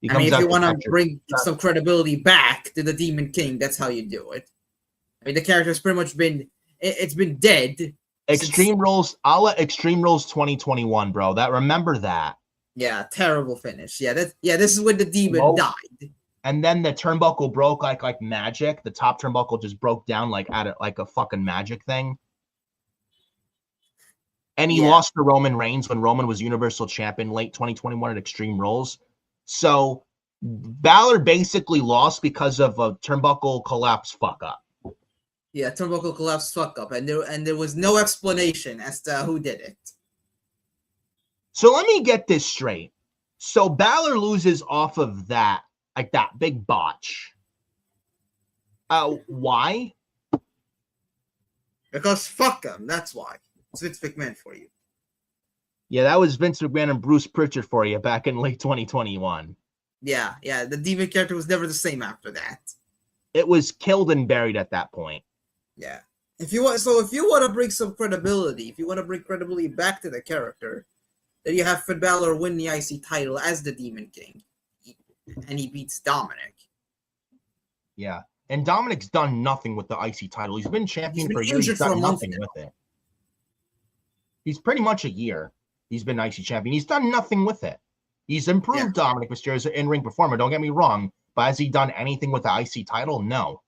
If you want to bring some credibility back to the Demon King, that's how you do it. The character's pretty much been dead. Extreme Rules, a la Extreme Rules 2021, bro. Remember that. Yeah, terrible finish. Yeah, this is when the demon died. And then the turnbuckle broke like magic. The top turnbuckle just broke down like a fucking magic thing. And he lost to Roman Reigns when Roman was Universal Champion late 2021 at Extreme Rules. So Bálor basically lost because of a turnbuckle collapse fuck up. Yeah, turnbuckle collapse fuck up, and there was no explanation as to who did it. So let me get this straight. So Bálor loses off of that, like that big botch. Why? Because fuck him. That's why. It's Vince McMahon for you. Yeah, that was Vince McMahon and Bruce Pritchard for you back in late 2021. Yeah. The demon character was never the same after that. It was killed and buried at that point. Yeah. If you want to bring some credibility, if you want to bring credibility back to the character, then you have Finn Bálor win the IC title as the Demon King, and he beats Dominic. Yeah, and Dominic's done nothing with the IC title. He's been champion for years. He's done nothing with it. He's pretty much a year. He's been IC champion. He's done nothing with it. He's improved Dominic Mysterio as an in-ring performer. Don't get me wrong, but has he done anything with the IC title? No.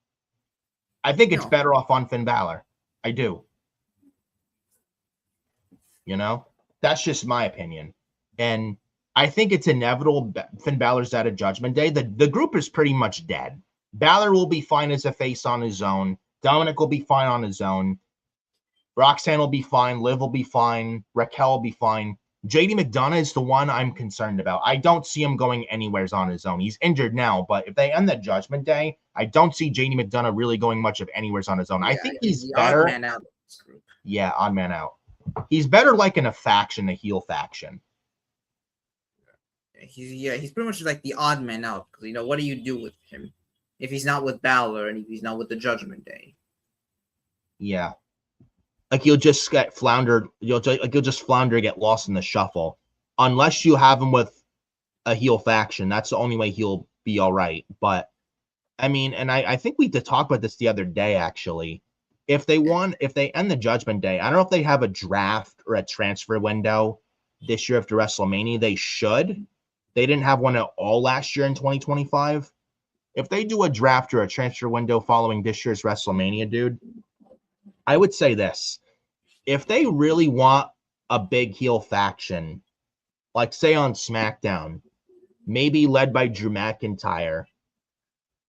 I think it's better off on Finn Bálor. I do. That's just my opinion. And I think it's inevitable Finn Balor's out of Judgment Day. The group is pretty much dead. Bálor will be fine as a face on his own. Dominic will be fine on his own. Roxanne will be fine. Liv will be fine. Raquel will be fine. JD McDonough is the one I'm concerned about. I don't see him going anywhere on his own. He's injured now, but if they end the Judgment Day, I don't see JD McDonough really going much of anywhere on his own. I think he's better. Odd man out of this group. Yeah, odd man out. He's better like in a faction, a heel faction. He's pretty much like the odd man out. Because, what do you do with him if he's not with Bálor and if he's not with the Judgment Day? Yeah. Like he'll just get floundered. He'll just flounder, get lost in the shuffle, unless you have him with a heel faction. That's the only way he'll be all right. But I mean, and I think we did talk about this the other day. Actually, if they end the Judgment Day, I don't know if they have a draft or a transfer window this year after WrestleMania. They should. They didn't have one at all last year in 2025. If they do a draft or a transfer window following this year's WrestleMania, dude, I would say this. If they really want a big heel faction, like say on SmackDown, maybe led by Drew McIntyre,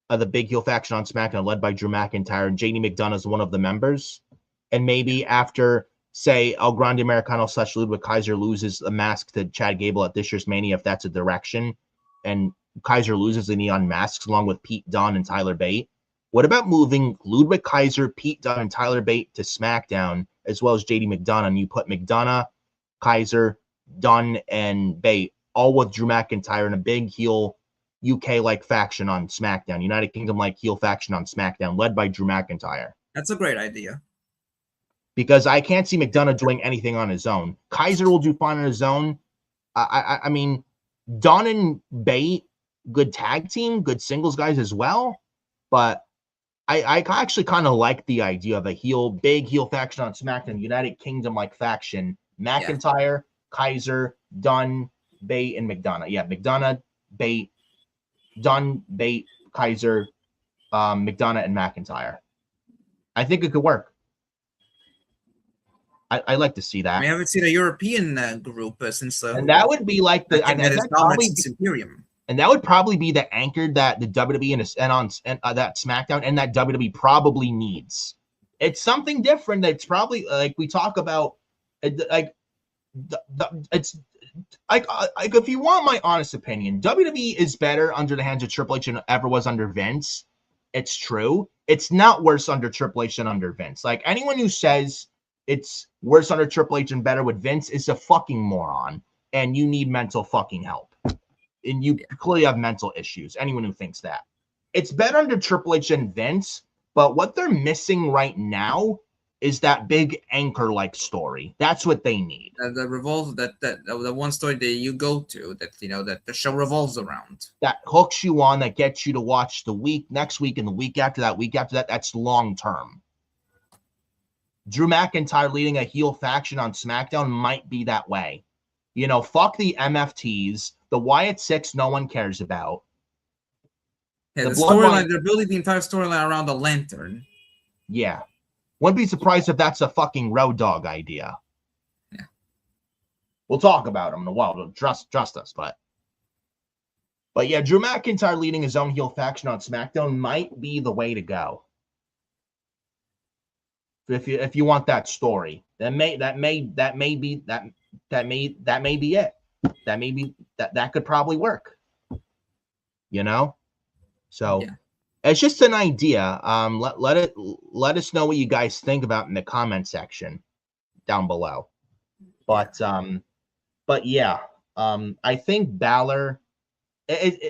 the big heel faction on SmackDown led by Drew McIntyre, and JD McDonough is one of the members, and maybe after, say, El Grande Americano / Ludwig Kaiser loses the mask to Chad Gable at this year's Mania, if that's a direction, and Kaiser loses and he unmasks along with Pete Dunne and Tyler Bate, what about moving Ludwig Kaiser, Pete Dunne, and Tyler Bate to SmackDown, as well as JD McDonough, and you put McDonough, Kaiser, Dunne, and Bate, all with Drew McIntyre in a big heel UK-like faction on SmackDown, United Kingdom-like heel faction on SmackDown, led by Drew McIntyre. That's a great idea. Because I can't see McDonough doing anything on his own. Kaiser will do fine on his own. I mean, Dunne and Bate, good tag team, good singles guys as well, but I actually kind of like the idea of a big heel faction on SmackDown, United Kingdom like faction. McIntyre, Kaiser, Dunn, Bate, and McDonough. Yeah, McDonough, Bate, Dunn, Bate, Kaiser, McDonough, and McIntyre. I think it could work. I like to see that. We haven't seen a European group since. And that would be like the Imperium. And that would probably be the anchor that the WWE and that SmackDown and that WWE probably needs. It's something different. That's probably like we talk about. It's like if you want my honest opinion, WWE is better under the hands of Triple H than it ever was under Vince. It's true. It's not worse under Triple H than under Vince. Like anyone who says it's worse under Triple H and better with Vince is a fucking moron, and you need mental fucking help. And you clearly have mental issues. Anyone who thinks that. It's better under Triple H and Vince, but what they're missing right now is that big anchor-like story. That's what they need. The one story that you go to that the show revolves around. That hooks you on, that gets you to watch next week, and the week after that. That's long term. Drew McIntyre leading a heel faction on SmackDown might be that way. Fuck the MFTs, the Wyatt Six no one cares about. Yeah, the storyline, they're building the entire storyline around the lantern. Yeah. Wouldn't be surprised if that's a fucking Road Dogg idea. Yeah. We'll talk about him in a while. Trust us, but yeah, Drew McIntyre leading his own heel faction on SmackDown might be the way to go. If you want that story, that may be it. That could probably work. So yeah. It's just an idea. Let us know what you guys think about in the comment section down below. But yeah, I think Bálor,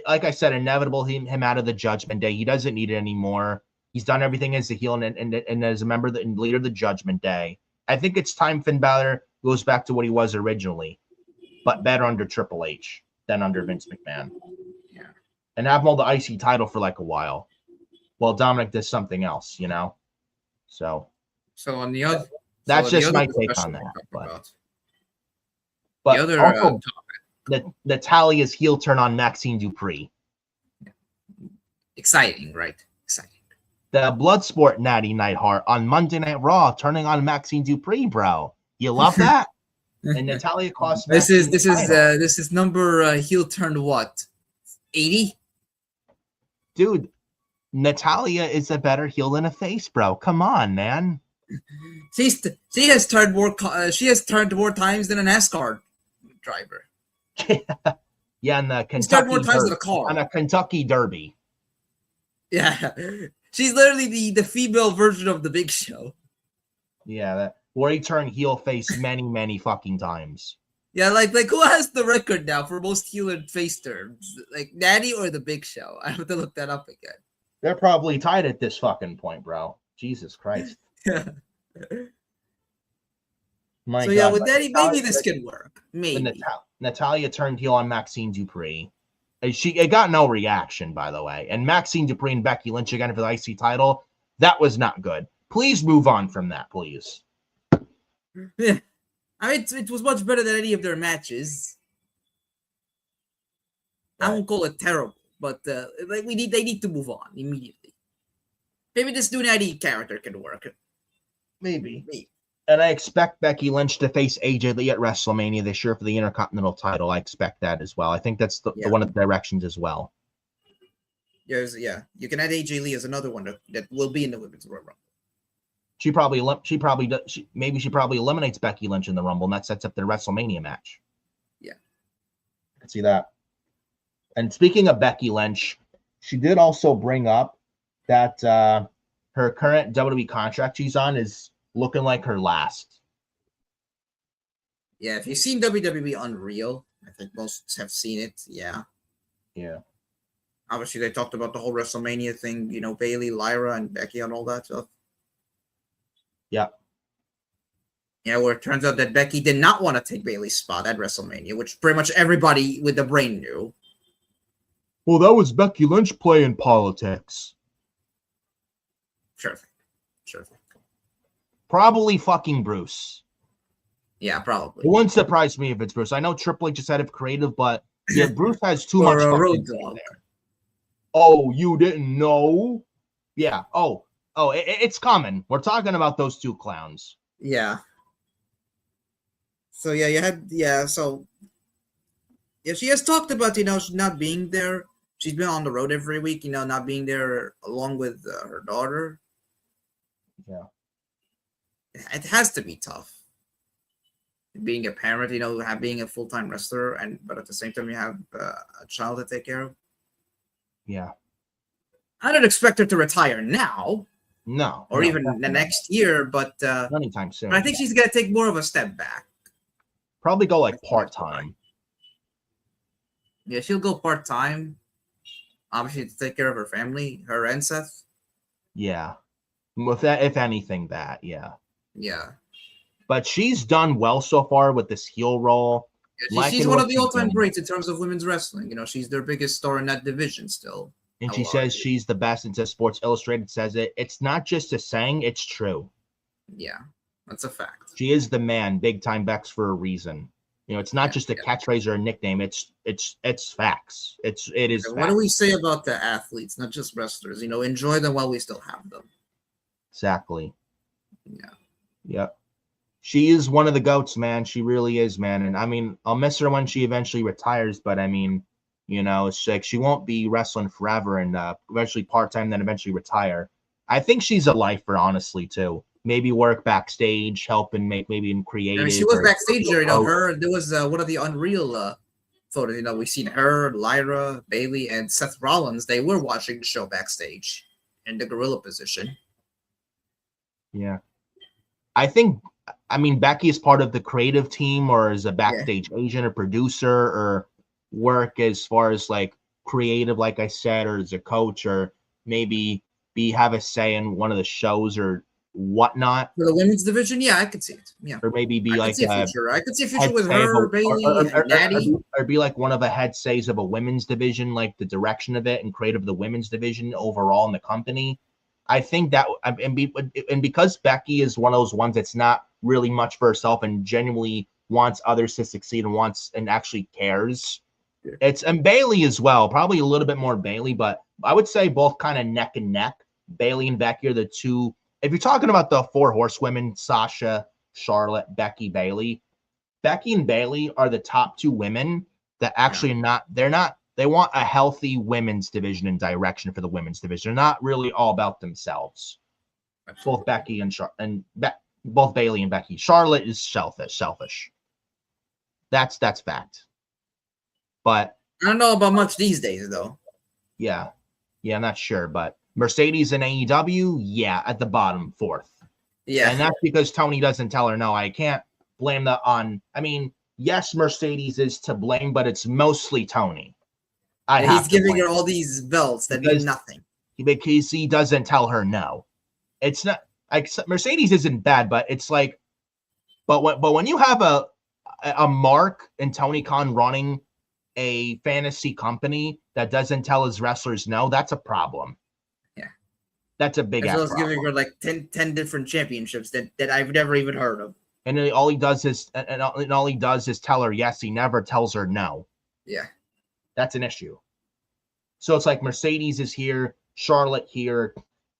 like I said, inevitable him out of the Judgment Day. He doesn't need it anymore. He's done everything as a heel and as a member and leader of the Judgment Day. I think it's time Finn Bálor goes back to what he was originally, but better under Triple H than under Vince McMahon. Yeah, and have him hold the IC title for like a while, while Dominic does something else. So on the other, that's just my take on that. But the other also, Natalya's heel turn on Maxxine Dupri. Exciting, right? Exciting. The Bloodsport Natty Neidhart on Monday Night Raw turning on Maxxine Dupri, bro. You love that? And Natalya cost. This is number heel turned what? 80? Dude, Natalya is a better heel than a face, bro. Come on, man. She has turned more times than a NASCAR driver. Yeah, and the Kentucky more times than a car. On a Kentucky Derby. Yeah. She's literally the female version of the Big Show. Yeah, where he turned heel face many, many fucking times. Yeah, like who has the record now for most heel and face turns? Like Natty or the Big Show? I have to look that up again. They're probably tied at this fucking point, bro. Jesus Christ. Yeah. My God. Yeah, with Natty, maybe this can work. Maybe. Natalya turned heel on Maxxine Dupri. It got no reaction, by the way. And Maxxine Dupri and Becky Lynch again for the IC title. That was not good. Please move on from that, please. Yeah. I mean, it was much better than any of their matches. Right. I won't call it terrible, but they need to move on immediately. Maybe this new Natty character can work. Maybe. And I expect Becky Lynch to face AJ Lee at WrestleMania this year for the Intercontinental title. I expect that as well. I think that's the one of the directions as well. Yeah. You can add AJ Lee as another one that will be in the Women's Royal Rumble. She probably eliminates Becky Lynch in the Rumble, and that sets up their WrestleMania match. Yeah. I can see that. And speaking of Becky Lynch, she did also bring up that her current WWE contract she's on is looking like her last. Yeah, if you've seen WWE Unreal, I think most have seen it. Yeah. Obviously, they talked about the whole WrestleMania thing, Bayley, Lyra, and Becky and all that stuff. Yeah. Yeah, where it turns out that Becky did not want to take Bayley's spot at WrestleMania, which pretty much everybody with the brain knew. Well, that was Becky Lynch playing politics. Sure thing. Probably fucking Bruce. Yeah, probably. It wouldn't surprise me if it's Bruce. I know Triple H just said of creative, but yeah, Bruce has too much Road fucking Dogg. there. Oh, you didn't know? Yeah. It's common. We're talking about those two clowns. Yeah. So she has talked about not being there. She's been on the road every week, not being there along with her daughter. Yeah. It has to be tough. Being a parent, being a full-time wrestler, but at the same time you have a child to take care of. Yeah. I don't expect her to retire now. No. Or even the next year, but anytime soon. But I think she's gonna take more of a step back. Probably go like part-time. Yeah, she'll go part-time. Obviously to take care of her family, her and Seth. Yeah. With that, if anything, yeah. Yeah. But she's done well so far with this heel role. Yeah, she's one of the all-time greats in terms of women's wrestling. She's their biggest star in that division still. And she says she's the best, and Sports Illustrated says it. It's not just a saying, it's true. Yeah, that's a fact. She is the man, big time Bex, for a reason. It's not just a catchphrase or a nickname. It's facts. It is. What do we say about the athletes, not just wrestlers? Enjoy them while we still have them. Exactly. Yeah. Yep. She is one of the GOATs, man. She really is, man. And I mean, I'll miss her when she eventually retires, but I mean, it's like she won't be wrestling forever and eventually part-time, then eventually retire. I think she's a lifer, honestly, too. Maybe work backstage, help and make maybe in creative. I mean, she was backstage there, there was one of the Unreal photos. We've seen her, Lyra, Bailey, and Seth Rollins. They were watching the show backstage in the gorilla position. Yeah. I mean, Becky is part of the creative team or is a backstage agent or producer or work as far as like creative, like I said, or as a coach or maybe have a say in one of the shows or whatnot. For the women's division, yeah, I could see it. Yeah. Or maybe be I like I could see a future with her, Bailey, and Natty. Or be like one of the head says of a women's division, like the direction of it and creative of the women's division overall in the company. I think that and because Becky is one of those ones that's not really much for herself and genuinely wants others to succeed and actually cares. And Bailey as well, probably a little bit more Bailey, but I would say both kind of neck and neck. Bailey and Becky are the two. If you're talking about the four horsewomen, Sasha, Charlotte, Becky, Bailey, Becky and Bailey are the top two women that actually they want a healthy women's division and direction for the women's division. They're not really all about themselves. Both Becky and both Bailey and Becky. Charlotte is selfish. That's fact. But I don't know about much these days, though. Yeah, I'm not sure. But Mercedes and AEW, at the bottom, fourth. Yeah, and that's because Tony doesn't tell her no. I can't blame that on. I mean, yes, Mercedes is to blame, but it's mostly Tony. He's giving her all these belts that mean nothing because he doesn't tell her no. It's not like Mercedes isn't bad, but it's like, but when you have a Mark and Tony Khan running a fantasy company that doesn't tell his wrestlers no, that's a problem. Yeah, that's a big ass problem. Giving her like 10 different championships that I've never even heard of. And all he does is tell her yes. He never tells her no. Yeah. That's an issue. So it's like Mercedes is here, Charlotte here,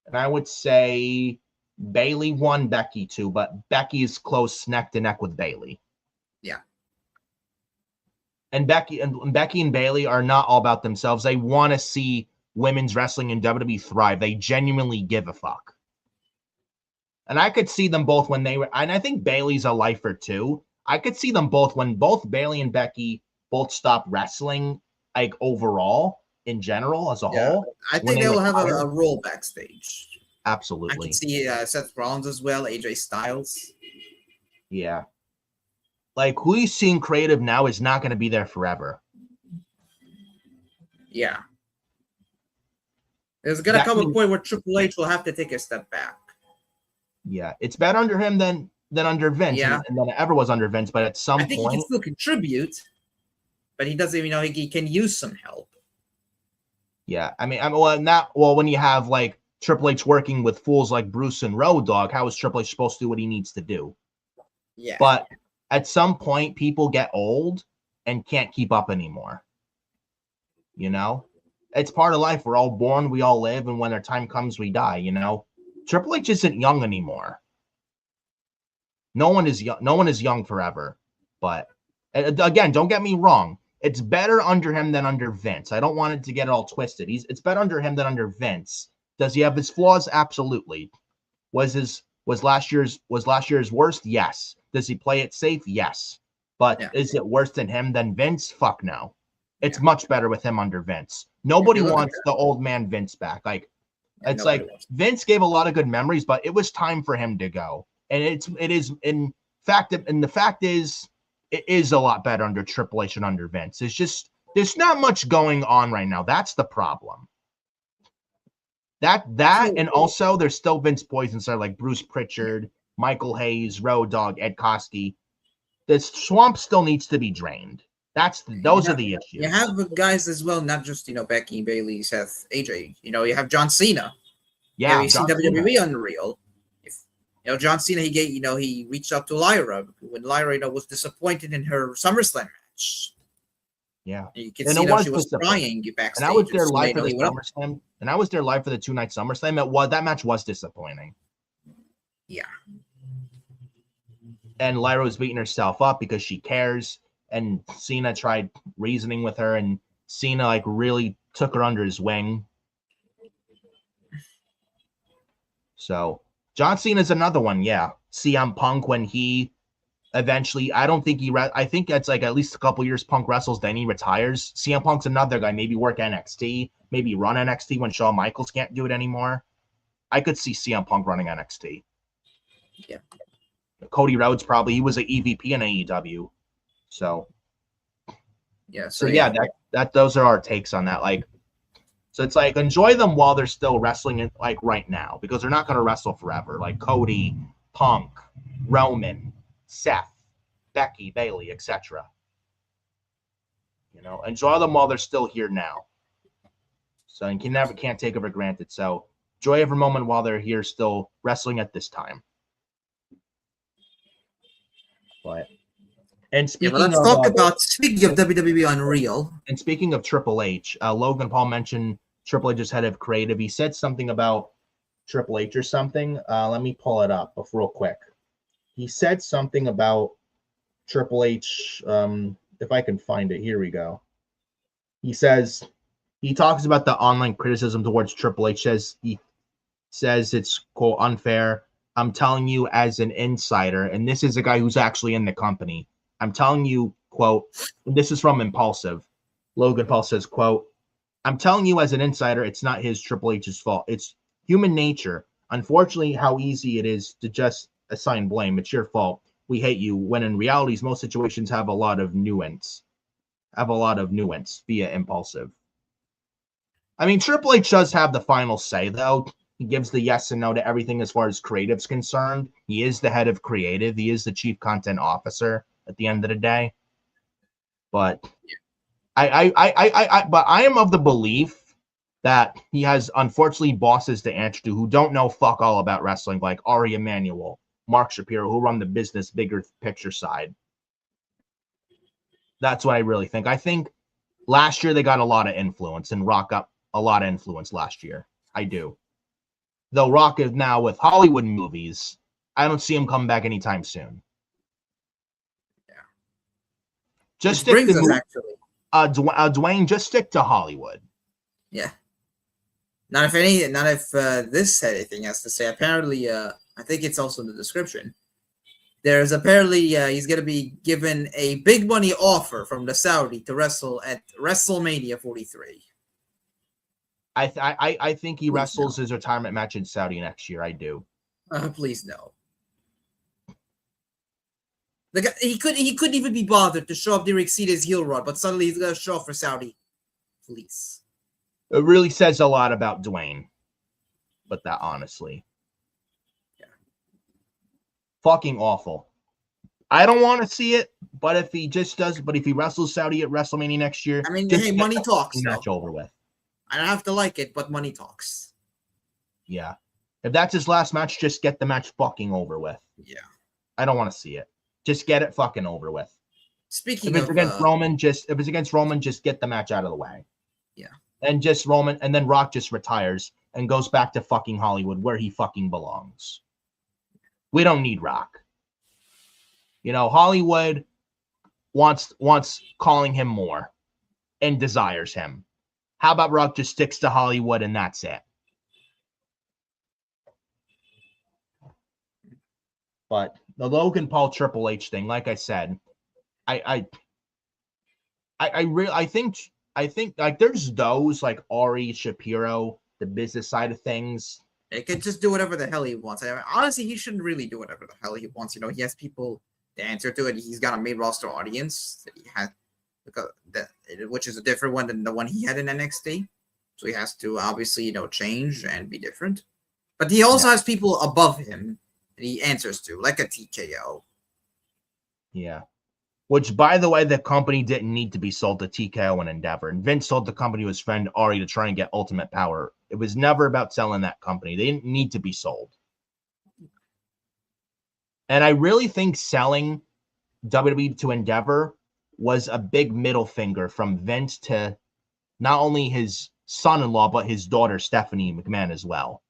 and I would say Bailey 1, Becky 2, but Becky is close neck to neck with Bailey. Yeah. And Becky and Bailey are not all about themselves. They want to see women's wrestling in WWE thrive. They genuinely give a fuck. And I could see them both when they were, and I think Bailey's a lifer too. I could see them both when both Bailey and Becky both stop wrestling, like overall, in general, as a whole. I think they will have a role backstage. Absolutely. I can see Seth Rollins as well, AJ Styles. Yeah. Like, who he's seeing creative now is not going to be there forever. Yeah. There's going to come a point where Triple H will have to take a step back. Yeah. It's better under him than under Vince. Yeah. And than it ever was under Vince. But at some point, I think he can still contribute, but he doesn't, he can use some help. Yeah. I mean, when you have like Triple H working with fools like Bruce and Road Dogg, how is Triple H supposed to do what he needs to do? Yeah. But at some point, people get old and can't keep up anymore. You know, it's part of life. We're all born, we all live, and when our time comes, we die. You know, Triple H isn't young anymore. No one is young. No one is young forever. But again, don't get me wrong. It's better under him than under Vince. I don't want it to get it all twisted. It's better under him than under Vince. Does he have his flaws? Absolutely. Was last year's worst? Yes. Does he play it safe? Yes. But is it worse than him than Vince? Fuck no. It's much better with him under Vince. Nobody wants the old man Vince back. Like it's like Vince gave a lot of good memories, but it was time for him to go. And it is in fact, and the fact is, it is a lot better under Triple H and under Vince. It's just there's not much going on right now. That's the problem. That and also there's still Vince boys inside like Bruce Pritchard, Michael Hayes, Road Dogg, Ed Koskey. The swamp still needs to be drained. Those are the issues. You have guys as well, not just Becky, Bailey, Seth, AJ. You have John Cena. Yeah, you see WWE Unreal. John Cena, he reached out to Lyra when Lyra, was disappointed in her SummerSlam match. Yeah, you could see she was crying backstage. And I was there live for the SummerSlam. And I was there live for the 2-night SummerSlam. That match was disappointing. Yeah. And Lyra was beating herself up because she cares. And Cena tried reasoning with her, and Cena really took her under his wing. So John Cena's another one, yeah. CM Punk, when he eventually, I think that's at least a couple years Punk wrestles, then he retires. CM Punk's another guy, maybe work NXT, maybe run NXT when Shawn Michaels can't do it anymore. I could see CM Punk running NXT. Yeah. Cody Rhodes he was an EVP in AEW. So yeah. Those are our takes on that. So it's enjoy them while they're still wrestling right now, because they're not going to wrestle forever. Like Cody, Punk, Roman, Seth, Becky, Bailey, etc. Enjoy them while they're still here now. So you can't take it for granted. So enjoy every moment while they're here still wrestling at this time. But speaking let's talk about speaking of WWE Unreal. And speaking of Triple H, Logan Paul mentioned Triple H is head of creative. He said something about Triple H or something. Let me pull it up real quick. He said something about Triple H. If I can find it, here we go. He talks about the online criticism towards Triple H. He says it's, quote, unfair. I'm telling you as an insider, and this is a guy who's actually in the company. I'm telling you, quote, this is from Impulsive. Logan Paul says, quote, I'm telling you as an insider, it's not Triple H's fault. It's human nature. Unfortunately, how easy it is to just assign blame. It's your fault. We hate you. When in reality, most situations have a lot of nuance. Via Impulsive. I mean, Triple H does have the final say, though. He gives the yes and no to everything as far as creative's concerned. He is the head of creative. He is the chief content officer at the end of the day. But I am of the belief that he has, unfortunately, bosses to answer to who don't know fuck all about wrestling, like Ari Emanuel, Mark Shapiro, who run the business bigger picture side. That's what I really think. I think last year they got a lot of influence, and Rock got a lot of influence last year. I do. Though Rock is now with Hollywood movies, I don't see him coming back anytime soon. Yeah. Just stick to Dwayne. Just stick to Hollywood. Yeah. Not if this anything has to say. Apparently, I think it's also in the description. There's apparently he's going to be given a big money offer from the Saudi to wrestle at WrestleMania 43. I think he wrestles his retirement match in Saudi next year. I do. Please no. The guy, he couldn't even be bothered to show up during Cena's heel run, but suddenly he's gonna show up for Saudi. Please. It really says a lot about Dwayne. But that honestly. Yeah. Fucking awful. I don't want to see it, but if he wrestles Saudi at WrestleMania next year, I mean, hey, money talks. Match over with. I don't have to like it, but money talks. Yeah. If that's his last match, just get the match fucking over with. Yeah. I don't want to see it. Just get it fucking over with. Speaking If it's of against Roman, just get the match out of the way. Yeah. And just Roman, and then Rock just retires and goes back to fucking Hollywood where he fucking belongs. We don't need Rock. You know, Hollywood wants calling him more and desires him. How about Rock just sticks to Hollywood and that's it? But the Logan Paul Triple H thing, like I said, I think like there's those like Ari Shapiro, the business side of things. He could just do whatever the hell he wants. I mean, honestly, he shouldn't really do whatever the hell he wants. You know, he has people to answer to it. He's got a main roster audience that he had, which is a different one than the one he had in NXT. So he has to obviously, you know, change and be different. But he also has people above him that he answers to, like a TKO. Yeah. Which, by the way, the company didn't need to be sold to TKO and Endeavor. And Vince sold the company to his friend Ari to try and get Ultimate Power. It was never about selling that company. They didn't need to be sold. And I really think selling WWE to Endeavor was a big middle finger from Vince to not only his son-in-law, but his daughter, Stephanie McMahon, as well.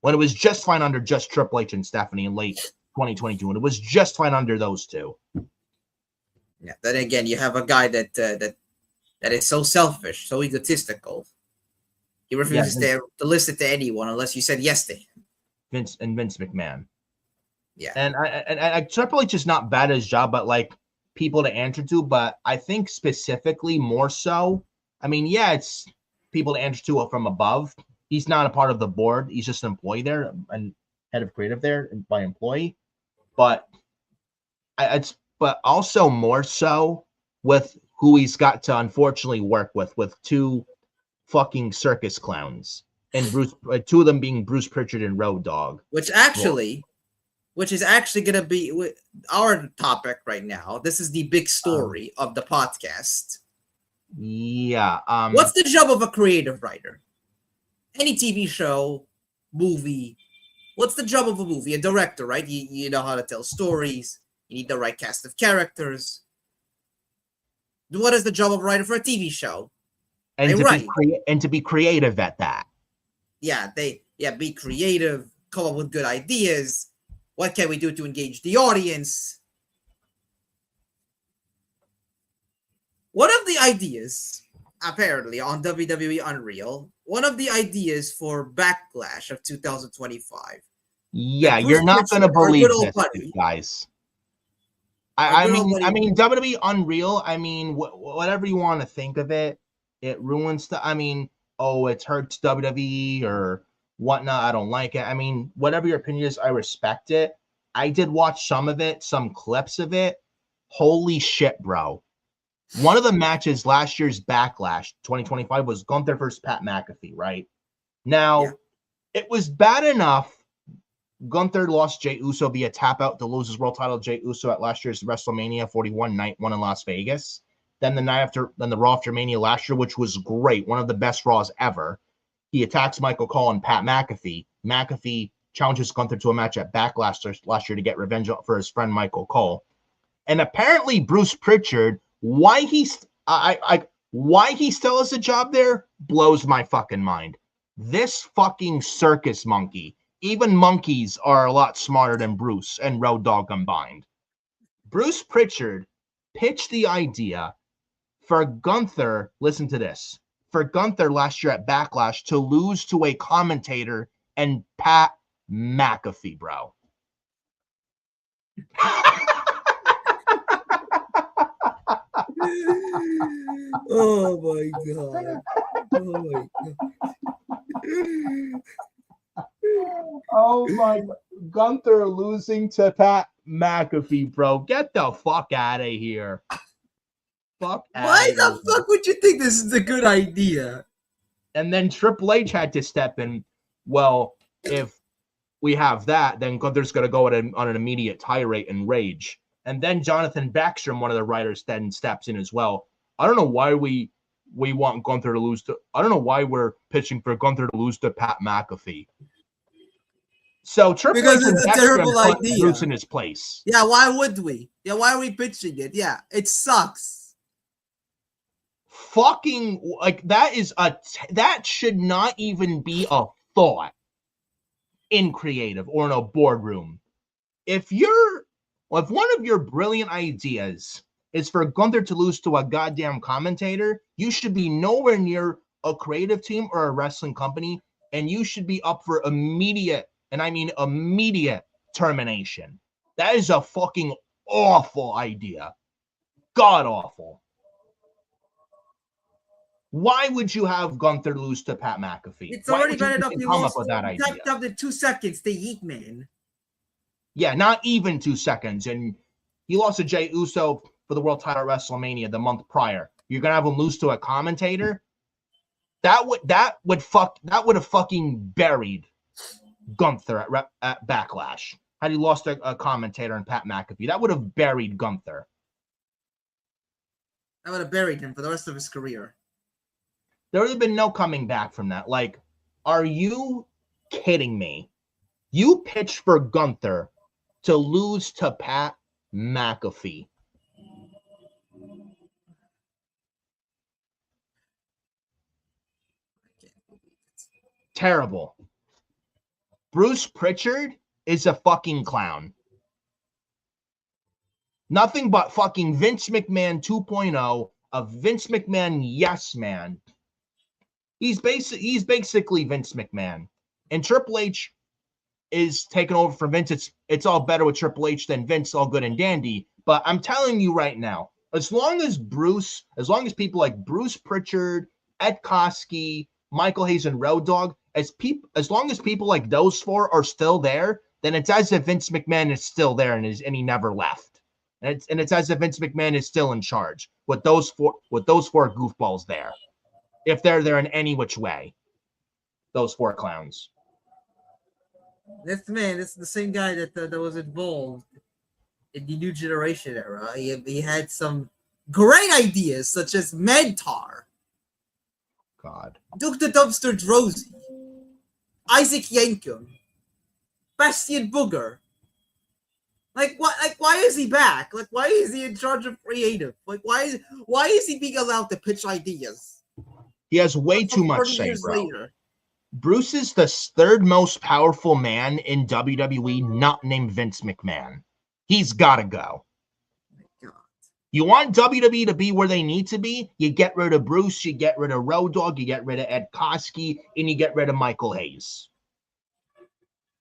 When it was just fine under just Triple H and Stephanie in late 2022. And it was just fine under those two. Yeah. Then again, you have a guy that is so selfish, so egotistical. He refuses to listen to anyone unless you said yes to him. Vince McMahon. Yeah. And I Triple H is not bad at his job, but like people to answer to. But I think specifically more so, I mean, yeah, it's people to answer to from above. He's not a part of the board. He's just an employee there and head of creative there by employee. But but also more so with who he's got to unfortunately work with two fucking circus clowns and two of them being Bruce Pritchard and Road Dogg. Which is actually going to be our topic right now. This is the big story of the podcast. Yeah. What's the job of a creative writer? Any TV show, movie. What's the job of a movie? A director, right? You know how to tell stories. You need the right cast of characters. What is the job of a writer for a TV show? And to be creative at that. Yeah, be creative, come up with good ideas. What can we do to engage the audience? One of the ideas, apparently, on WWE Unreal, one of the ideas for Backlash of 2025. Yeah, you're not going to believe this, guys. I mean, WWE Unreal, I mean, whatever you want to think of it, it ruins it hurts WWE or whatnot. I don't like it. I mean, whatever your opinion is, I respect it. I did watch some of it, some clips of it. Holy shit, bro. One of the matches last year's Backlash 2025 was Gunther versus Pat McAfee, right? Now, It was bad enough. Gunther lost Jey Uso via tap out to lose his world title. Jey Uso at last year's WrestleMania 41 night one in Las Vegas. Then the Raw after Mania last year, which was great, one of the best Raws ever. He attacks Michael Cole and Pat McAfee. McAfee challenges Gunther to a match at Backlash last year to get revenge for his friend Michael Cole. And apparently Bruce Pritchard, why he still has a job there blows my fucking mind. This fucking circus monkey. Even monkeys are a lot smarter than Bruce and Road Dogg combined. Bruce Pritchard pitched the idea for Gunther, listen to this, for Gunther last year at Backlash to lose to a commentator and Pat McAfee, bro. Oh my God. Oh my God. Oh my, Gunther losing to Pat McAfee, bro. Get the fuck out of here. Why the fuck would you think this is a good idea? And then Triple H had to step in. Well, if we have that, then Gunther's going to go on an immediate tirade and rage. And then Jonathan Backstrom, one of the writers, then steps in as well. I don't know why we want Gunther to lose to. I don't know why we're pitching for Gunther to lose to Pat McAfee. So Triple Because H and it's a Dexter terrible put idea. Bruce in his place. Yeah, why would we? Yeah, why are we pitching it? Yeah, it sucks. Fucking like that should not even be a thought in creative or in a boardroom. If one of your brilliant ideas is for Gunther to lose to a goddamn commentator, you should be nowhere near a creative team or a wrestling company, and you should be up for immediate, and I mean immediate, termination. That is a fucking awful idea. God awful. Why would you have Gunther lose to Pat McAfee? It's Why already would you bad enough even you come lost. up with that idea? Typed up in 2 seconds, the Yeet Man. Yeah, not even 2 seconds. And he lost to Jey Uso for the world title at WrestleMania the month prior. You're gonna have him lose to a commentator? That would have fucking buried Gunther at Backlash. Had he lost a commentator and Pat McAfee, that would have buried Gunther. I would have buried him for the rest of his career. There would have been no coming back from that. Like, are you kidding me? You pitched for Gunther to lose to Pat McAfee. Terrible. Bruce Pritchard is a fucking clown. Nothing but fucking Vince McMahon 2.0, a Vince McMahon yes man. He's basically Vince McMahon. And Triple H is taking over from Vince. It's all better with Triple H than Vince, all good and dandy. But I'm telling you right now, as long as people like Bruce Pritchard, Ed Koskey, Michael Hayes, and Road Dogg, as long as people like those four are still there, then it's as if Vince McMahon is still there and he never left. And it's as if Vince McMahon is still in charge with those four goofballs there. If they're there in any which way. Those four clowns. This is the same guy that was involved in the New Generation era. He had some great ideas, such as Mentar, God, Duke the Dumpster Drozy, Isaac Yankum, Bastian Booger. Like what? Like why is he back? Like why is he in charge of creative? Like why is he being allowed to pitch ideas? He has way too much say, bro. Bruce is the third most powerful man in WWE, not named Vince McMahon. He's got to go. God. You want WWE to be where they need to be? You get rid of Bruce, you get rid of Road Dogg, you get rid of Ed Koskey, and you get rid of Michael Hayes.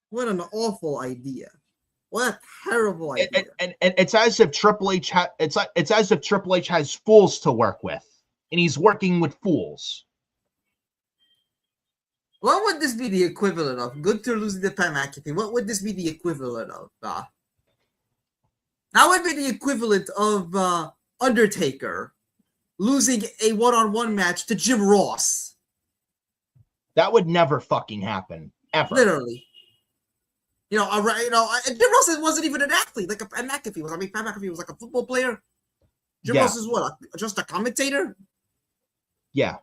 What an awful idea! What a terrible idea! And it's as if Triple H it's as if Triple H has fools to work with, and he's working with fools. What would this be the equivalent of? Gunther losing to Pat McAfee. What would this be the equivalent of? That would be the equivalent of Undertaker losing a one-on-one match to Jim Ross. That would never fucking happen, ever. Literally. Jim Ross wasn't even an athlete like Pat McAfee was. I mean, Pat McAfee was like a football player. Jim Ross is what? Just a commentator? Yeah.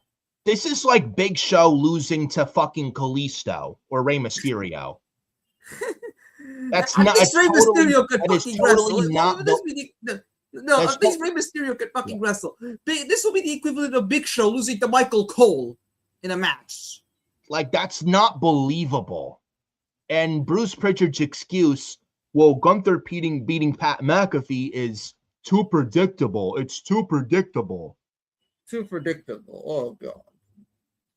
This is like Big Show losing to fucking Kalisto or Rey Mysterio. That's not. At least Rey Mysterio could fucking wrestle. At least Rey Mysterio could fucking wrestle. This will be the equivalent of Big Show losing to Michael Cole in a match. Like, that's not believable. And Bruce Pritchard's excuse, well, Gunther beating Pat McAfee is too predictable. It's too predictable. Too predictable. Oh, God.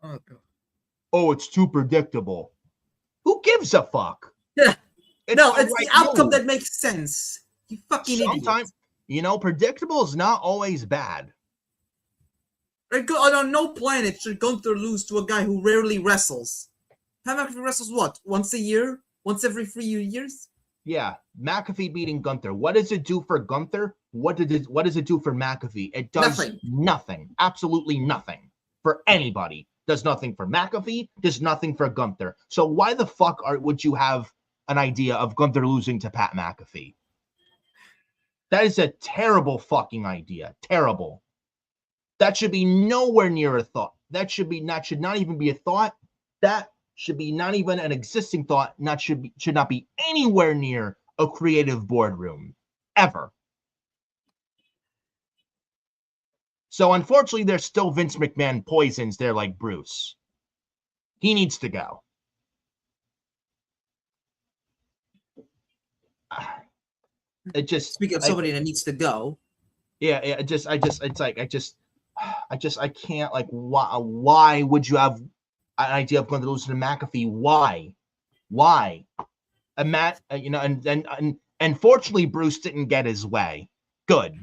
Oh, God. Oh, it's too predictable. Who gives a fuck? Yeah. It's the outcome that makes sense. You fucking idiot. Predictable is not always bad. On no planet should Gunther lose to a guy who rarely wrestles. Pat McAfee wrestles what? Once a year? Once every 3 years? Yeah, McAfee beating Gunther. What does it do for Gunther? What does it do for McAfee? It does nothing. Absolutely nothing for anybody. Does nothing for McAfee. Does nothing for Gunther. So why the fuck would you have an idea of Gunther losing to Pat McAfee? That is a terrible fucking idea. Terrible. That should be nowhere near a thought. That should not even be a thought. That should be not even an existing thought, should not be anywhere near a creative boardroom, ever. So unfortunately, there's still Vince McMahon poisons there like Bruce. He needs to go. It just Speaking of somebody that needs to go. Yeah, I can't, like, why would you have an idea of going to lose to McAfee? Why? And Matt, and fortunately, Bruce didn't get his way. Good.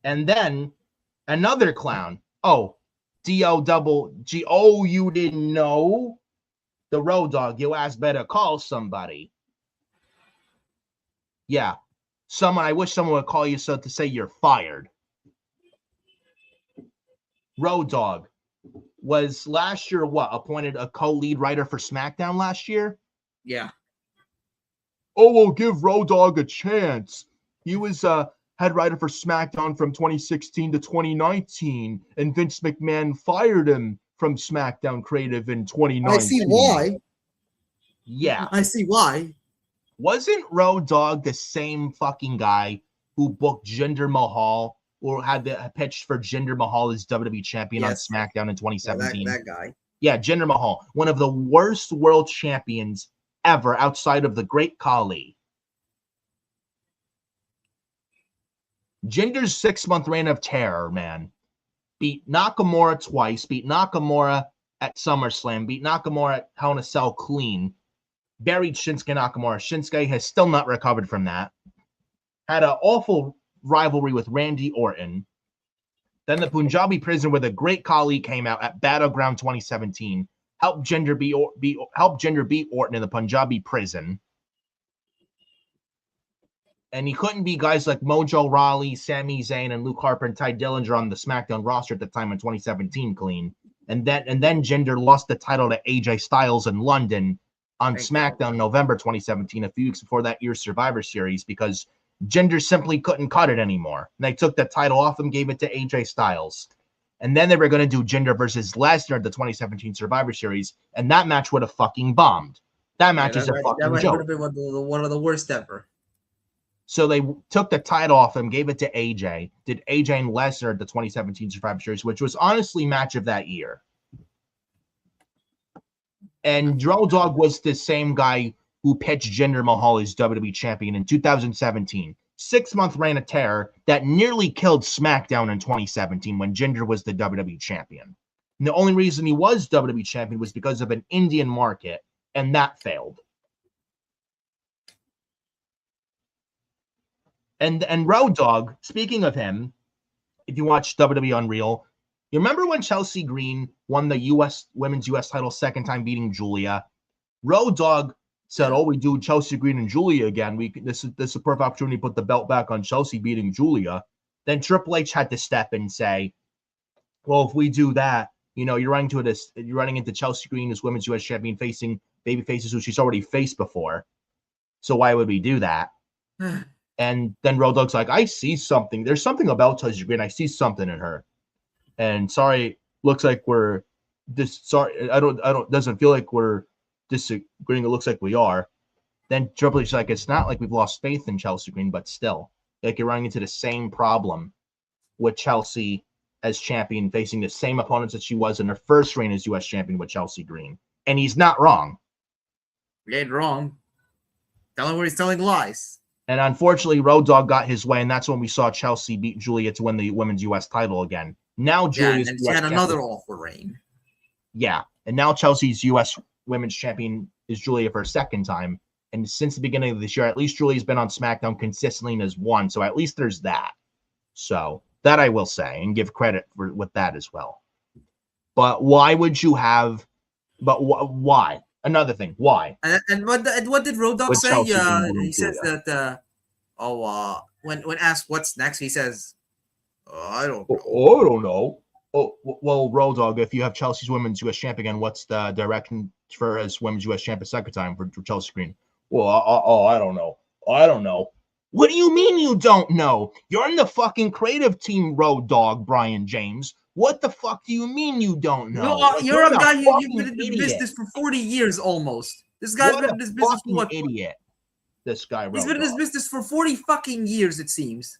And then another clown. Oh, D-O-double-G. Oh, you didn't know? The Road Dogg. Your ass better call somebody. Yeah. I wish someone would call you so to say you're fired. Road Dogg was last year appointed a co-lead writer for SmackDown last year? Yeah. Oh, we'll give Road Dogg a chance. He was head writer for SmackDown from 2016 to 2019, and Vince McMahon fired him from SmackDown Creative in 2019. I see why. Yeah. I see why. Wasn't Road Dogg the same fucking guy who booked Jinder Mahal or had pitched for Jinder Mahal as WWE champion on SmackDown in 2017? That guy. Yeah, Jinder Mahal, one of the worst world champions ever outside of the Great Khali. Jinder's 6-month reign of terror, man. Beat Nakamura twice, beat Nakamura at SummerSlam, beat Nakamura at Hell in a Cell clean, buried Shinsuke Nakamura. Shinsuke has still not recovered from that. Had an awful rivalry with Randy Orton. Then the Punjabi Prison, where the Great Khali came out at Battleground 2017, helped Jinder beat Orton in the Punjabi Prison. And he couldn't beat guys like Mojo Rawley, Sami Zayn, and Luke Harper and Ty Dillinger on the SmackDown roster at the time in 2017 clean. And then Jinder lost the title to AJ Styles in London on SmackDown November 2017, a few weeks before that year's Survivor Series, because Jinder simply couldn't cut it anymore. And they took the title off him, gave it to AJ Styles. And then they were going to do Jinder versus Lesnar at the 2017 Survivor Series, and that match would have fucking bombed. That match is a fucking joke. That would have been one of the worst ever. So they took the title off him, gave it to AJ, did AJ and Lesnar at the 2017 Survivor Series, which was honestly match of that year. And Road Dogg was the same guy who pitched Jinder Mahal as WWE champion in 2017. 6-month reign of terror that nearly killed SmackDown in 2017 when Jinder was the WWE champion. And the only reason he was WWE champion was because of an Indian market, and that failed. And Road Dogg, speaking of him, if you watch WWE Unreal, you remember when Chelsea Green won the women's US title second time beating Julia? Road Dogg said, "Oh, we do Chelsea Green and Julia again. This is a perfect opportunity to put the belt back on Chelsea beating Julia." Then Triple H had to step in and say, "Well, if we do that, you're running into Chelsea Green as women's US champion facing baby faces who she's already faced before. So why would we do that?" And then Road Dogg's like, "I see something. There's something about Chelsea Green. I see something in her. And sorry, looks like we're doesn't feel like we're disagreeing. It looks like we are." Then Triple H's like, "It's not like we've lost faith in Chelsea Green, but still, like, you're running into the same problem with Chelsea as champion, facing the same opponents that she was in her first reign as US champion with Chelsea Green." And he's not wrong. He ain't wrong. Tell him where he's telling lies. And unfortunately, Road Dogg got his way, and that's when we saw Chelsea beat Julia to win the women's US title again. Now Julia's and she had another awful reign. Yeah, and now Chelsea's US women's champion is Julia for a second time. And since the beginning of this year, at least Julia's been on SmackDown consistently and has won. So at least there's that. So that I will say and give credit with that as well. But why would you have? But why? Another thing, why? And what did Road Dogg say? He says that when asked what's next, he says, "I don't know." I don't know. Oh, well, Road Dogg, if you have Chelsea's women's US champion, what's the direction for as women's US champion second time for Chelsea Green? Well, I don't know. I don't know. What do you mean you don't know? You're in the fucking creative team, Road Dogg, Brian James. What the fuck do you mean you don't know? You're a guy, you've been in the idiot. business for 40 years almost. This guy's been in this business for what? Idiot. This guy, He's been in this business for 40 fucking years, it seems.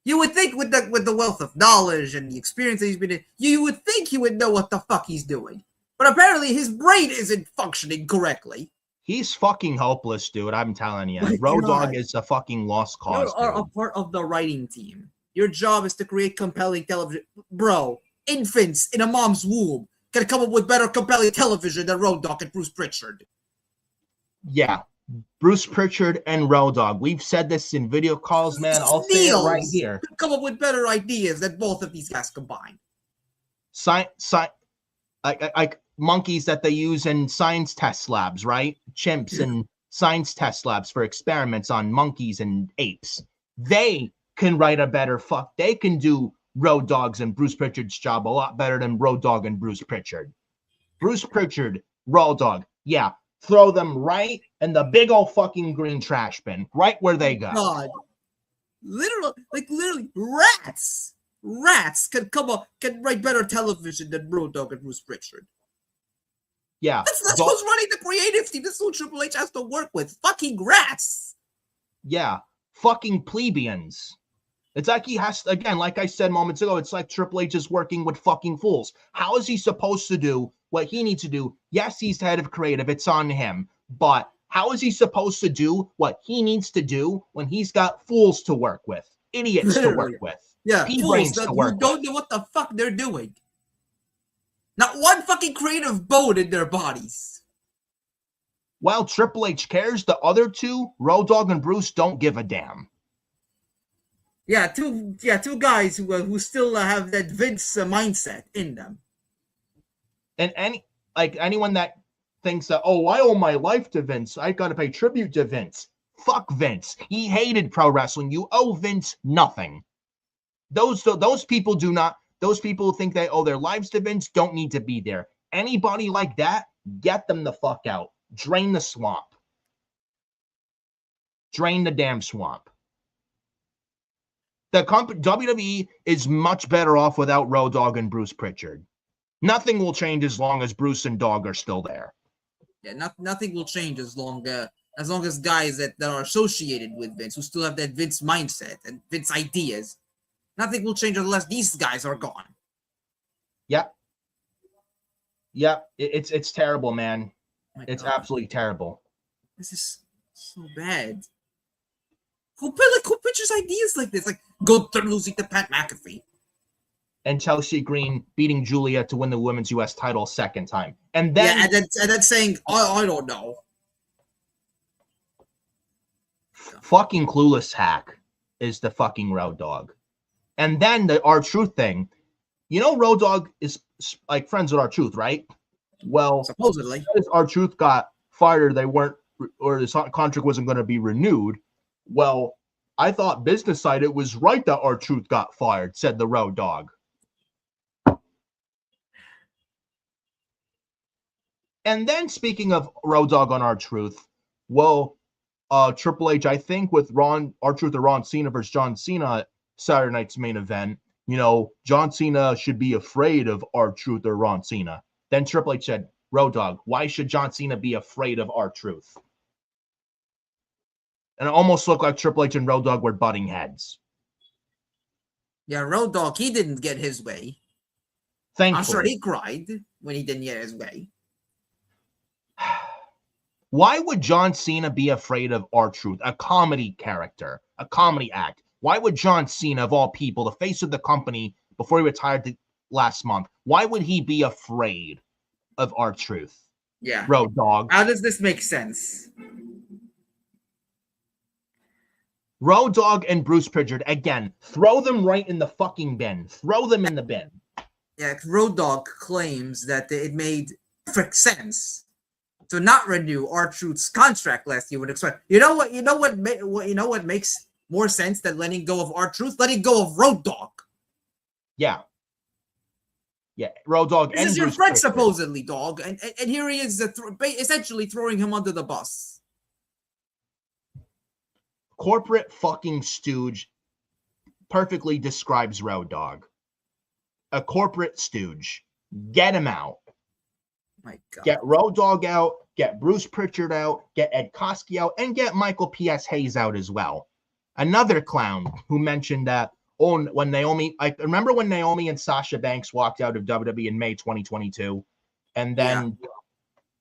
You would think with the wealth of knowledge and the experience that he's been in, you would think he would know what the fuck he's doing. But apparently his brain isn't functioning correctly. He's fucking hopeless, dude. I'm telling you. Road Dogg is a fucking lost cause. You are a part of the writing team. Your job is to create compelling television. Bro, infants in a mom's womb can come up with better compelling television than Road Dogg and Bruce Pritchard. Yeah. Bruce Pritchard and Road Dogg. We've said this in video calls, man. I'll say it right here. Come up with better ideas than both of these guys combined. Like monkeys that they use in science test labs, right? Chimps and science test labs for experiments on monkeys and apes. They can write a better They can do Road Dogg's and Bruce Pritchard's job a lot better than Road Dogg and Bruce Pritchard. Bruce Pritchard, Road Dogg, yeah. Throw them right in the big old fucking green trash bin, right where they go. God, literally, rats can write better television than Road Dogg and Bruce Pritchard. Yeah, that's who's running the creative team. This is who Triple H has to work with. Fucking rats. Yeah, fucking plebeians. It's like he has to, again, like I said moments ago, it's like Triple H is working with fucking fools. How is he supposed to do what he needs to do? Yes, he's the head of creative. It's on him. But how is he supposed to do what he needs to do when he's got fools to work with? Idiots to work with. Yeah, fools that who don't know what the fuck they're doing. Not one fucking creative bone in their bodies. While Triple H cares, the other two, Road Dogg and Bruce, don't give a damn. Yeah, two guys who still have that Vince mindset in them. And anyone that thinks that, oh, I owe my life to Vince, I got to pay tribute to Vince. Fuck Vince. He hated pro wrestling. You owe Vince nothing. Those people do not. Those people who think they owe their lives to Vince don't need to be there. Anybody like that, get them the fuck out. Drain the swamp. Drain the damn swamp. The WWE is much better off without Road Dogg and Bruce Pritchard. Nothing will change as long as Bruce and Dogg are still there. Yeah, nothing will change as long as guys that are associated with Vince, who still have that Vince mindset and Vince ideas. Nothing will change unless these guys are gone. Yep. It's terrible, man. It's absolutely terrible. This is so bad. Who pitches ideas like this? Like Gunther losing to Pat McAfee. And Chelsea Green beating Julia to win the women's U.S. title second time. And then and then saying, I don't know. Fucking clueless hack is the fucking Road Dogg. And then the R-Truth thing. You know Road Dogg is like friends with R-Truth, right? Well, supposedly. R-Truth got fired, or the contract wasn't going to be renewed. Well, I thought business side it was right that R-Truth got fired, said the Road Dogg. And then speaking of Road Dogg on R-Truth, well, Triple H, I think with R-Truth or Ron Cena versus John Cena Saturday night's main event, John Cena should be afraid of R-Truth or Ron Cena. Then Triple H said, Road Dogg, why should John Cena be afraid of R-Truth? And it almost looked like Triple H and Road Dogg were butting heads. Yeah, Road Dogg, he didn't get his way. Thankfully. I'm sure he cried when he didn't get his way. Why would John Cena be afraid of R-Truth, a comedy character, a comedy act? Why would John Cena, of all people, the face of the company before he retired last month, why would he be afraid of R-Truth? Yeah. Road Dogg. How does this make sense? Road Dogg and Bruce Pritchard, again, throw them right in the fucking bin. Throw them in the bin. Yeah, Road Dogg claims that it made perfect sense to not renew R-Truth's contract last year when expect. You know what makes more sense than letting go of R-Truth? Letting go of Road Dogg. Yeah. Yeah, Road Dogg. This is your friend, supposedly, dog, and here he is, essentially throwing him under the bus. Corporate fucking stooge perfectly describes Road Dogg. a corporate stooge. Get him out. My God. Get Road Dogg out. Get Bruce Pritchard out. Get Ed Koskey out. And get Michael P.S. Hayes out as well. Another clown who mentioned that when Naomi, I remember when Naomi and Sasha Banks walked out of WWE in May 2022. And then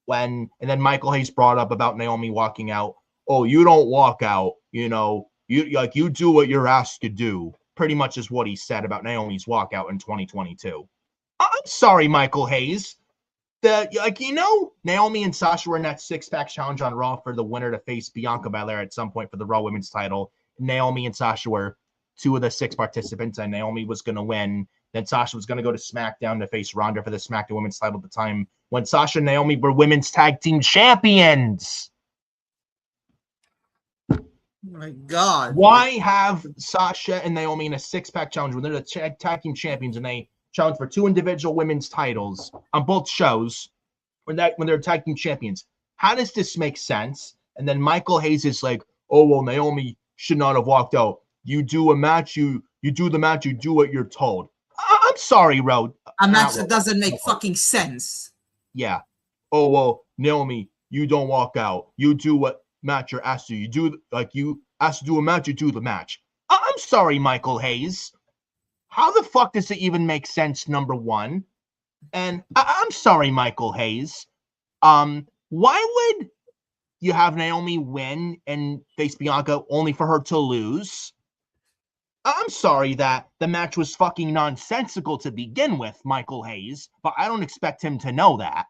then Michael Hayes brought up about Naomi walking out. Oh, you don't walk out. You do what you're asked to do. Pretty much is what he said about Naomi's walkout in 2022. I'm sorry, Michael Hayes. Naomi and Sasha were in that six-pack challenge on Raw for the winner to face Bianca Belair at some point for the Raw Women's title. Naomi and Sasha were 2 of the 6 participants, and Naomi was going to win. Then Sasha was going to go to SmackDown to face Ronda for the SmackDown Women's title at the time when Sasha and Naomi were women's tag team champions. Oh my God. Why have Sasha and Naomi in a six-pack challenge when they're the tag team champions and they challenge for 2 individual women's titles on both shows when they're tag team champions? How does this make sense? And then Michael Hayes is like, oh, well, Naomi should not have walked out. You do a match, you do the match, you do what you're told. I'm sorry, Rod. A match that doesn't make fucking sense. Yeah. Oh, well, Naomi, you don't walk out. You do what match you're asked to. You do, you asked to do a match, you do the match. I'm sorry, Michael Hayes. How the fuck does it even make sense, number one? And I'm sorry, Michael Hayes. Why would you have Naomi win and face Bianca only for her to lose? I'm sorry that the match was fucking nonsensical to begin with, Michael Hayes, but I don't expect him to know that.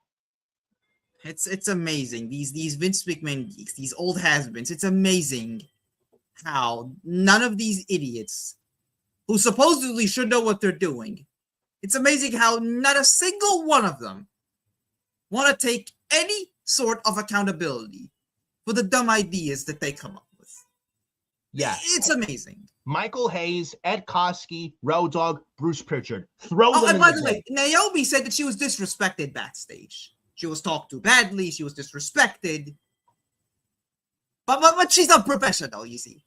It's amazing. These Vince McMahon geeks, these old has-beens, it's amazing how none of these idiots who supposedly should know what they're doing, it's amazing how not a single one of them want to take any sort of accountability for the dumb ideas that they come up with. Yeah. It's amazing. Michael Hayes, Ed Koskey, Road Dogg, Bruce Pritchard. Throw them and in by the the way, Naomi said that she was disrespected backstage. She was talked to badly. She was disrespected. But she's a professional, you see.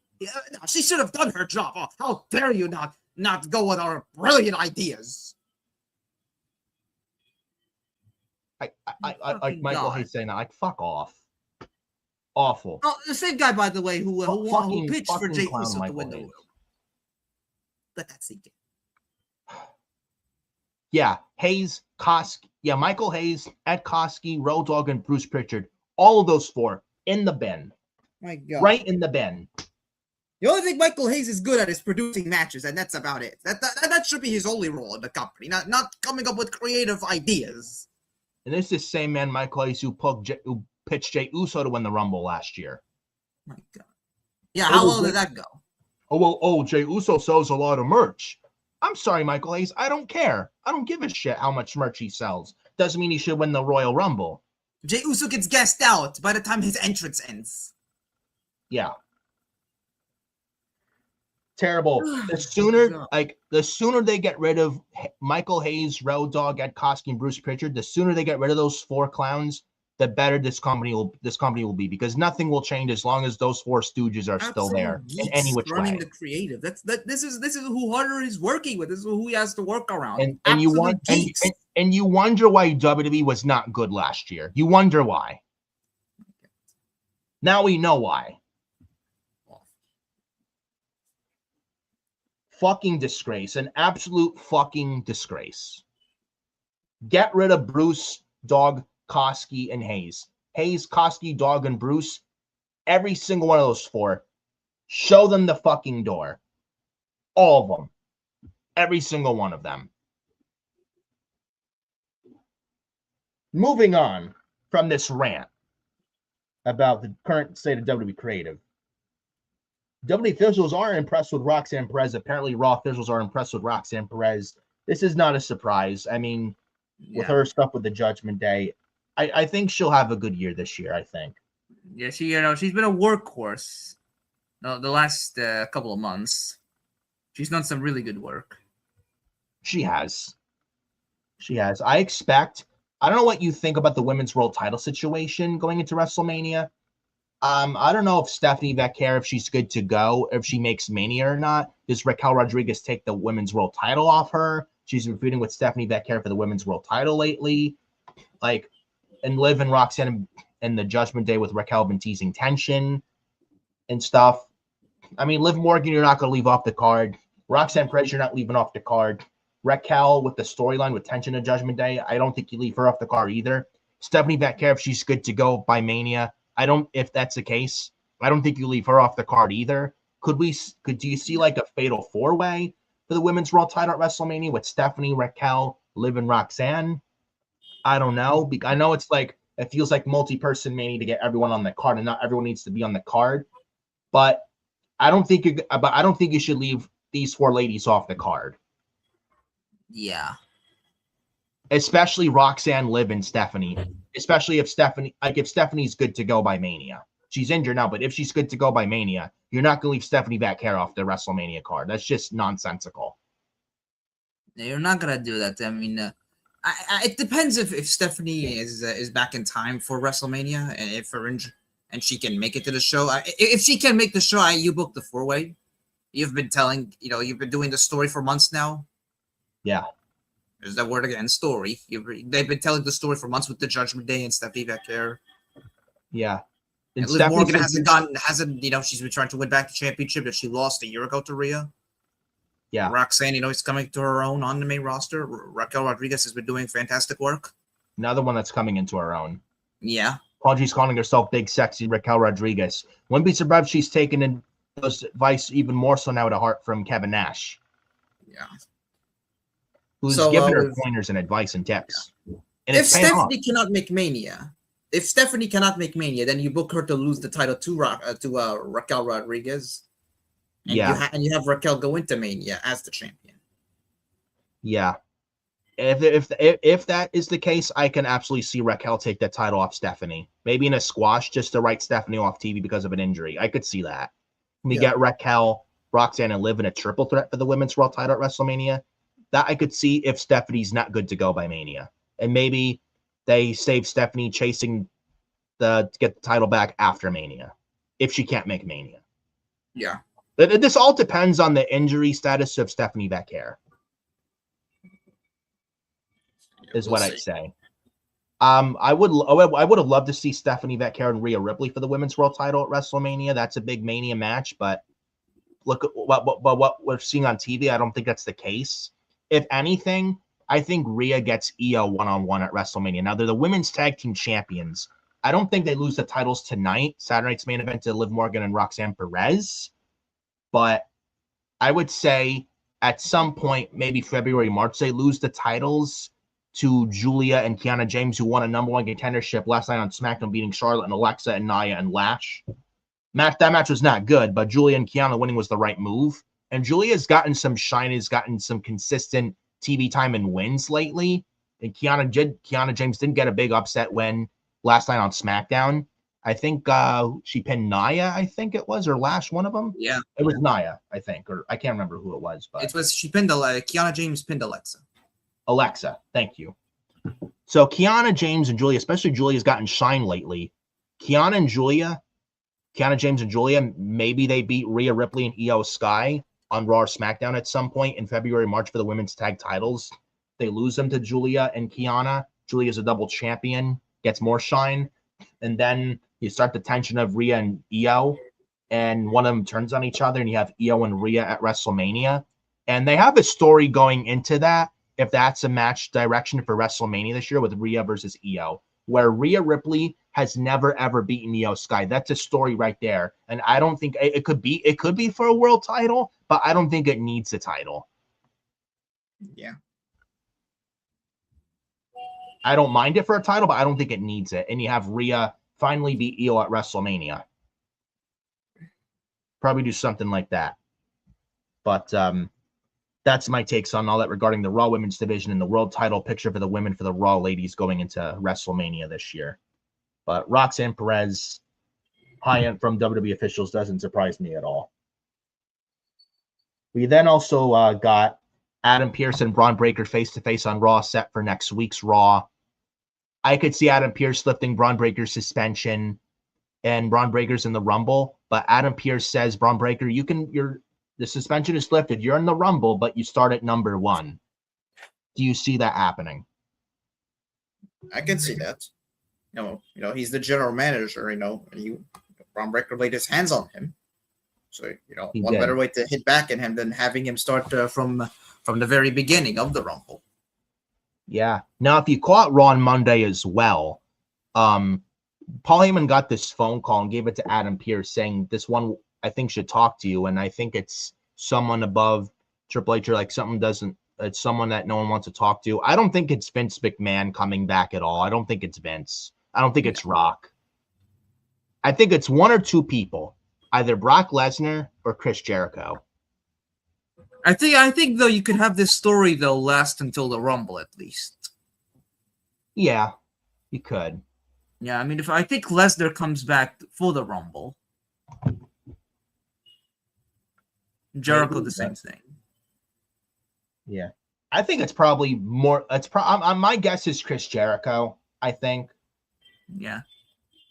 She should have done her job. Oh, how dare you not go with our brilliant ideas? Like Michael Hayes saying that, fuck off. Awful. Oh, the same guy, by the way, who pitched for Jay Uso to win the world. Let that sink in. Yeah, Hayes, Koskey. Yeah, Michael Hayes, Ed Koskey, Road Dogg, and Bruce Pritchard. All of those 4 in the bin. My God. Right in the bin. The only thing Michael Hayes is good at is producing matches, and that's about it. That should be his only role in the company, not coming up with creative ideas. And this is the same man, Michael Hayes, who pitched Jey Uso to win the Rumble last year. My God. Yeah, how well did that go? Jey Uso sells a lot of merch. I'm sorry, Michael Hayes. I don't care. I don't give a shit how much merch he sells. Doesn't mean he should win the Royal Rumble. Jey Uso gets gassed out by the time his entrance ends. Yeah. Terrible. The sooner they get rid of Michael Hayes, Road Dogg, Ed Koskey, and Bruce Pritchard, the sooner they get rid of those 4 clowns, the better this company will be, because nothing will change as long as those 4 stooges are still there in any which running way. The creative. This is who Hunter is working with. This is who he has to work around. And you wonder why WWE was not good last year. You wonder why. Now we know why. Fucking disgrace. An absolute fucking disgrace. Get rid of Bruce, Dogg, Koskey, and Hayes. Hayes, Koskey, Dogg, and Bruce. Every single one of those 4. Show them the fucking door. All of them. Every single one of them. Moving on from this rant about the current state of WWE creative. WWE officials are impressed with Roxanne Perez. Apparently, Raw officials are impressed with Roxanne Perez. This is not a surprise. I mean, with her stuff with the Judgment Day, I think she'll have a good year this year, I think. Yeah, she's been a workhorse the last couple of months. She's done some really good work. She has. I don't know what you think about the women's world title situation going into WrestleMania. I don't know if Stephanie Becker, if she's good to go, if she makes Mania or not. Does Raquel Rodriguez take the women's world title off her? She's been feuding with Stephanie Becker for the women's world title lately. Like, and Liv and Roxanne and the Judgment Day with Raquel been teasing tension and stuff. I mean, Liv Morgan, you're not going to leave off the card. Roxanne Perez, you're not leaving off the card. Raquel with the storyline with tension and Judgment Day, I don't think you leave her off the card either. Stephanie Becker, if she's good to go by Mania, if that's the case, I don't think you leave her off the card either. Do you see like a fatal 4-way for the women's world title at WrestleMania with Stephanie, Raquel, Liv, and Roxanne? I don't know. I know it's like, it feels like multi-person Mania to get everyone on the card, and not everyone needs to be on the card. But I don't think you should leave these 4 ladies off the card. Yeah. Especially Roxanne, Liv, and Stephanie. Especially if Stephanie's good to go by Mania. She's injured now, but if she's good to go by Mania, you're not going to leave Stephanie Becker off the WrestleMania card. That's just nonsensical. You're not going to do that. I mean, it depends if Stephanie is back in time for WrestleMania, and if her injury, and she can make it to the show. If she can make the show, you book the 4-way. You've been you've been doing the story for months now. Yeah. There's that word again, story. They've been telling the story for months with the Judgment Day and Stephanie Becker. Yeah. And Liv Morgan hasn't, she's been trying to win back the championship that she lost a year ago to Rhea. Yeah. Roxanne, is coming to her own on the main roster. Raquel Rodriguez has been doing fantastic work. Another one that's coming into her own. Yeah. Audrey's calling herself Big Sexy Raquel Rodriguez. Wouldn't be surprised if she's taken in those advice even more so now to heart from Kevin Nash. Yeah. Who's giving her pointers and advice and tips. Yeah. And if Stephanie cannot make Mania, then you book her to lose the title to Raquel Rodriguez. And you have Raquel go into Mania as the champion. Yeah. If that is the case, I can absolutely see Raquel take that title off Stephanie. Maybe in a squash just to write Stephanie off TV because of an injury. I could see that. We get Raquel, Roxanne, and Liv in a triple threat for the women's world title at WrestleMania. That I could see if Stephanie's not good to go by Mania. And maybe they save Stephanie chasing to get the title back after Mania. If she can't make Mania. Yeah. But this all depends on the injury status of Stephanie Becker. Is what I'd say. I would have loved to see Stephanie Becker and Rhea Ripley for the women's world title at WrestleMania. That's a big Mania match, but look at what we're seeing on TV. I don't think that's the case. If anything, I think Rhea gets Io one-on-one at WrestleMania. Now they're the women's tag team champions. I don't think they lose the titles tonight. Saturday night's main event to Liv Morgan and Roxanne Perez, but I would say at some point, maybe February, March, they lose the titles to Julia and Kiana James, who won a number 1 contendership last night on SmackDown, beating Charlotte and Alexa and Nia and Lash. That match was not good, but Julia and Kiana winning was the right move. And Julia's gotten some shine, has gotten some consistent TV time and wins lately. And Kiana James didn't get a big upset win last night on SmackDown. I think she pinned Nia, I think it was, or Lash, one of them. Yeah. It was Nia, I think, or I can't remember who it was. But she pinned Kiana James pinned Alexa. Alexa, thank you. So Kiana James and Julia, especially Julia's gotten shine lately. Kiana James and Julia, maybe they beat Rhea Ripley and Io Sky on Raw or SmackDown at some point in February, March for the women's tag titles. They lose them to Julia and Kiana. Julia's a double champion, gets more shine. And then you start the tension of Rhea and Io, and one of them turns on each other, and you have Io and Rhea at WrestleMania. And they have a story going into that, if that's a match direction for WrestleMania this year with Rhea versus Io, where Rhea Ripley has never, ever beaten Io Sky. That's a story right there. And I don't think it could be for a world title, but I don't think it needs a title. Yeah. I don't mind it for a title, but I don't think it needs it. And you have Rhea finally beat Io at WrestleMania. Probably do something like that. But that's my takes on all that regarding the Raw Women's Division and the world title picture for the women for the Raw ladies going into WrestleMania this year. But Roxanne Perez, high-end from WWE officials, doesn't surprise me at all. We then also got Adam Pearce and Bron Breakker face-to-face on Raw set for next week's Raw. I could see Adam Pearce lifting Bron Breakker's suspension and Bron Breakker's in the Rumble, but Adam Pearce says, Bron Breakker, the suspension is lifted. You're in the Rumble, but you start at number 1. Do you see that happening? I can see that. He's the general manager. Bron Breakker laid his hands on him. So He one did. better way to hit back at him than having him start from the very beginning of the Rumble. Yeah. Now, if you caught Raw on Monday as well, Paul Heyman got this phone call and gave it to Adam Pearce saying this one I think should talk to you, and I think it's someone above Triple H or like something doesn't. It's someone that no one wants to talk to. I don't think it's Vince McMahon coming back at all. I don't think it's Vince. I don't think it's Rock. I think it's one or two people, either Brock Lesnar or Chris Jericho. I think though you could have this story though last until the Rumble at least. Yeah, you could. Yeah, I mean, if I think Lesnar comes back for the Rumble, Jericho the same thing. Yeah, I think it's probably more. My guess is Chris Jericho. I think. Yeah.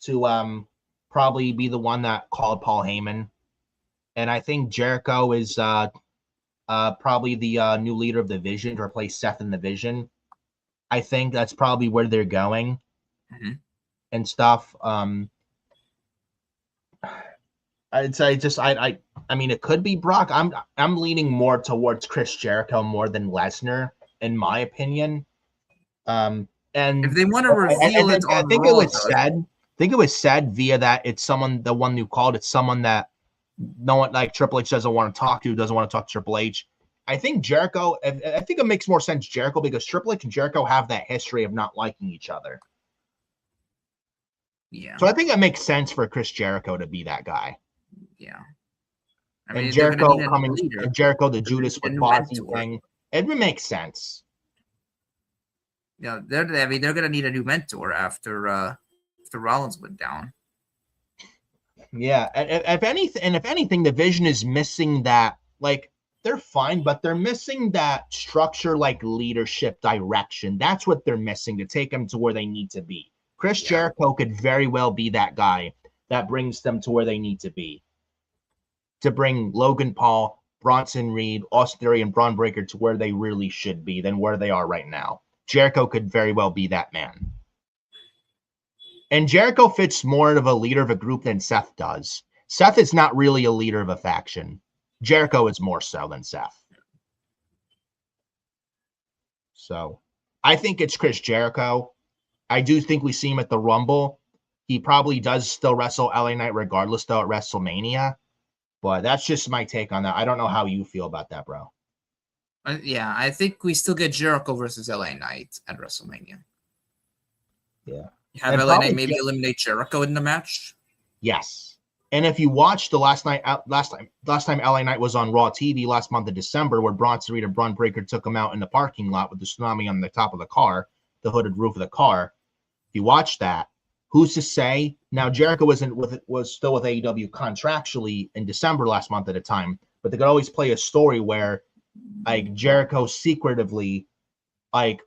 To probably be the one that called Paul Heyman, and I think Jericho is probably the new leader of the Vision to replace Seth in the Vision. I think that's probably where they're going, and stuff. I'd say I mean, it could be Brock. I'm leaning more towards Chris Jericho more than Lesnar, in my opinion. And if they want to reveal it on Raw, I think it was said via that it's someone, the one who called, it's someone that no one like Triple H doesn't want to talk to, doesn't want to talk to Triple H. I think Jericho, I think it makes more sense Jericho because Triple H and Jericho have that history of not liking each other. Yeah. So I think it makes sense for Chris Jericho to be that guy. Yeah. I mean, and Jericho coming, and Jericho the Judas with Fozzy thing, it would make sense. Yeah, they're gonna need a new mentor after Rollins went down. Yeah, and if anything, the Vision is missing that. Like, they're fine, but they're missing that structure, like leadership direction. That's what they're missing to take them to where they need to be. Chris Jericho could very well be that guy that brings them to where they need to be. To bring Logan Paul, Bronson Reed, Austin Theory, and Bron Breakker to where they really should be than where they are right now. Jericho could very well be that man. And Jericho fits more of a leader of a group than Seth does. Seth is not really a leader of a faction. Jericho is more so than Seth. So I think it's Chris Jericho. I do think we see him at the Rumble. He probably does still wrestle LA Knight regardless, though, at WrestleMania. But that's just my take on that. I don't know how you feel about that, bro. Yeah, I think we still get Jericho versus LA Knight at WrestleMania. Yeah. Have LA Knight maybe eliminate Jericho in the match? Yes. And if you watched the last time LA Knight was on Raw TV last month of December, where Bronson Reed and Bron Breakker took him out in the parking lot with the tsunami on the top of the car, the hooded roof of the car. If you watch that, who's to say? Now Jericho was still with AEW contractually in December last month at a time, but they could always play a story where like Jericho secretively like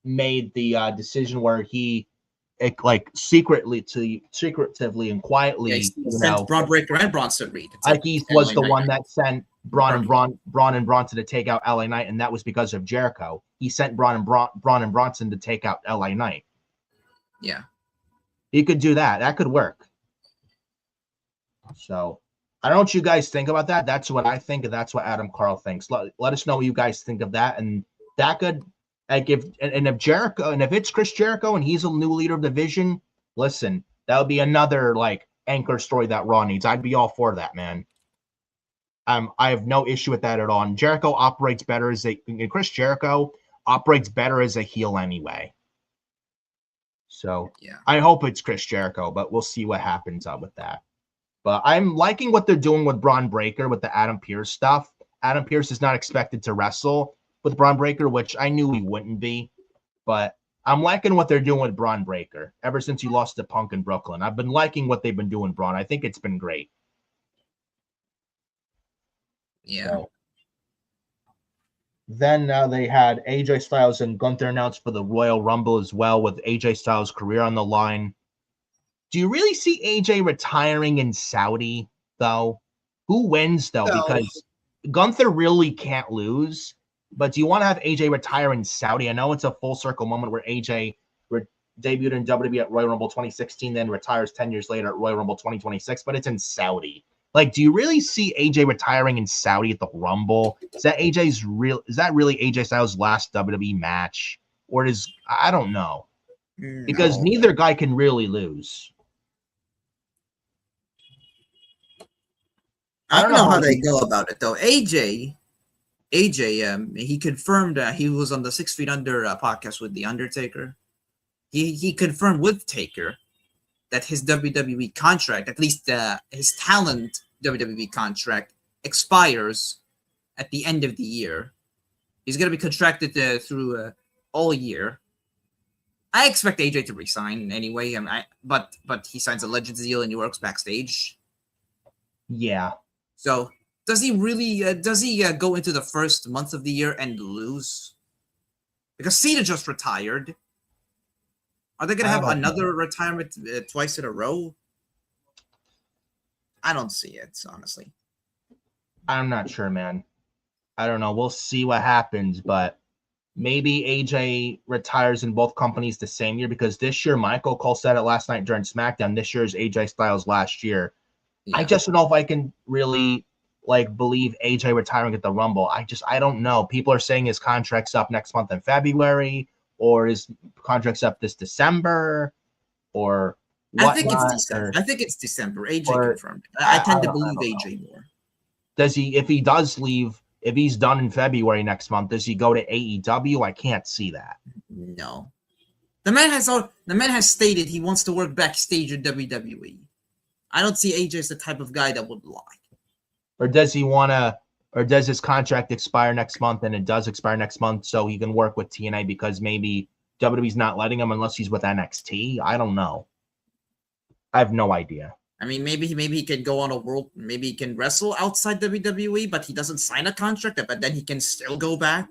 made the decision where he like secretively and quietly, sent Bron Breakker and Bronson Reed. Like he was the one that sent Bron and Bronson to take out LA Knight, and that was because of Jericho. He sent Bron and Bronson to take out LA Knight. Yeah. He could do that. That could work. So I don't know what you guys think about that. That's what I think, and that's what Adam Carl thinks. Let us know what you guys think of that. And that could if it's Chris Jericho and he's a new leader of the Vision, listen, that would be another like anchor story that Raw needs. I'd be all for that, man. I have no issue with that at all. And Jericho operates better Chris Jericho operates better as a heel anyway. So yeah, I hope it's Chris Jericho, but we'll see what happens with that. But I'm liking what they're doing with Bron Breakker with the Adam Pearce stuff. Adam Pearce is not expected to wrestle with Bron Breakker, which I knew he wouldn't be. But I'm liking what they're doing with Bron Breakker ever since he lost to Punk in Brooklyn. I've been liking what they've been doing, Bron. I think it's been great. Yeah. So, then they had AJ Styles and Gunther announced for the Royal Rumble as well, with AJ Styles' career on the line. Do you really see AJ retiring in Saudi, though? Who wins, though? No. Because Gunther really can't lose. But do you want to have AJ retire in Saudi? I know it's a full circle moment where AJ debuted in WWE at Royal Rumble 2016, then retires 10 years later at Royal Rumble 2026, but it's in Saudi. Like, do you really see AJ retiring in Saudi at the Rumble? Is that really AJ Styles' last WWE match? Or I don't know. Because neither guy can really lose. I don't know how they go about it though. AJ, he confirmed he was on the 6 Feet Under podcast with The Undertaker. He confirmed with Taker that his WWE contract, at least his talent WWE contract, expires at the end of the year. He's going to be contracted through all year. I expect AJ to resign anyway, but he signs a Legends deal and he works backstage. Yeah. So does he really? Does he go into the first month of the year and lose? Because Cena just retired. Are they going to have another retirement twice in a row? I don't see it, honestly. I'm not sure, man. I don't know. We'll see what happens, but maybe AJ retires in both companies the same year, because this year, Michael Cole said it last night during SmackDown, this year is AJ Styles' last year. Yeah. I just don't know if I can really believe AJ retiring at the Rumble. I don't know. People are saying his contract's up next month in February, or his contract's up this December, or what? I think it's December. I think it's December. AJ confirmed. I tend to believe AJ more. Does he? If he does leave, if he's done in February next month, does he go to AEW? I can't see that. No. The man has stated he wants to work backstage at WWE. I don't see AJ as the type of guy that would lie. Or does he want to? Or does his contract expire next month, and it does expire next month, so he can work with TNA because maybe WWE's not letting him unless he's with NXT? I don't know. I have no idea. I mean, maybe he can go on a world. Maybe he can wrestle outside WWE, but he doesn't sign a contract. But then he can still go back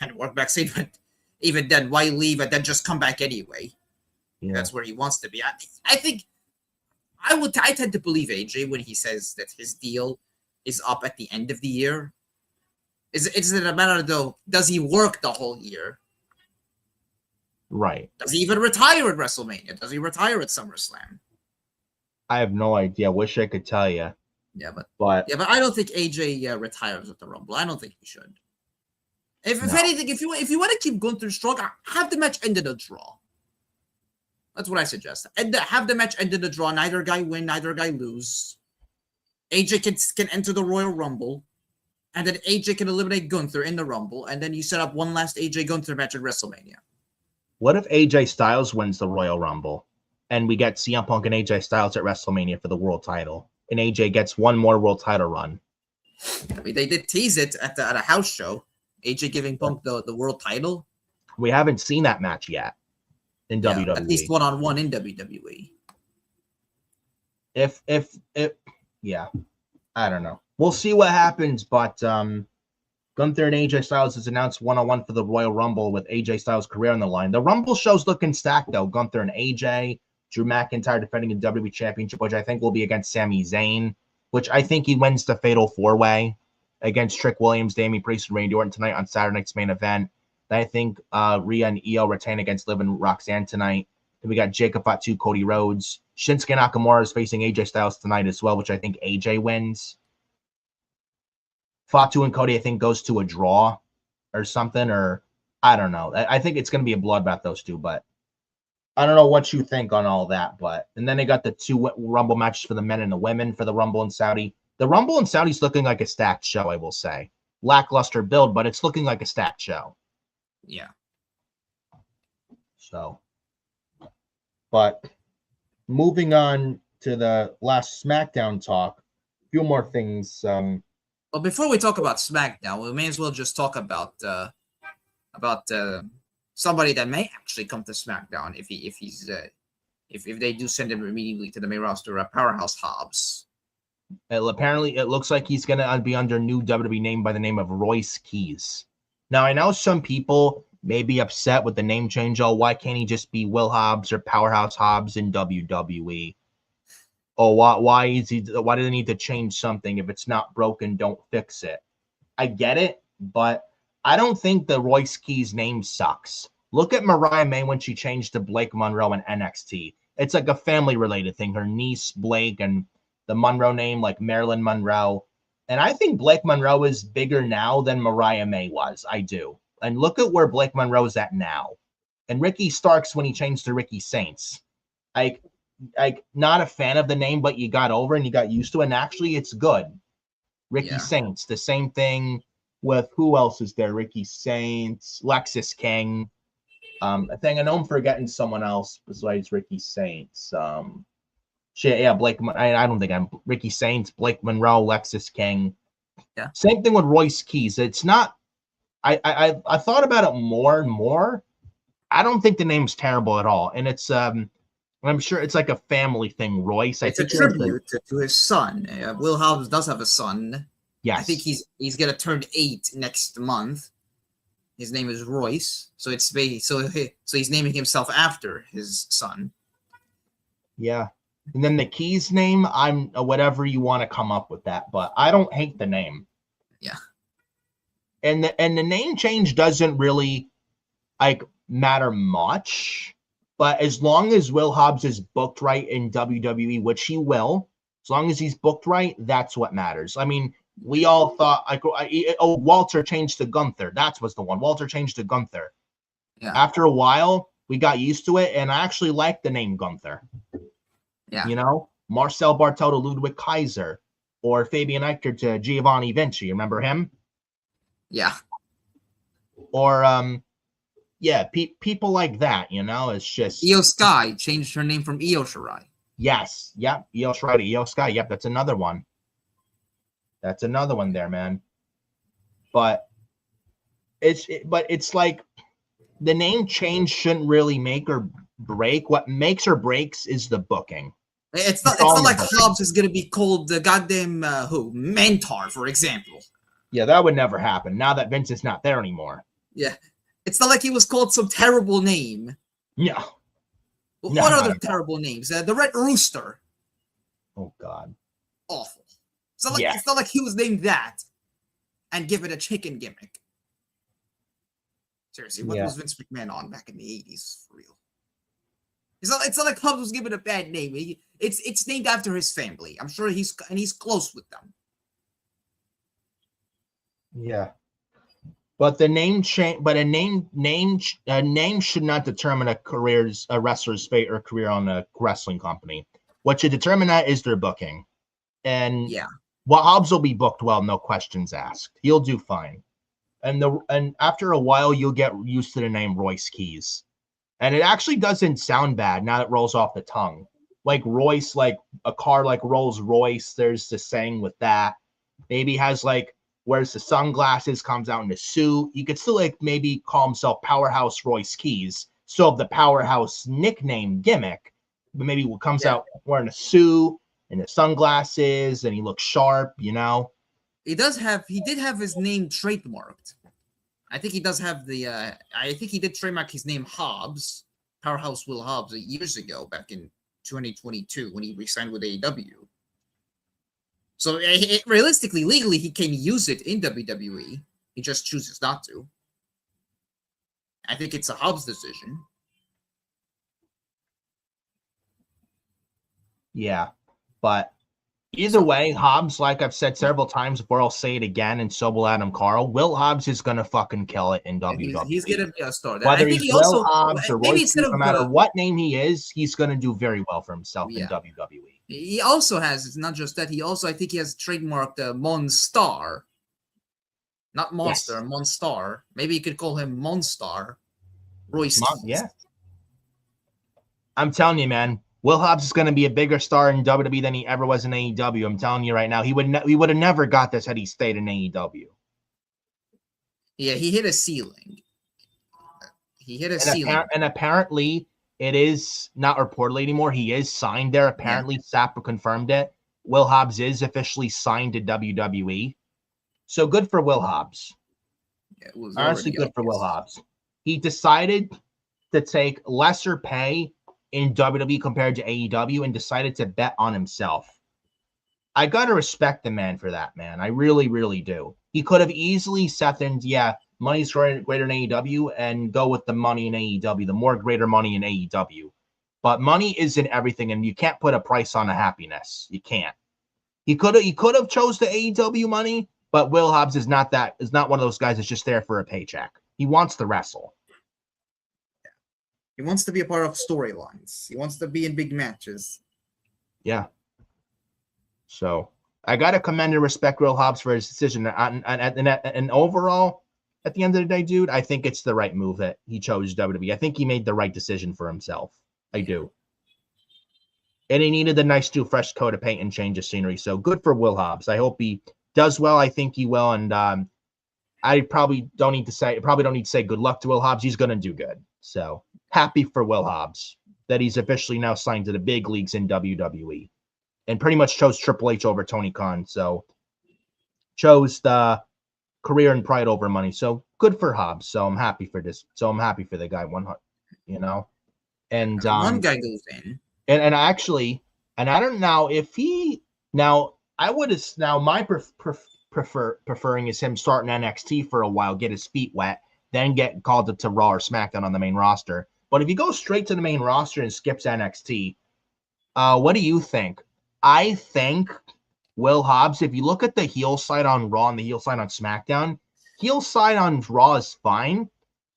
and work backstage. But even then, why leave and then just come back anyway? Yeah. That's where he wants to be. I think I tend to believe AJ when he says that his deal is up at the end of the year. Is it a matter though? Does he work the whole year? Right. Does he even retire at WrestleMania? Does he retire at SummerSlam? I have no idea. Wish I could tell you. Yeah, but I don't think AJ retires at the Rumble. I don't think he should. If anything, if you want to keep Gunther strong, have the match end in a draw. That's what I suggest. And have the match end in a draw. Neither guy win, neither guy lose. AJ can enter the Royal Rumble, and then AJ can eliminate Gunther in the Rumble, and then you set up one last AJ Gunther match at WrestleMania. What if AJ Styles wins the Royal Rumble, and we get CM Punk and AJ Styles at WrestleMania for the world title, and AJ gets one more world title run? I mean, they did tease it at a house show. AJ giving Punk the world title. We haven't seen that match yet in WWE. At least one-on-one in WWE. Yeah, I don't know. We'll see what happens, but Gunther and AJ Styles has announced one-on-one for the Royal Rumble with AJ Styles' career on the line. The Rumble show's looking stacked, though. Gunther and AJ, Drew McIntyre defending a WWE Championship, which I think will be against Sami Zayn, which I think he wins the Fatal 4-Way against Trick Williams, Damian Priest, and Randy Orton tonight on Saturday night's main event. Then I think Rhea and Io retain against Liv and Roxanne tonight. Then we got Jacob Fatu, Cody Rhodes. Shinsuke Nakamura is facing AJ Styles tonight as well, which I think AJ wins. Fatu and Cody, I think, goes to a draw or something, or I don't know. I think it's going to be a bloodbath, those two, but I don't know what you think on all that. And then they got the two Rumble matches for the men and the women for the Rumble in Saudi. The Rumble in Saudi is looking like a stacked show, I will say. Lackluster build, but it's looking like a stacked show. Yeah. So, but moving on to the last SmackDown talk, a few more things. Well, before we talk about SmackDown, we may as well just talk about somebody that may actually come to SmackDown if they do send him immediately to the main roster, Powerhouse Hobbs. Apparently, it looks like he's going to be under new WWE name by the name of Royce Keys. Now, I know some people may be upset with the name change. Oh, why can't he just be Will Hobbs or Powerhouse Hobbs in WWE? Oh, why do they need to change something? If it's not broken, don't fix it. I get it, but I don't think the Royce Keys name sucks. Look at Mariah May when she changed to Blake Monroe in NXT. It's like a family-related thing. Her niece, Blake, and the Monroe name, like Marilyn Monroe. And I think Blake Monroe is bigger now than Mariah May was. I do. And look at where Blake Monroe is at now. And Ricky Starks when he changed to Ricky Saints. Like not a fan of the name, but you got over and you got used to it. And actually, it's good. Ricky Saints. The same thing with who else is there? Ricky Saints, Lexis King. I know I'm forgetting someone else besides Ricky Saints. Blake. I don't think I'm Ricky Saints, Blake Monroe, Lexis King. Yeah. Same thing with Royce Keys. It's not. I thought about it more and more. I don't think the name's terrible at all, and it's I'm sure it's like a family thing. Royce. It's a tribute to his son. Will Hobbs does have a son. Yes. I think he's gonna turn 8 next month. His name is Royce, so he's naming himself after his son. Yeah. And then the Keys name, I'm whatever you want to come up with that, but I don't hate the name. Yeah. And the name change doesn't really like matter much, but as long as Will Hobbs is booked right in WWE, which he will, as long as he's booked right, that's what matters. I mean, we all thought Walter changed to Gunther. That was the one. Walter changed to Gunther. Yeah. After a while, we got used to it, and I actually like the name Gunther. Yeah. You know, Marcel Bartel to Ludwig Kaiser, or Fabian Eichner to Giovanni Vinci. Remember him? Yeah. Or people like that. You know, it's just Io Sky changed her name from Io Shirai. Yes. Yep. Io Shirai to Io Sky. Yep. That's another one. That's another one there, man. But it's like the name change shouldn't really make or break. What makes or breaks is the booking. It's not like Hobbs is gonna be called the goddamn Mentor, for example. Yeah, that would never happen. Now that Vince is not there anymore. Yeah, it's not like he was called some terrible name. No. What other terrible names? The Red Rooster. Oh God. Awful. It's not like he was named that and given a chicken gimmick. Seriously, what was Vince McMahon on back in the 80s for real? It's not like Hobbs was given a bad name. It's named after his family. I'm sure he's close with them. Yeah. But the name change, but a name should not determine a wrestler's fate or career on a wrestling company. What should determine that is their booking. And Hobbs will be booked well, no questions asked. He'll do fine. And after a while, you'll get used to the name Royce Keys. And it actually doesn't sound bad now it rolls off the tongue. Like Royce, like a car like Rolls Royce, there's the saying with that. Maybe has like, wears the sunglasses, comes out in a suit. You could still like maybe call himself Powerhouse Royce Keys. Still have the Powerhouse nickname gimmick, but maybe he comes out wearing a suit and the sunglasses and he looks sharp, you know? He did have his name trademarked. I think he does have I think he did trademark his name Hobbs, Powerhouse Will Hobbs, years ago, back in 2022 when he re-signed with AEW. So realistically, legally, he can use it in WWE. He just chooses not to. I think it's a Hobbs decision. Yeah, but either way, Hobbs, like I've said several times before, I'll say it again, and so will Adam Carl. Will Hobbs is going to fucking kill it in WWE. He's going to be a star. Whether he's Will Hobbs or Royce, no matter what name he is, he's going to do very well for himself in WWE. He also has, it's not just that, I think he has trademarked Monstar. Not Monster, Monstar. Maybe you could call him Monstar. Royce. I'm telling you, man. Will Hobbs is going to be a bigger star in WWE than he ever was in AEW. I'm telling you right now. He would have never got this had he stayed in AEW. Yeah, he hit a ceiling. And apparently, it is not reportedly anymore. He is signed there. Apparently, Sapper confirmed it. Will Hobbs is officially signed to WWE. So good for Will Hobbs. Yeah, it was honestly good for Will Hobbs. He decided to take lesser pay in WWE compared to AEW and decided to bet on himself. I got to respect the man for that, man. I really, really do. He could have easily sat and, money's greater in AEW, and go with the money in AEW, the more greater money in AEW. But money isn't everything, and you can't put a price on a happiness. You can't. He could have chose the AEW money, but Will Hobbs is not one of those guys that's just there for a paycheck. He wants to wrestle. He wants to be a part of storylines. He wants to be in big matches. Yeah. So I gotta commend and respect Will Hobbs for his decision. And overall, at the end of the day, dude, I think it's the right move that he chose WWE. I think he made the right decision for himself. I do. And he needed a nice new fresh coat of paint and change of scenery. So good for Will Hobbs. I hope he does well. I think he will. And I probably don't need to say good luck to Will Hobbs. He's gonna do good. So happy for Will Hobbs that he's officially now signed to the big leagues in WWE. And pretty much chose Triple H over Tony Khan. So chose the career and pride over money. So good for Hobbs. So I'm happy for this. So I'm happy for the guy. 100, you know. And one guy goes in. And actually, and I don't know if he now. I would have now my preferring is him starting NXT for a while, get his feet wet, then get called up to Raw or SmackDown on the main roster. But if he goes straight to the main roster and skips NXT, what do you think? I think Will Hobbs, if you look at the heel side on Raw and the heel side on SmackDown, heel side on Raw is fine,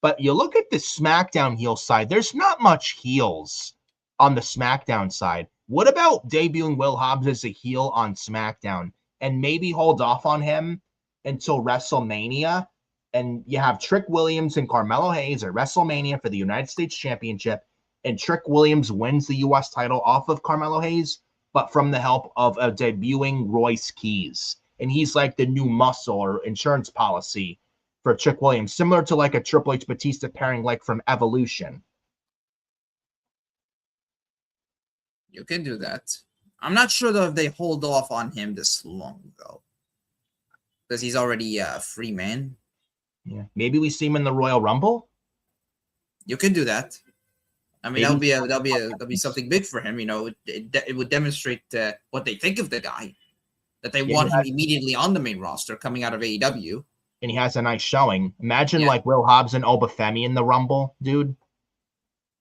but you look at the SmackDown heel side, there's not much heels on the SmackDown side. What about debuting Will Hobbs as a heel on SmackDown and maybe hold off on him until WrestleMania? And you have Trick Williams and Carmelo Hayes at WrestleMania for the United States Championship, and Trick Williams wins the U.S. title off of Carmelo Hayes, but from the help of a debuting Royce Keys. And he's like the new muscle or insurance policy for Trick Williams, similar to like a Triple H Batista pairing like from Evolution. You can do that. I'm not sure though if they hold off on him this long though, because he's already a free man. Yeah, maybe we see him in the Royal Rumble. You can do that. I mean, that'll be something big for him. You know, it would demonstrate what they think of the guy, that they want him immediately on the main roster coming out of AEW. And he has a nice showing. Imagine like Will Hobbs and Obafemi in the Rumble, dude.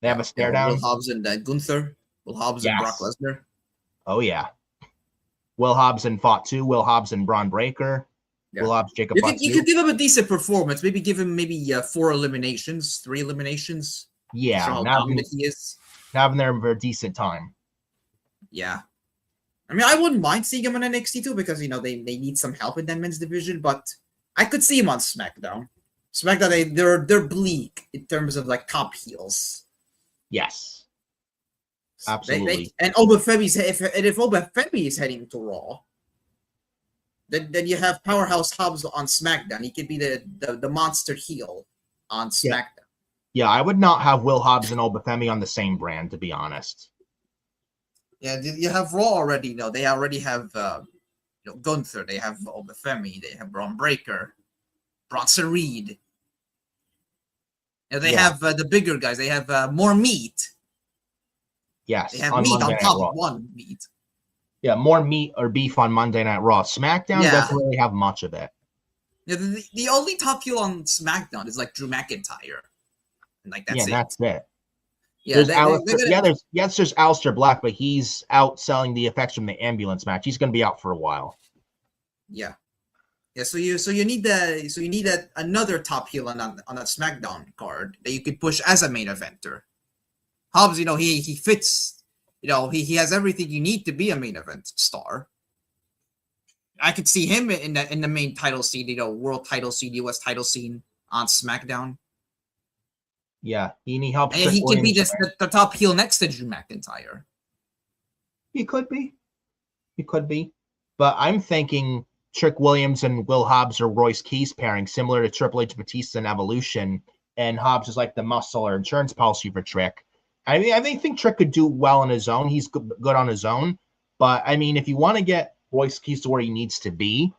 They have a stare down. Will Hobbs and Gunther. Will Hobbs and Brock Lesnar. Oh yeah. Will Hobbs and Fatu. Will Hobbs and Bron Breakker. Yeah. Will Hobbs, Jacob. You could give him a decent performance. Maybe give him 3 eliminations. Yeah, how dominant he is. Having there for a decent time. Yeah. I mean, I wouldn't mind seeing him on NXT too, because, you know, they need some help in that men's division, but I could see him on SmackDown. SmackDown, they're bleak in terms of, like, top heels. Yes. Absolutely. And if Obafemi is heading to Raw, then you have Powerhouse Hobbs on SmackDown. He could be the monster heel on SmackDown. Yeah, I would not have Will Hobbs and Obafemi on the same brand, to be honest. Yeah, you have Raw already. No, they already have Gunther. They have Obafemi. They have Bron Breakker, Bronson Reed. They have the bigger guys. They have more meat. Yes, they have meat on top of one meat. Yeah, more meat or beef on Monday Night Raw. SmackDown doesn't really have much of it. Yeah, the only top heel on SmackDown is like Drew McIntyre. And like that's it. Yeah, there's Aleister Black, but he's out selling the effects from the ambulance match. He's going to be out for a while. Yeah. So you need another top heel on that SmackDown card that you could push as a main eventer. Hobbs, he fits. He has everything you need to be a main event star. I could see him in the main title scene, world title scene, US title scene on SmackDown. Yeah, he helps. And he could be just the top heel next to Drew McIntyre. He could be. But I'm thinking Trick Williams and Will Hobbs or Royce Keys pairing, similar to Triple H, Batista, and Evolution. And Hobbs is like the muscle or insurance policy for Trick. I mean, I think Trick could do well on his own. He's good on his own. But, I mean, if you want to get Royce Keys to where he needs to be,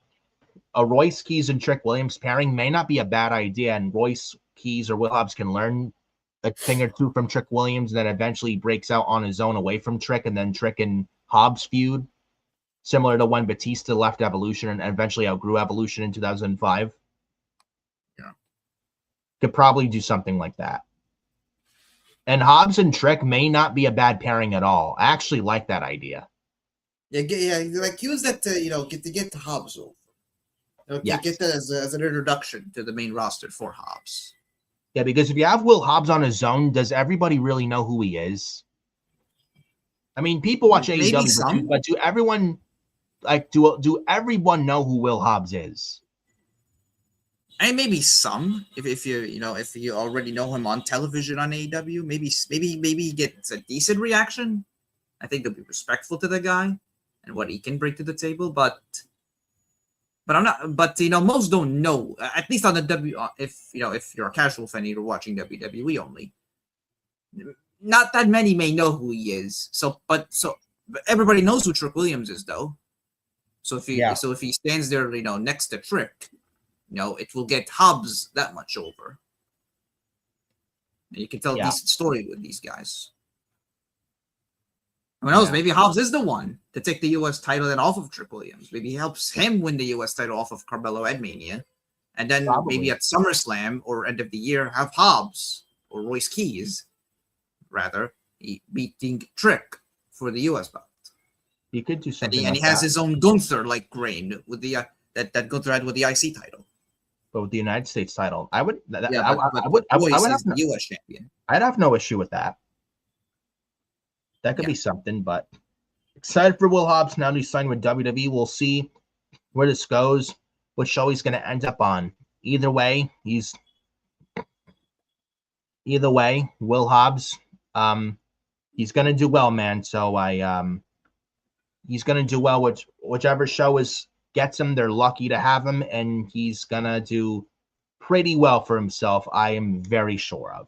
a Royce Keys and Trick Williams pairing may not be a bad idea. And Royce Keys or Will Hobbs can learn a thing or two from Trick Williams, and then eventually breaks out on his own away from Trick, and then Trick and Hobbs feud, similar to when Batista left Evolution and eventually outgrew Evolution in 2005. Yeah. could probably do something like that. And Hobbs and Trick may not be a bad pairing at all. I actually like that idea. Yeah, like use that to get to Hobbs over. Yes. Get that as an introduction to the main roster for Hobbs. Yeah, because if you have Will Hobbs on his own, does everybody really know who he is? I mean, people watch AEW, but do everyone do everyone know who Will Hobbs is? And maybe some, if you already know him on television on AEW, maybe he gets a decent reaction. I think they'll be respectful to the guy and what he can bring to the table, but I'm not. But most don't know. At least on the if you're a casual fan, you're watching WWE only. Not that many may know who he is. But everybody knows who Trick Williams is, though. So if he stands there, next to Trick, it will get Hobbs that much over. And you can tell a decent story with these guys. Who knows? Yeah. Maybe Hobbs is the one to take the U.S. title then off of Trick Williams. Maybe he helps him win the U.S. title off of Carmelo at Mania. And then maybe at SummerSlam or end of the year, have Hobbs or Royce Keys, rather, beating Trick for the U.S. belt. He could do something. And he has his own Gunther-like reign with the that Gunther had with the IC title. But with the United States title, I would have the U.S. champion. I'd have no issue with that. That could be something, but excited for Will Hobbs now that he's signed with WWE. We'll see where this goes, what show he's going to end up on. Either way, Will Hobbs, he's going to do well, man. So he's going to do well. Whichever show gets him, they're lucky to have him, and he's going to do pretty well for himself. I am very sure of.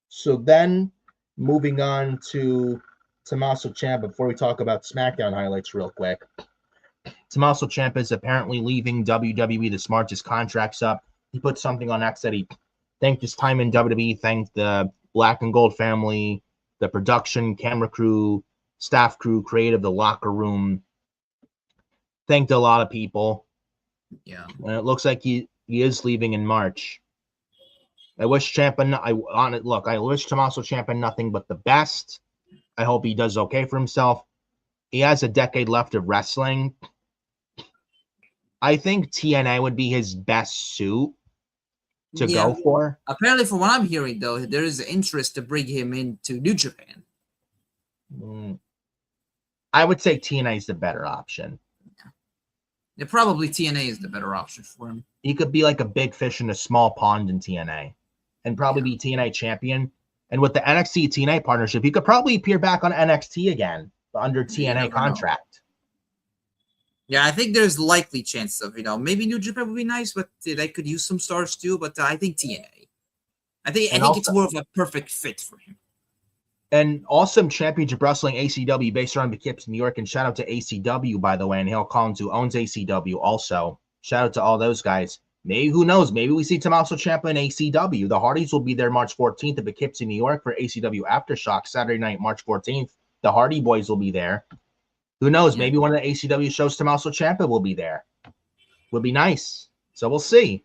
So then, moving on to Tommaso Ciampa, before we talk about SmackDown highlights real quick. Tommaso Ciampa is apparently leaving WWE this March. His contract's up. He put something on X that he thanked his time in WWE, thanked the Black and Gold family, the production, camera crew, staff crew, creative, the locker room. Thanked a lot of people. Yeah. And it looks like he is leaving in March. I wish Ciampa, I wish Tommaso Ciampa nothing but the best. I hope he does okay for himself. He has a decade left of wrestling. I think TNA would be his best suit to go for. Apparently, from what I'm hearing, though, there is interest to bring him into New Japan. I would say TNA is the better option. Yeah, probably TNA is the better option for him. He could be like a big fish in a small pond in TNA. And probably be TNA champion. And with the NXT TNA partnership, he could probably appear back on NXT again under TNA contract. Yeah, I think there's likely chance of, maybe New Japan would be nice, but they could use some stars too. But I think TNA. I think it's more of a perfect fit for him. And awesome championship wrestling ACW based around Poughkeepsie, New York. And shout out to ACW, by the way, and Hale Collins, who owns ACW also. Shout out to all those guys. Maybe, who knows? Maybe we see Tommaso Ciampa in ACW. The Hardys will be there March 14th at Poughkeepsie, New York for ACW Aftershock Saturday night, March 14th. The Hardy Boys will be there. Who knows? Yeah. Maybe one of the ACW shows Tommaso Ciampa will be there. Would be nice. So we'll see.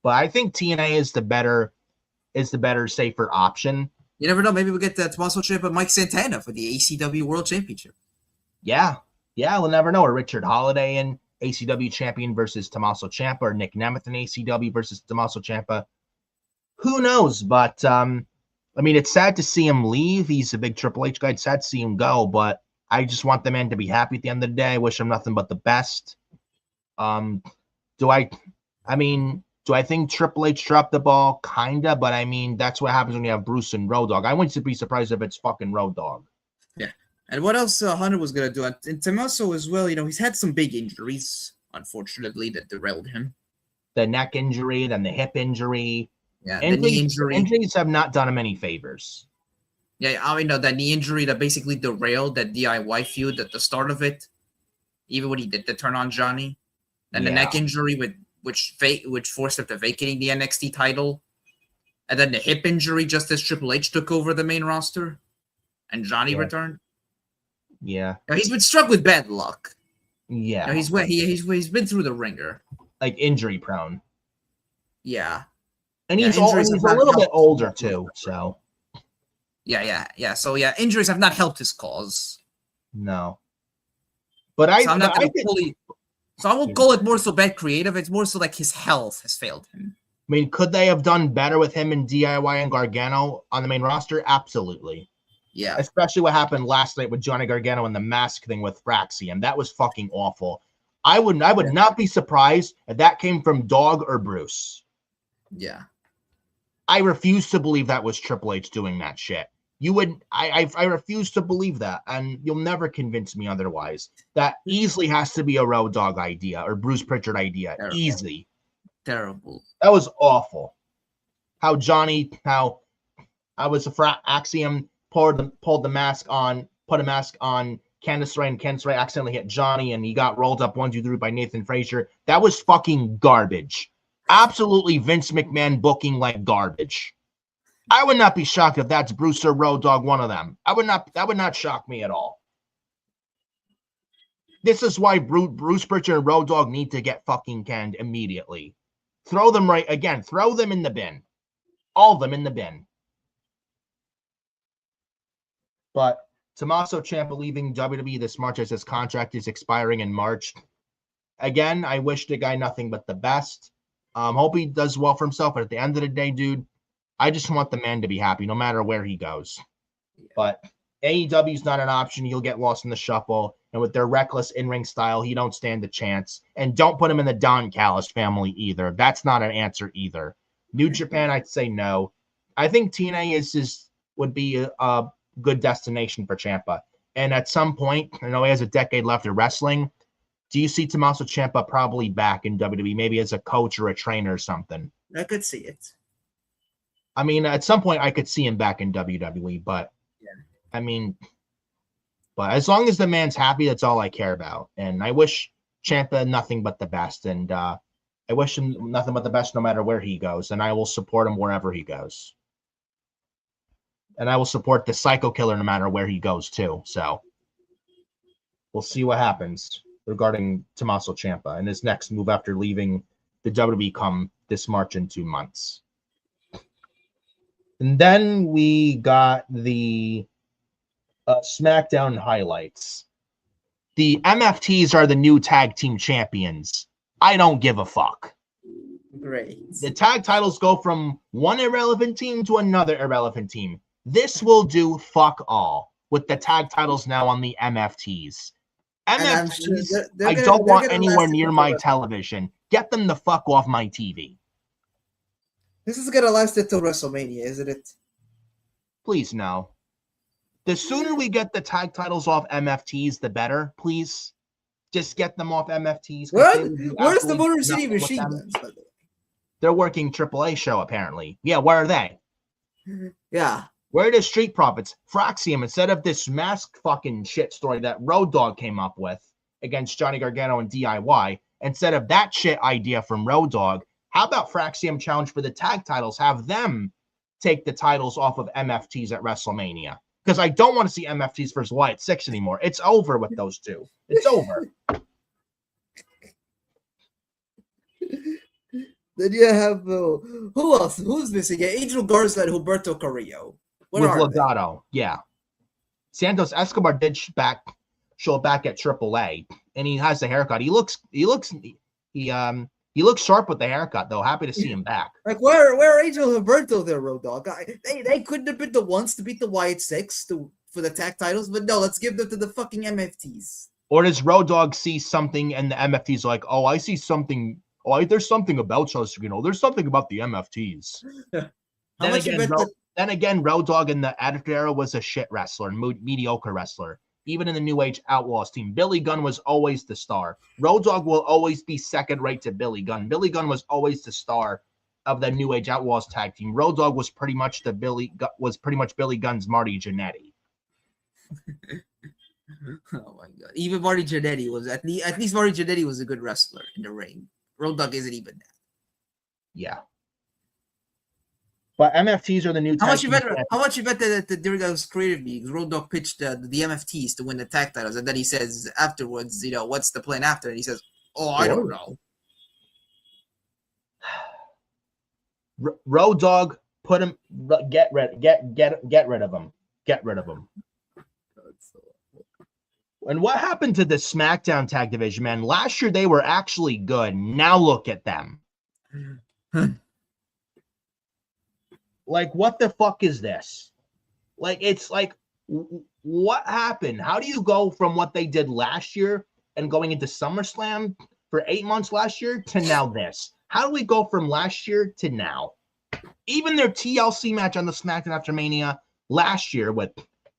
But I think TNA is the better, safer option. You never know. Maybe we'll get Tommaso Ciampa and Mike Santana for the ACW World Championship. Yeah, we'll never know. Or Richard Holiday and ACW champion versus Tommaso Ciampa, or Nick Nemeth in ACW versus Tommaso Ciampa. Who knows? But it's sad to see him leave. He's a big Triple H guy. It's sad to see him go, but I just want the man to be happy at the end of the day. I wish him nothing but the best. Do I think Triple H dropped the ball? Kinda, but that's what happens when you have Bruce and Road Dogg. I wouldn't be surprised if it's fucking Road Dogg. Yeah. And what else Hunter was going to do? And Tommaso as well, he's had some big injuries, unfortunately, that derailed him. The neck injury, then the hip injury. Yeah, the knee injury. Injuries have not done him any favors. Yeah, that knee injury that basically derailed that DIY feud at the start of it, even when he did the turn on Johnny. Then the neck injury which forced him to vacating the NXT title. And then the hip injury just as Triple H took over the main roster and Johnny returned. Yeah. He's been struck with bad luck. Yeah. He's been through the ringer. Like injury prone. Yeah. And Yeah, he's injuries he's have a not little bit helped. older too, so Yeah. So yeah, injuries have not helped his cause. no. But I So I'm not but I gonna think fully. So I won't call it more so bad creative. It's more so like his health has failed him. I mean, could they have done better with him and DIY and Gargano on the main roster? Absolutely. Yeah. Especially what happened last night with Johnny Gargano and the mask thing with Fraxium. That was fucking awful. I would not be surprised if that came from Dog or Bruce. Yeah. I refuse to believe that was Triple H doing that shit. I refuse to believe that, and you'll never convince me otherwise. That easily has to be a Road Dogg idea or Bruce Pritchard idea. Terrible. Easy. Terrible. That was awful. How I was a Axiom pulled the mask on, put a mask on Candice LeRae, and Candice LeRae accidentally hit Johnny, and he got rolled up 1, 2, 3 by Nathan Frazier. That was fucking garbage. Absolutely Vince McMahon booking like garbage. I would not be shocked if that's Bruce or Road Dogg, one of them. That would not shock me at all. This is why Bruce Pritchard and Road Dogg need to get fucking canned immediately. Throw them in the bin. All of them in the bin. But Tommaso Ciampa leaving WWE this March as his contract is expiring in March. Again, I wish the guy nothing but the best. Hope he does well for himself. But at the end of the day, dude, I just want the man to be happy no matter where he goes. But AEW is not an option. He'll get lost in the shuffle. And with their reckless in-ring style, he don't stand a chance. And don't put him in the Don Callis family either. That's not an answer either. New Japan, I'd say no. I think TNA would be a good destination for Ciampa. And at some point, I know he has a decade left of wrestling. Do you see Tommaso Ciampa probably back in WWE, maybe as a coach or a trainer or something? I could see it. I mean, at some point, I could see him back in WWE, but I mean, but as long as the man's happy, that's all I care about. And I wish Ciampa nothing but the best. And I wish him nothing but the best no matter where he goes. And I will support him wherever he goes. And I will support the Psycho Killer no matter where he goes, too. So we'll see what happens regarding Tommaso Ciampa and his next move after leaving the WWE come this March in 2 months. And then we got the SmackDown highlights. The MFTs are the new tag team champions. I don't give a fuck. Great. The tag titles go from one irrelevant team to another irrelevant team. This will do fuck all with the tag titles now on the MFTs. MFTs, sure I don't want anywhere near my television. Get them the fuck off my TV. This is going to last until WrestleMania, isn't it? Please, no. The sooner we get the tag titles off MFTs, the better, please. Just get them off MFTs. Where's the Motor City Machine Guns, by the way? They're working AAA show, apparently. Yeah, where are they? Yeah. Where are the Street Profits? Fraxium, instead of this mask fucking shit story that Road Dogg came up with against Johnny Gargano and DIY, instead of that shit idea from Road Dogg, how about Fraxium challenge for the tag titles? Have them take the titles off of MFTs at WrestleMania. Because I don't want to see MFTs versus Wyatt 6 anymore. It's over with those two. It's over. Then you have who else? Who's missing? Yeah, Angel Garza and Humberto Carrillo. With Legato, yeah. Santos Escobar did show back at AAA, and he has the haircut. He looks sharp with the haircut, though. Happy to see him back. Like where are Angel and Humberto there, Road Dogg? They couldn't have been the ones to beat the Wyatt Six for the tag titles, but no, let's give them to the fucking MFTs. Or does Road Dogg see something and the MFTs like, oh, I see something. Oh, there's something about us, there's something about the MFTs. Then again, Road Dogg in the Attitude Era was a shit wrestler, mediocre wrestler. Even in the New Age Outlaws team, Billy Gunn was always the star. Road Dogg will always be second rate to Billy Gunn. Billy Gunn was always the star of the New Age Outlaws tag team. Road Dogg was pretty much Billy Gunn's Marty Jannetty. Oh my god! Even Marty Jannetty was at least Marty Jannetty was a good wrestler in the ring. Road Dogg isn't even that. Yeah. But MFTs are the new. How much you bet that during those creative meetings, Road Dogg pitched the MFTs to win the tag titles, and then he says afterwards, what's the plan after? And he says, "Oh, I don't know." Road Dogg, put him. Get rid of him. Get rid of him. And what happened to the SmackDown tag division, man? Last year they were actually good. Now look at them. Like, what the fuck is this? Like, it's like, what happened? How do you go from what they did last year and going into SummerSlam for 8 months last year to now this? How do we go from last year to now? Even their TLC match on the SmackDown After Mania last year with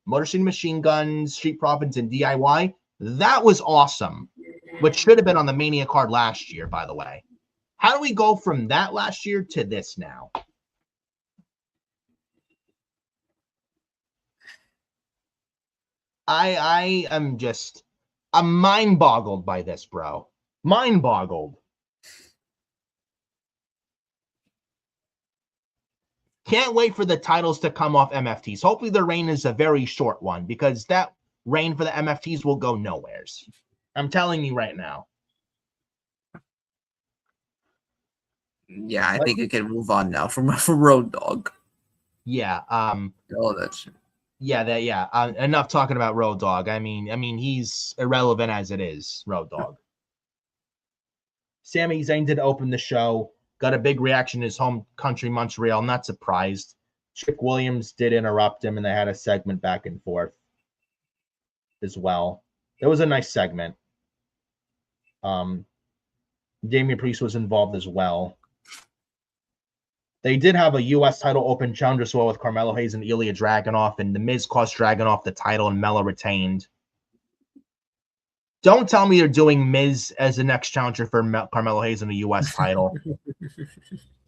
Motor City Machine Guns, Street Profits, and DIY, that was awesome, which should have been on the Mania card last year, by the way. How do we go from that last year to this now? I'm mind boggled by this, bro. Mind boggled. Can't wait for the titles to come off MFTs. Hopefully the reign is a very short one, because that reign for the MFTs will go nowheres. I'm telling you right now. Yeah, I think we can move on now from Road Dogg. Yeah. Oh, that's. Yeah. Enough talking about Road Dogg. I mean, he's irrelevant as it is. Road Dogg. Sami Zayn did open the show. Got a big reaction in his home country, Montreal. I'm not surprised. Chick Williams did interrupt him, and they had a segment back and forth as well. It was a nice segment. Damian Priest was involved as well. They did have a U.S. title open challenge as well with Carmelo Hayes and Ilya Dragunov, and The Miz cost Dragunov the title, and Melo retained. Don't tell me they're doing Miz as the next challenger for Carmelo Hayes in the U.S. title.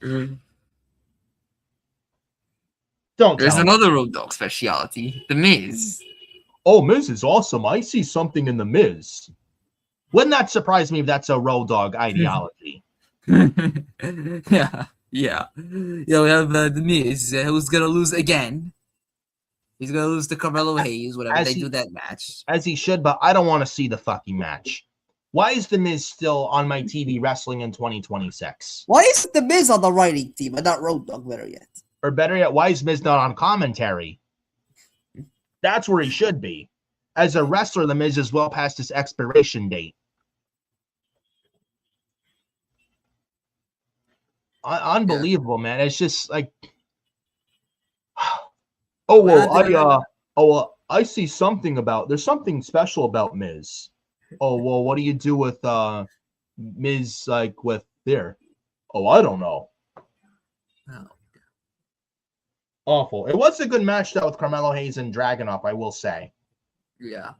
Don't. There's another Road Dogg specialty, The Miz. Oh, Miz is awesome. I see something in The Miz. Wouldn't that surprise me if that's a Road Dogg ideology? Yeah. Yeah, we have The Miz, who's gonna lose again. He's gonna lose to Carmelo Hayes, whatever they do that match. As he should, but I don't want to see the fucking match. Why is The Miz still on my TV wrestling in 2026? Why is The Miz on the writing team and not Road Dogg better yet? Or better yet, why is Miz not on commentary? That's where he should be. As a wrestler, The Miz is well past his expiration date. Unbelievable, man. It's just like, I see something about, there's something special about Miz. Oh, well, what do you do with Miz, like, with there? Oh, I don't know. Oh. Awful. It was a good match though with Carmelo Hayes and Dragunov, I will say. Yeah.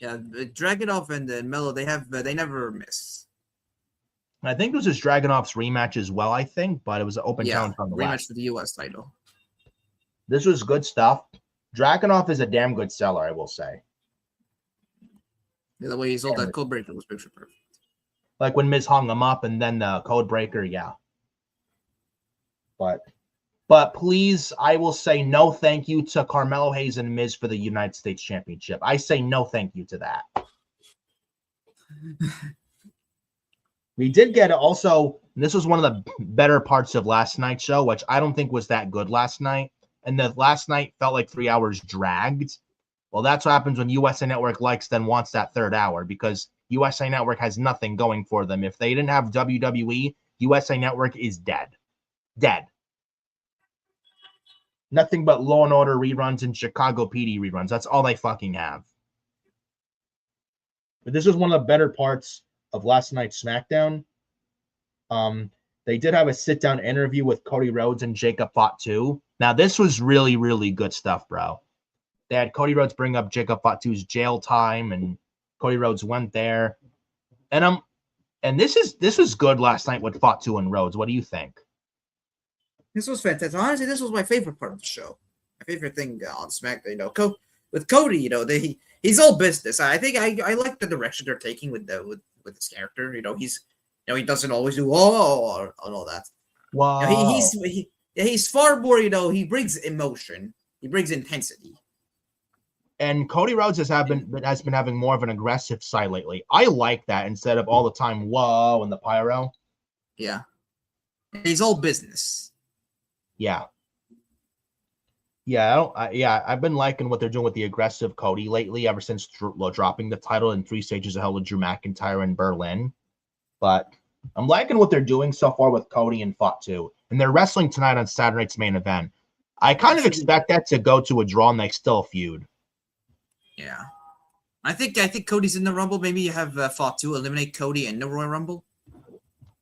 Dragunov and Melo, they never miss. I think it was just Dragunov's rematch as well, I think, but it was an open challenge on the rematch for the U.S. title. This was good stuff. Dragunov is a damn good seller, I will say. Yeah, the way he sold that code breaker was picture perfect. Like when Miz hung him up and then the code breaker, yeah. But please, I will say no thank you to Carmelo Hayes and Miz for the United States Championship. I say no thank you to that. We did get also, this was one of the better parts of last night's show, which I don't think was that good last night. And the last night felt like 3 hours dragged. Well, that's what happens when USA Network likes then wants that third hour, because USA Network has nothing going for them. If they didn't have WWE, USA Network is dead. Dead. Nothing but Law and Order reruns and Chicago PD reruns. That's all they fucking have. But this was one of the better parts of last night's SmackDown. They did have a sit-down interview with Cody Rhodes and Jacob Fatu. Now, this was really, really good stuff, bro. They had Cody Rhodes bring up Jacob Fatu's jail time, and Cody Rhodes went there. And this was good last night with Fatu and Rhodes. What do you think? This was fantastic. Honestly, this was my favorite part of the show. My favorite thing on SmackDown. With Cody, he's all business. I think I like the direction they're taking with his character. He doesn't always do and all that. Wow. He's far more. He brings emotion. He brings intensity. And Cody Rhodes has been having more of an aggressive side lately. I like that instead of all the time whoa and the pyro. Yeah, he's all business. Yeah. Yeah, I've been liking what they're doing with the aggressive Cody lately, ever since dropping the title in 3 stages of hell with Drew McIntyre in Berlin. But I'm liking what they're doing so far with Cody and Fatu. And they're wrestling tonight on Saturday night's main event. I kind of expect that to go to a draw and they still feud. Yeah. I think Cody's in the Rumble. Maybe you have Fatu eliminate Cody in the Royal Rumble.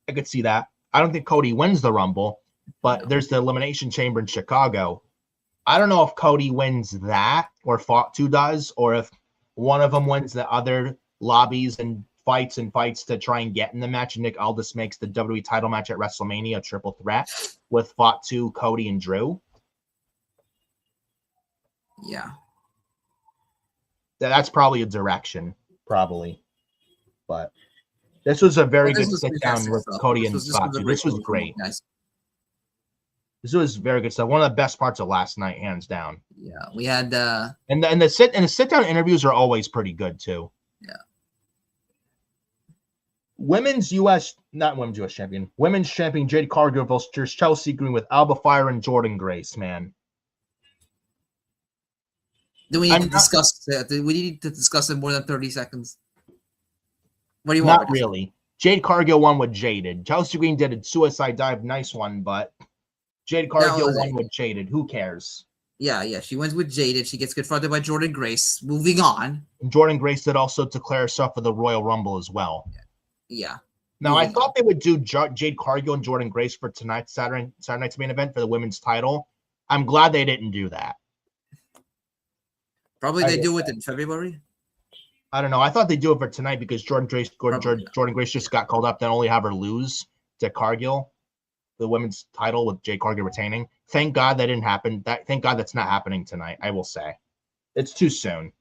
I could see that. I don't think Cody wins the Rumble, but there's the Elimination Chamber in Chicago. I don't know if Cody wins that or Fatu does, or if one of them wins the other lobbies and fights to try and get in the match. Nick Aldis makes the WWE title match at WrestleMania a triple threat with Fatu, Cody, and Drew. Yeah. That's probably a direction, probably. But this was a very good sit down with Cody and Fatu. This was great. Nice. This was very good stuff. One of the best parts of last night, hands down. Yeah, we had and the sit down interviews are always pretty good too. Yeah. Women's champion Jade Cargill versus Chelsea Green with Alba Fire and Jordan Grace. Man, do we need to discuss that? We need to discuss it more than 30 seconds. What do you want? Not really. Jade Cargill won with Jaded. Chelsea Green did a suicide dive, nice one, but Jade Cargill won with Jaded. Who cares? Yeah. She wins with Jaded. She gets confronted by Jordan Grace. Moving on. And Jordan Grace did also declare herself for the Royal Rumble as well. Yeah. Now, I thought they would do Jade Cargill and Jordan Grace for tonight's Saturday night's main event for the women's title. I'm glad they didn't do that. Probably they do it in February. I don't know. I thought they'd do it for tonight because Jordan Grace just got called up. Then only have her lose to Cargill, the women's title with Jade Cargill retaining. Thank God that didn't happen. Thank God that's not happening tonight. I will say, it's too soon.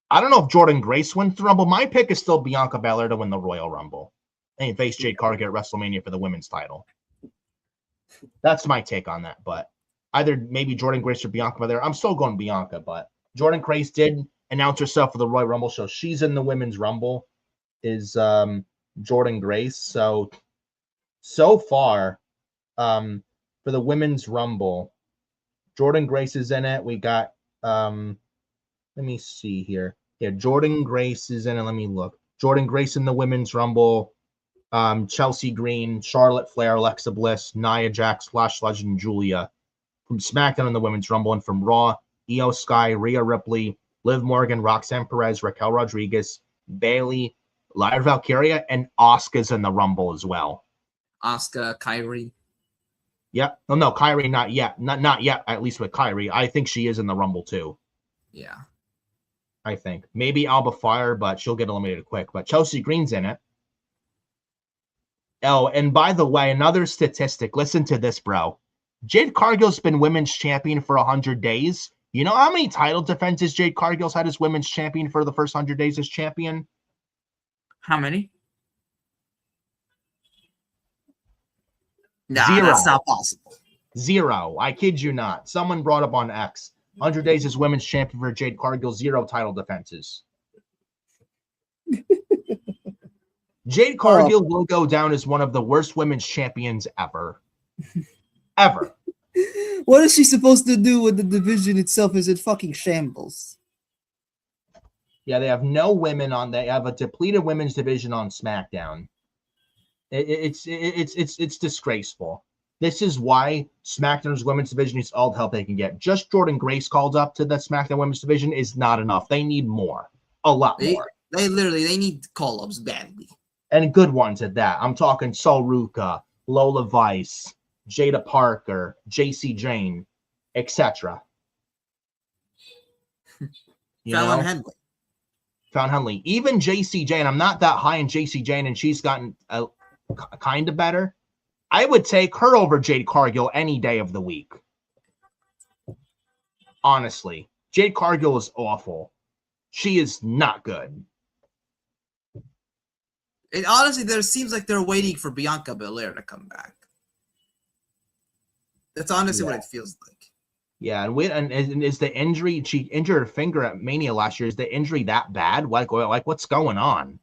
I don't know if Jordan Grace wins the Rumble. My pick is still Bianca Belair to win the Royal Rumble and face Jade Cargill at WrestleMania for the women's title. That's my take on that. But either maybe Jordan Grace or Bianca Belair. I'm still going Bianca, but Jordan Grace did announce herself for the Royal Rumble, so she's in the women's Rumble. Is Jordan Grace? So far, for the women's Rumble, Jordan Grace is in it. We got let me see here. Yeah, Jordan Grace is in it. Let me look. Jordan Grace in the women's Rumble. Chelsea Green, Charlotte Flair, Alexa Bliss, Nia Jax, Flash Legend, and Julia. From SmackDown in the women's Rumble, and from Raw, Io Sky, Rhea Ripley, Liv Morgan, Roxanne Perez, Raquel Rodriguez, Bayley, Lyra Valkyria, and Asuka's in the Rumble as well. Asuka, Kyrie. Yep. No, Kyrie not yet. Not yet, at least with Kyrie. I think she is in the Rumble too. Yeah. I think. Maybe Alba Fire, but she'll get eliminated quick. But Chelsea Green's in it. Oh, and by the way, another statistic. Listen to this, bro. Jade Cargill's been women's champion for 100 days. You know how many title defenses Jade Cargill's had as women's champion for the first 100 days as champion? How many? No, 0. that's not possible. 0. I kid you not. Someone brought up on X. 100 days as women's champion for Jade Cargill, 0 title defenses. Jade Cargill will go down as one of the worst women's champions ever. Ever. What is she supposed to do when the division itself is in fucking shambles? Yeah, they have no women on. They have a depleted women's division on SmackDown. It's disgraceful. This is why SmackDown's women's division needs all the help they can get. Just Jordan Grace called up to the SmackDown women's division is not enough. They need more, a lot more. They need call-ups badly, and good ones at that. I'm talking Sol Ruka, Lola Vice, Jada Parker, JC Jane, etc. Fallon Henley. Even JC Jane. I'm not that high in JC Jane, and she's gotten kind of better. I would take her over Jade Cargill any day of the week. Honestly, Jade Cargill is awful. She is not good. And honestly, there seems like they're waiting for Bianca Belair to come back. That's honestly what it feels like. Yeah, and is the injury? She injured her finger at Mania last year. Is the injury that bad? Like what's going on?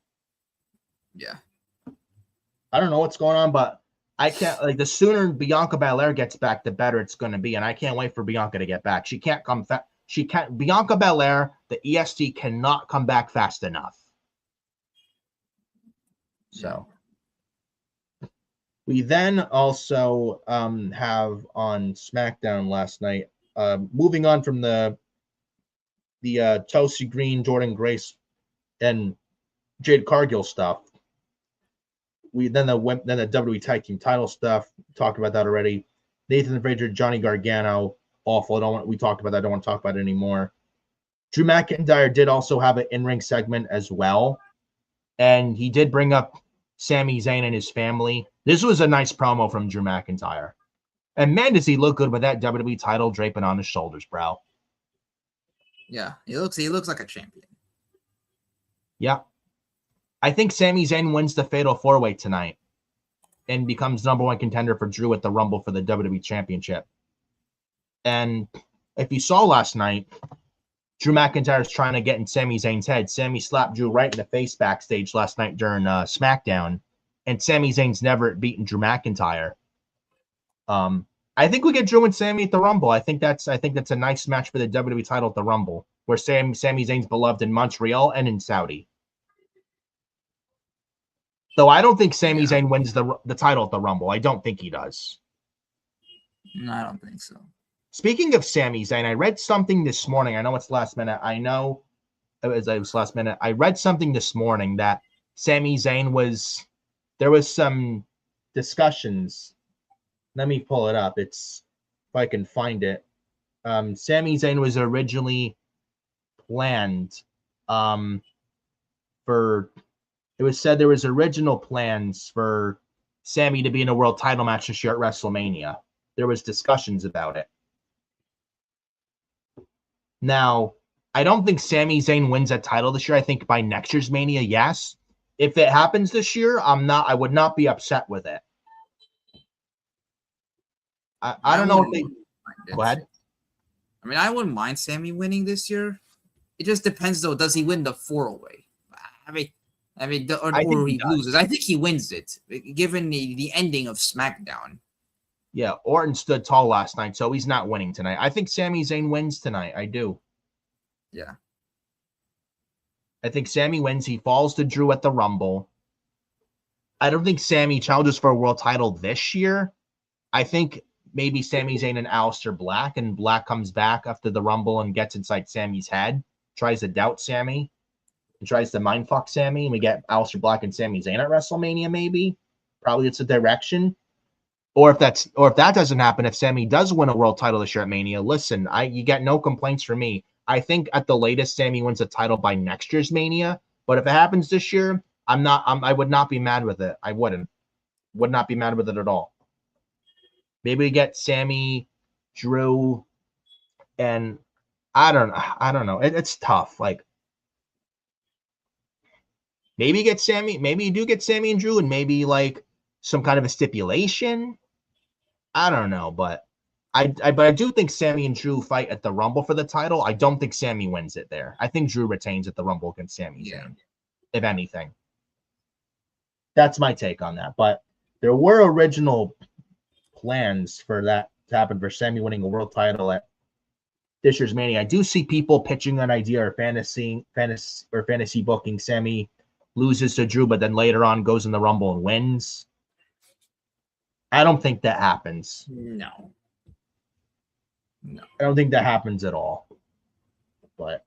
Yeah, I don't know what's going on, but I can't, like, the sooner Bianca Belair gets back, the better it's going to be. And I can't wait for Bianca to get back. She can't come Bianca Belair, the EST cannot come back fast enough. So we then also have on SmackDown last night, moving on from the Chelsea Green, Jordan Grace, and Jade Cargill stuff. We then the WWE Tag Team title stuff. Talked about that already. Nathan Frazier, Johnny Gargano, awful. We talked about that. I don't want to talk about it anymore. Drew McIntyre did also have an in-ring segment as well, and he did bring up Sami Zayn and his family. This was a nice promo from Drew McIntyre, and man, does he look good with that WWE title draping on his shoulders, bro. Yeah, he looks like a champion. Yeah. I think Sami Zayn wins the Fatal 4-Way tonight and becomes number one contender for Drew at the Rumble for the WWE Championship. And if you saw last night, Drew McIntyre's trying to get in Sami Zayn's head. Sami slapped Drew right in the face backstage last night during SmackDown, and Sami Zayn's never beaten Drew McIntyre. I think we get Drew and Sami at the Rumble. I think that's a nice match for the WWE title at the Rumble, where Sami Zayn's beloved in Montreal and in Saudi. Though I don't think Sami Zayn wins the title at the Rumble. I don't think he does. No, I don't think so. Speaking of Sami Zayn, I read something this morning. I know it's last minute. I know it was last minute. I read something this morning that Sami Zayn there was some discussions. Let me pull it up. If I can find it. Sami Zayn was originally planned for. It was said there was original plans for Sami to be in a world title match this year at WrestleMania. There was discussions about it. Now, I don't think Sami Zayn wins that title this year. I think by next year's Mania, yes. If it happens this year, I would not be upset with it. I don't know if they go ahead. I mean, I wouldn't mind Sami winning this year. It just depends, though. Does he win the 4-way? Or he loses. I think he wins it, given the ending of SmackDown. Yeah, Orton stood tall last night, so he's not winning tonight. I think Sami Zayn wins tonight. I do. Yeah. I think Sami wins. He falls to Drew at the Rumble. I don't think Sami challenges for a world title this year. I think maybe Sami Zayn and Aleister Black, and Black comes back after the Rumble and gets inside Sami's head, tries to doubt Sami, and tries to mindfuck Sami, and we get Aleister Black and Sami Zayn at WrestleMania, maybe. Probably it's a direction. Or if that doesn't happen, if Sami does win a world title this year at Mania, listen, you get no complaints from me. I think at the latest Sami wins a title by next year's Mania. But if it happens this year, I would not be mad with it. I would not be mad with it at all. Maybe we get Sami, Drew, and I don't know. It's tough. Like, maybe you get Sami. Maybe you do get Sami and Drew, and maybe like some kind of a stipulation. I don't know, but I do think Sami and Drew fight at the Rumble for the title. I don't think Sami wins it there. I think Drew retains at the Rumble against Sami Zayn, if anything. That's my take on that. But there were original plans for that to happen, for Sami winning a world title at this year's Mania. I do see people pitching an idea or fantasy booking. Sami loses to Drew, but then later on goes in the Rumble and wins. I don't think that happens. No. I don't think that happens at all. But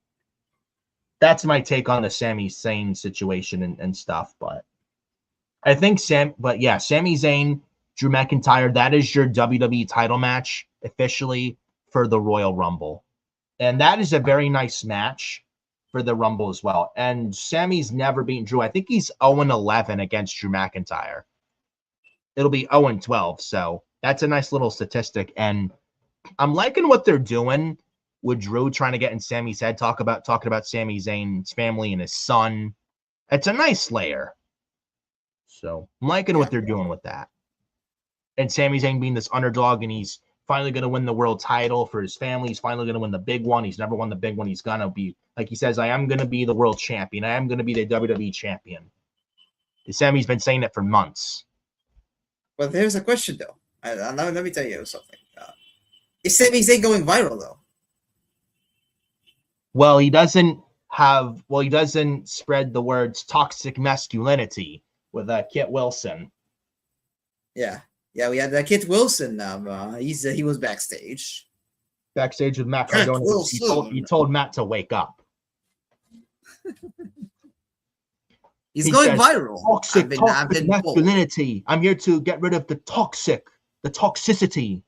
that's my take on the Sami Zayn situation and stuff. But I think Sami Zayn, Drew McIntyre, that is your WWE title match officially for the Royal Rumble. And that is a very nice match for the Rumble as well. And Sami's never beaten Drew. I think he's 0-11 against Drew McIntyre. It'll be 0-12. So that's a nice little statistic. And I'm liking what they're doing with Drew trying to get in Sami's head, talking about Sami Zayn's family and his son. It's a nice layer. So I'm liking what they're doing with that. And Sami Zayn being this underdog, and he's finally going to win the world title for his family. He's finally going to win the big one. He's never won the big one. He's going to be, like he says, I am going to be the world champion. I am going to be the WWE champion. Sami's been saying it for months. But here's a question though. Let me tell you something. Is Sami Zayn going viral though? Well, he doesn't spread the words toxic masculinity with Kit Wilson. Yeah, we had Kit Wilson. He was backstage. Backstage with Matt Cardona. He told Matt to wake up. He's going viral. Toxic masculinity. I'm here to get rid of the toxicity.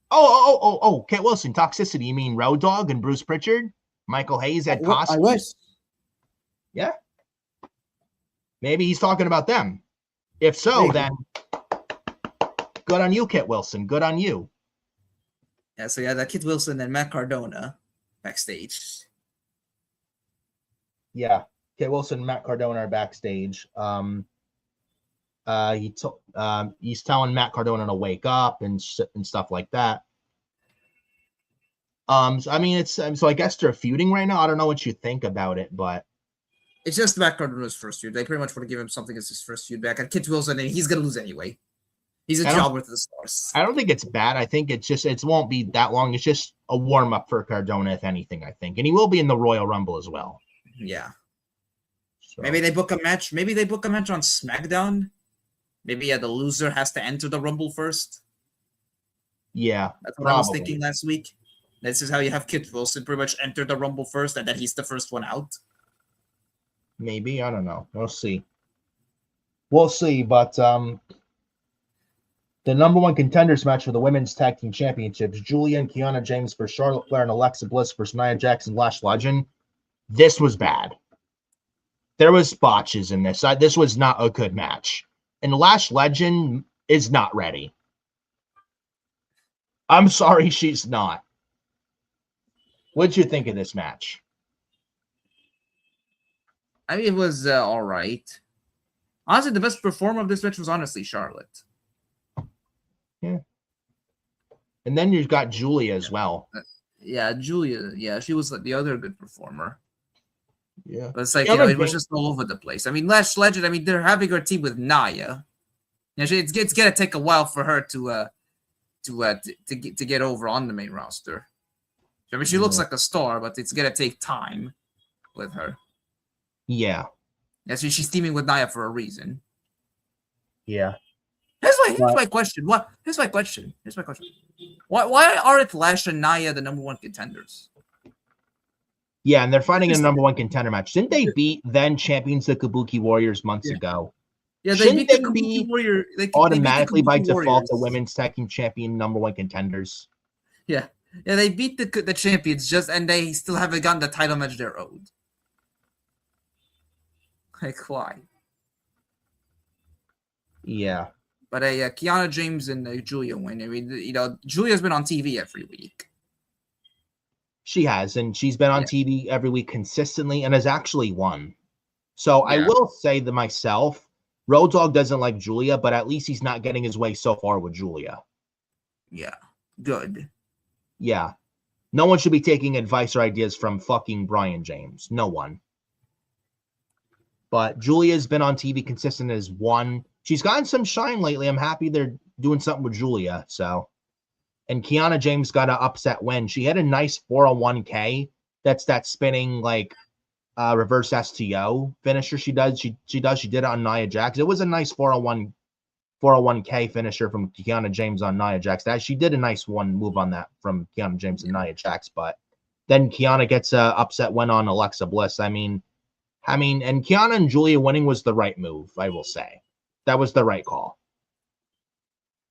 Oh, Kit Wilson, toxicity. You mean Road Dogg and Bruce Pritchard? Michael Hayes, Ed Koskinen? I was. Yeah. Maybe he's talking about them. If so, then good on you, Kit Wilson. Good on you. Yeah, so yeah, that Kit Wilson and Matt Cardona backstage. Yeah. Kit Wilson and Matt Cardona are backstage. He's telling Matt Cardona to wake up and stuff like that. So, I mean, so I guess they're feuding right now. I don't know what you think about it, but it's just Matt Cardona's first feud. They pretty much want to give him something as his first feud back. And Kit Wilson, and he's gonna lose anyway. He's a jobber to the stars. I don't think it's bad. I think it won't be that long. It's just a warm up for Cardona, if anything. I think, and he will be in the Royal Rumble as well. Yeah. So. Maybe they book a match. Maybe they book a match on SmackDown. Maybe the loser has to enter the Rumble first. Yeah, that's what I was thinking last week. This is how you have Kit Wilson pretty much enter the Rumble first, and then he's the first one out. Maybe, I don't know. We'll see. But the number one contenders match for the women's tag team championships: Julia and Kiana James versus Charlotte Flair and Alexa Bliss versus Nia Jax and Lash Legend. This was bad. There was botches in this. This was not a good match. And Lash Legend is not ready. I'm sorry, she's not. What'd you think of this match? I mean, it was all right. Honestly, the best performer of this match was honestly Charlotte. Yeah. And then you've got Julia as well. Yeah, Julia. Yeah, she was the other good performer. Yeah. But it's like, it was just all over the place. I mean, Lash Legend, I mean, they're having her team with Nia. It's going to take a while for her to get over on the main roster. I mean, she looks like a star, but it's going to take time with her. Yeah. Yeah, so she's teaming with Nia for a reason. Yeah. Here's my question. Here's my question. Why aren't Lash and Nia the number one contenders? Yeah, and they're fighting in a number one contender match. Didn't they beat then champions the Kabuki Warriors months ago? Yeah, they beat the Kabuki Warriors. Automatically by default the women's tag team champion number one contenders. Yeah. Yeah, they beat the champions and they still haven't gotten the title match they're owed. Like, why? Yeah. But Kiana James and Julia win. I mean, Julia's been on TV every week. She has, and she's been on TV every week consistently and has actually won. So I will say to myself, Road Dogg doesn't like Julia, but at least he's not getting his way so far with Julia. Yeah. Good. Yeah. No one should be taking advice or ideas from fucking Brian James. No one. But Julia's been on TV consistent as one. She's gotten some shine lately. I'm happy they're doing something with Julia. So, and Kiana James got an upset win. She had a nice 401k. That's that spinning like reverse STO finisher. She did it on Nia Jax. It was a nice 401k finisher from Kiana James on Nia Jax. She did a nice one move on that from Kiana James and Nia Jax. But then Kiana gets a upset win on Alexa Bliss. I mean, and Kiana and Julia winning was the right move, I will say. That was the right call.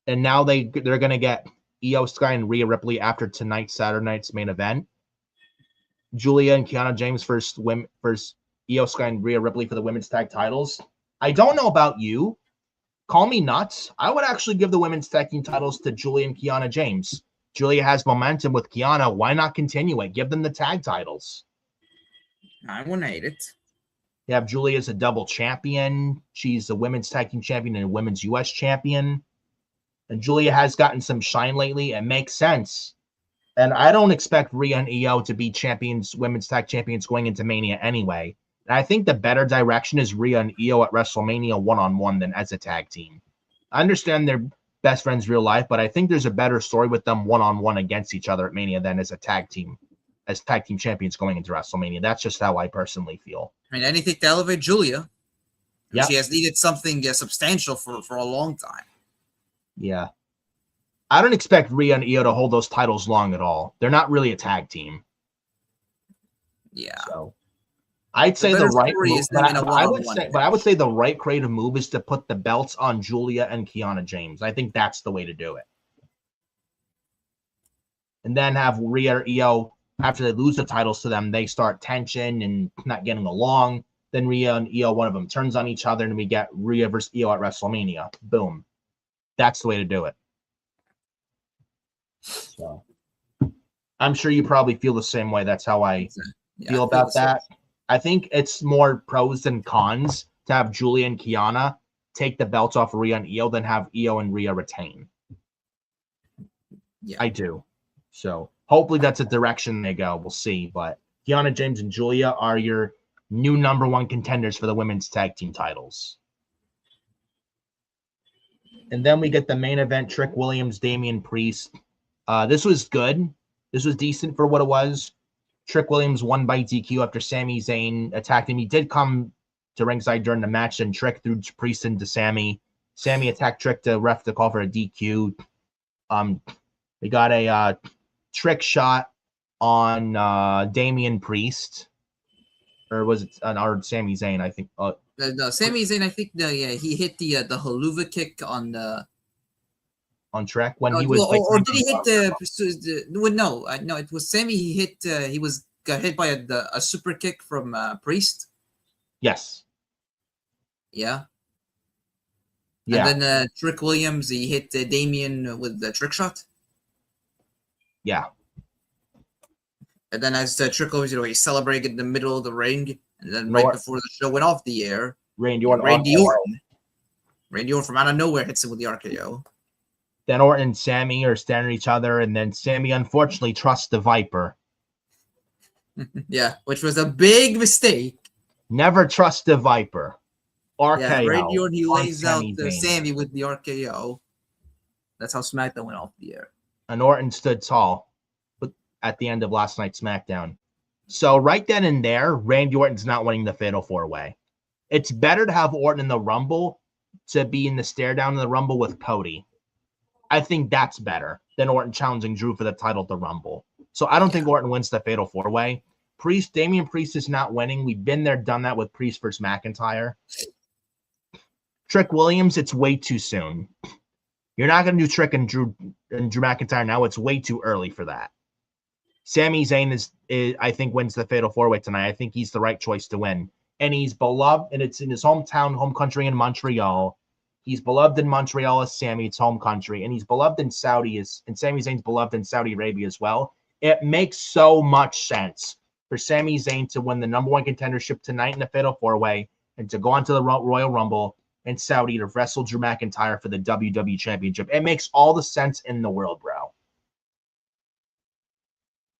And now they're going to get Io Sky and Rhea Ripley after Saturday night's main event. Julia and Kiana James versus Io Sky and Rhea Ripley for the women's tag titles. I don't know about you. Call me nuts. I would actually give the women's tag team titles to Julia and Kiana James. Julia has momentum with Kiana. Why not continue it? Give them the tag titles. I wouldn't hate it. You have Julia as a double champion. She's a women's tag team champion and a women's U.S. champion. And Julia has gotten some shine lately. It makes sense. And I don't expect Rhea and Io to be champions, women's tag champions going into Mania anyway. And I think the better direction is Rhea and Io at WrestleMania one-on-one than as a tag team. I understand they're best friends real life, but I think there's a better story with them one-on-one against each other at Mania than as tag team champions going into WrestleMania. That's just how I personally feel. I mean, anything to elevate Julia. Yeah. She has needed something substantial for a long time. Yeah. I don't expect Rhea and Io to hold those titles long at all. They're not really a tag team. Yeah. So I'd say the right move, I would say the right creative move is to put the belts on Julia and Kiana James. I think that's the way to do it. And then have Rhea or Io, after they lose the titles to them, they start tension and not getting along. Then Rhea and Io, one of them turns on each other, and we get Rhea versus Io at WrestleMania. Boom. That's the way to do it. So I'm sure you probably feel the same way. That's how I feel about that. I think it's more pros than cons to have Julia and Kiana take the belts off Rhea and Io than have Io and Rhea retain. Yeah, I do. So hopefully that's a direction they go. We'll see. But Kiana James and Julia are your new number one contenders for the women's tag team titles. And then we get the main event, Trick Williams, Damian Priest. This was good. This was decent for what it was. Trick Williams won by DQ after Sami Zayn attacked him. He did come to ringside during the match, and Trick threw Priest into Sami. Sami attacked Trick to ref to call for a DQ. We got a Trick shot on Damian Priest. Or was it or Sami Zayn, I think. No, Sami Zayn, I think he hit the haluva kick on Trick when he was did he hit no, it was Sami. He hit got hit by a super kick from Priest. Yes. Yeah. Yeah. And then Trick Williams, he hit Damian with the trick shot. Yeah. And then as Trick Williams, he celebrated in the middle of the ring, and then before the show went off the air, Randy Orton from out of nowhere hits him with the RKO. Then Orton and Sami are staring at each other, and then Sami unfortunately trusts the Viper. Yeah, which was a big mistake. Never trust the Viper. RKO. Yeah, Randy Orton, he lays out Sami with the RKO. That's how SmackDown went off the air. And Orton stood tall at the end of last night's SmackDown. So right then and there, Randy Orton's not winning the Fatal 4-Way. It's better to have Orton in the Rumble to be in the stare down in the Rumble with Cody. I think that's better than Orton challenging Drew for the title at the Rumble. So I don't think Orton wins the Fatal 4-Way. Damian Priest is not winning. We've been there, done that with Priest versus McIntyre. Trick Williams, it's way too soon. You're not going to do Trick and Drew McIntyre now. It's way too early for that. Sami Zayn is I think, wins the Fatal 4-Way tonight. I think he's the right choice to win. And he's beloved, and it's in his hometown, home country in Montreal. He's beloved in Montreal as Sami, it's home country, and he's beloved in Saudi, and Sami Zayn's beloved in Saudi Arabia as well. It makes so much sense for Sami Zayn to win the number one contendership tonight in the Fatal 4-Way and to go on to the Royal Rumble in Saudi to wrestle Drew McIntyre for the WWE Championship. It makes all the sense in the world, bro.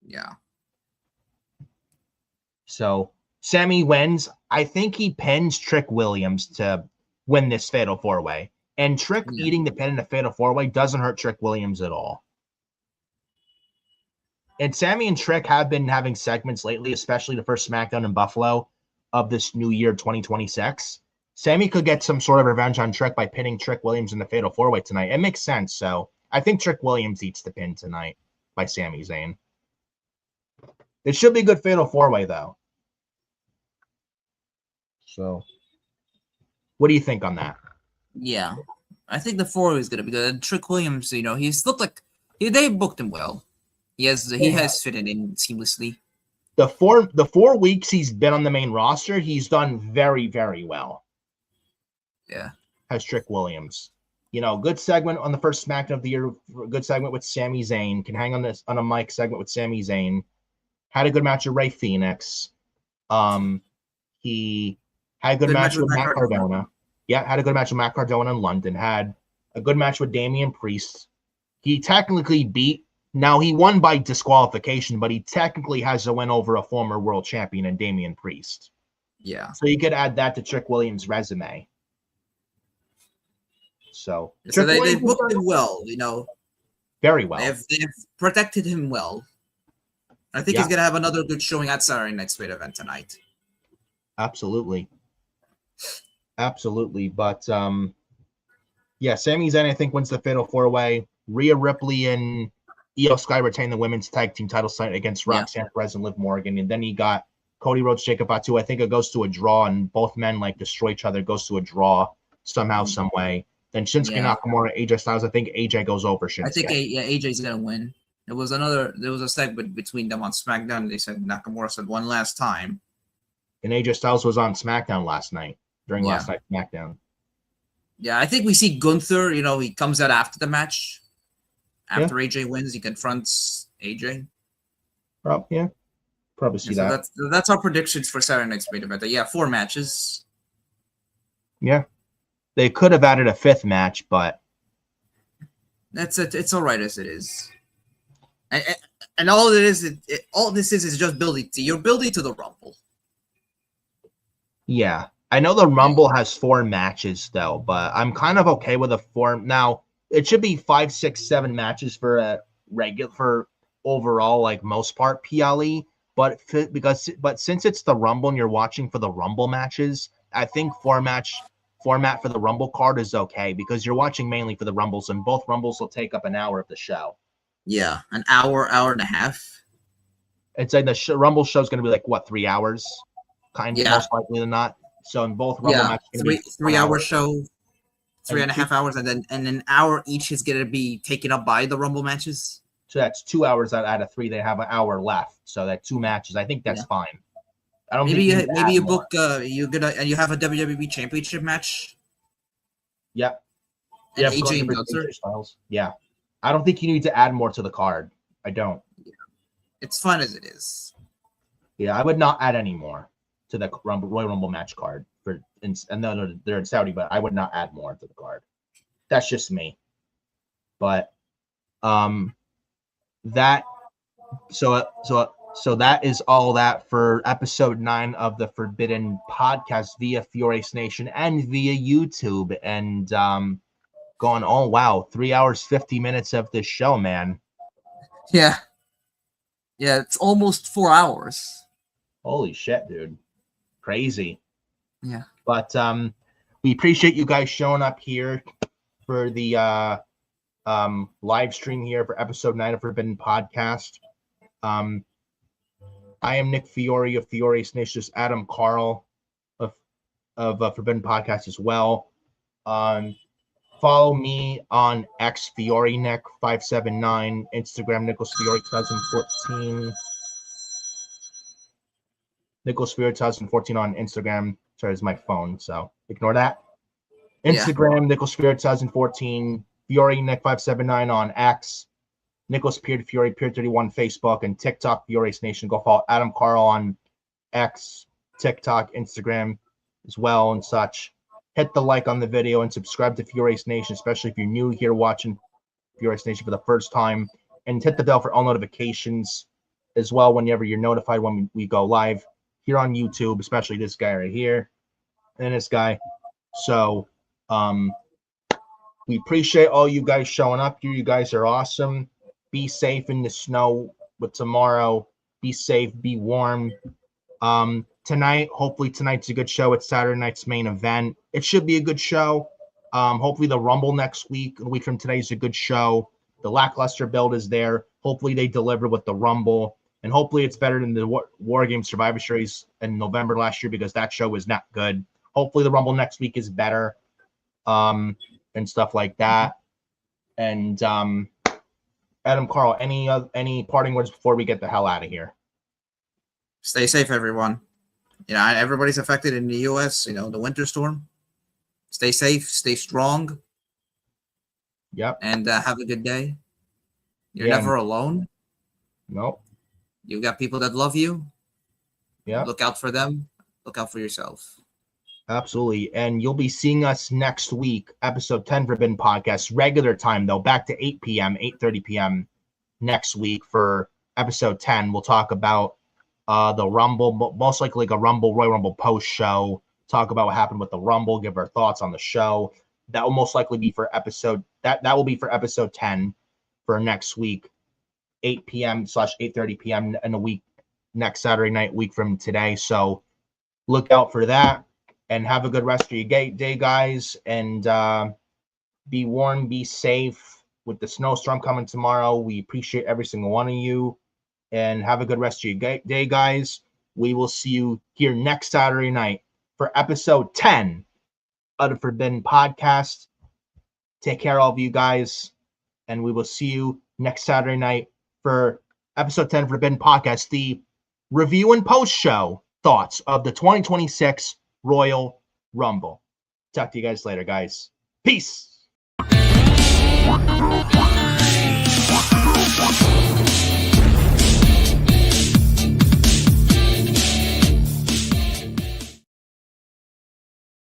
Yeah. So Sami wins. I think he pins Trick Williams to win this Fatal 4-Way. And Trick eating the pin in the Fatal 4-Way doesn't hurt Trick Williams at all. And Sami and Trick have been having segments lately, especially the first SmackDown in Buffalo of this new year, 2026. Sami could get some sort of revenge on Trick by pinning Trick Williams in the Fatal 4-Way tonight. It makes sense. So I think Trick Williams eats the pin tonight by Sami Zayn. It should be a good Fatal 4-Way, though. So what do you think on that? Yeah. I think the 4-Way is going to be good. Trick Williams, he's looked like they booked him well. He has fitted in seamlessly. The 4 weeks he's been on the main roster, he's done very, very well. Yeah. Has Trick Williams. Good segment on the first SmackDown of the year. Good segment with Sami Zayn. Can hang on a mic segment with Sami Zayn. Had a good match with Rey Fenix. He had a good match with Matt Cardona. Yeah, had a good match with Matt Cardona in London. Had a good match with Damian Priest. He technically beat. Now, he won by disqualification, but he technically has a win over a former world champion in Damian Priest. Yeah. So you could add that to Trick Williams' resume. So they've booked him well, very well. They've protected him well. I think he's gonna have another good showing at Saturday Night's main event tonight. Absolutely. But Sami Zayn, I think, wins the Fatal 4-Way. Rhea Ripley and Io Sky retain the women's tag team title fight against Roxanne Perez and Liv Morgan. And then you got Cody Rhodes, Jacob Fatu. I think it goes to a draw, and both men destroy each other. It goes to a draw somehow, some way. Then Shinsuke Nakamura, AJ Styles. I think AJ goes over Shinsuke. I think AJ's gonna win. There was a segment between them on SmackDown. They said Nakamura said one last time. And AJ Styles was on SmackDown last night during last night's SmackDown. Yeah, I think we see Gunther. He comes out after the match. After AJ wins, he confronts AJ. Probably see that. That's our predictions for Saturday Night's main event. 4 matches. Yeah. They could have added a 5th match, but that's it. It's all right as it is. And all it is, all this is just building to the Rumble. Yeah. I know the Rumble has 4 matches though, but I'm kind of okay with a 4. Now, it should be 5, 6, 7 matches for a for overall, most part PLE. But since it's the Rumble and you're watching for the Rumble matches, I think format for the Rumble card is okay because you're watching mainly for the Rumbles, and both Rumbles will take up an hour of the show. Yeah, an hour and a half. I'd say the Rumble show is going to be 3 hours, most likely than not. So in both Rumble matches, 3 hour show, 3.5 hours, and then an hour each is going to be taken up by the Rumble matches. So that's 2 hours out of 3. They have an hour left, so that's 2 matches. I think that's fine. I don't. Maybe you book you have a WWE Championship match. Yep. And AJ and Gunther. Yeah. I don't think you need to add more to the card. I don't. Yeah. It's fun as it is. Yeah, I would not add any more to the Royal Rumble match card and then they're in Saudi, but I would not add more to the card. That's just me. But that that is all that for episode 9 of the Forbidden Podcast via FioriousNation and via YouTube. And going 3 hours 50 minutes of this show, man. Yeah, it's almost 4 hours. Holy shit, dude. Crazy. Yeah. But we appreciate you guys showing up here for the live stream here for episode 9 of Forbidden Podcast. I am Nick Fiore of FioriousNation, Adam Carl of Forbidden Podcast as well. Follow me on X FioriNick579, Instagram Nicholas Fiore 2014. Nicholas Fiore 2014 on Instagram. Sorry, it's my phone, so ignore that. Instagram Nicholas Fiore 2014, FioriNick579 on X. Nicholas Peer Fiore, Peer 31 Facebook, and TikTok, FioriousNation. Go follow Adam Carl on X, TikTok, Instagram as well, and such. Hit the like on the video and subscribe to FioriousNation, especially if you're new here watching FioriousNation for the first time. And hit the bell for all notifications as well whenever you're notified when we go live here on YouTube, especially this guy right here and this guy. So we appreciate all you guys showing up here. You guys are awesome. Be safe in the snow with tomorrow. Be safe. Be warm. Hopefully tonight's a good show. It's Saturday night's main event. It should be a good show. Hopefully the Rumble next week, a week from today, is a good show. The lackluster build is there. Hopefully they deliver with the Rumble. And hopefully it's better than the War Games Survivor Series in November last year because that show was not good. Hopefully the Rumble next week is better and stuff like that. And Adam Carl, any parting words before we get the hell out of here? Stay safe, everyone. Everybody's affected in the U.S., the winter storm. Stay safe, stay strong. Yep. And have a good day. You're never alone. Nope. You got people that love you. Yeah. Look out for them. Look out for yourself. Absolutely. And you'll be seeing us next week, episode 10 Forbidden Podcast, regular time though, back to 8 p.m., 8:30 p.m. next week for episode 10. We'll talk about the Rumble, most likely a Royal Rumble post show, talk about what happened with the Rumble, give our thoughts on the show. that will most likely be for episode that will be for episode 10 for next week, 8 p.m. / 8:30 p.m. in a week, next Saturday night, week from today. So look out for that, and have a good rest of your day, guys. And be warned, be safe with the snowstorm coming tomorrow. We appreciate every single one of you, and have a good rest of your day, guys. We will see you here next Saturday night for episode 10 of the Forbidden Podcast. Take care, all of you guys, and we will see you next Saturday night for episode 10 of Forbidden Podcast, the review and post show thoughts of the 2026 Royal Rumble. Talk to you guys later, guys. Peace.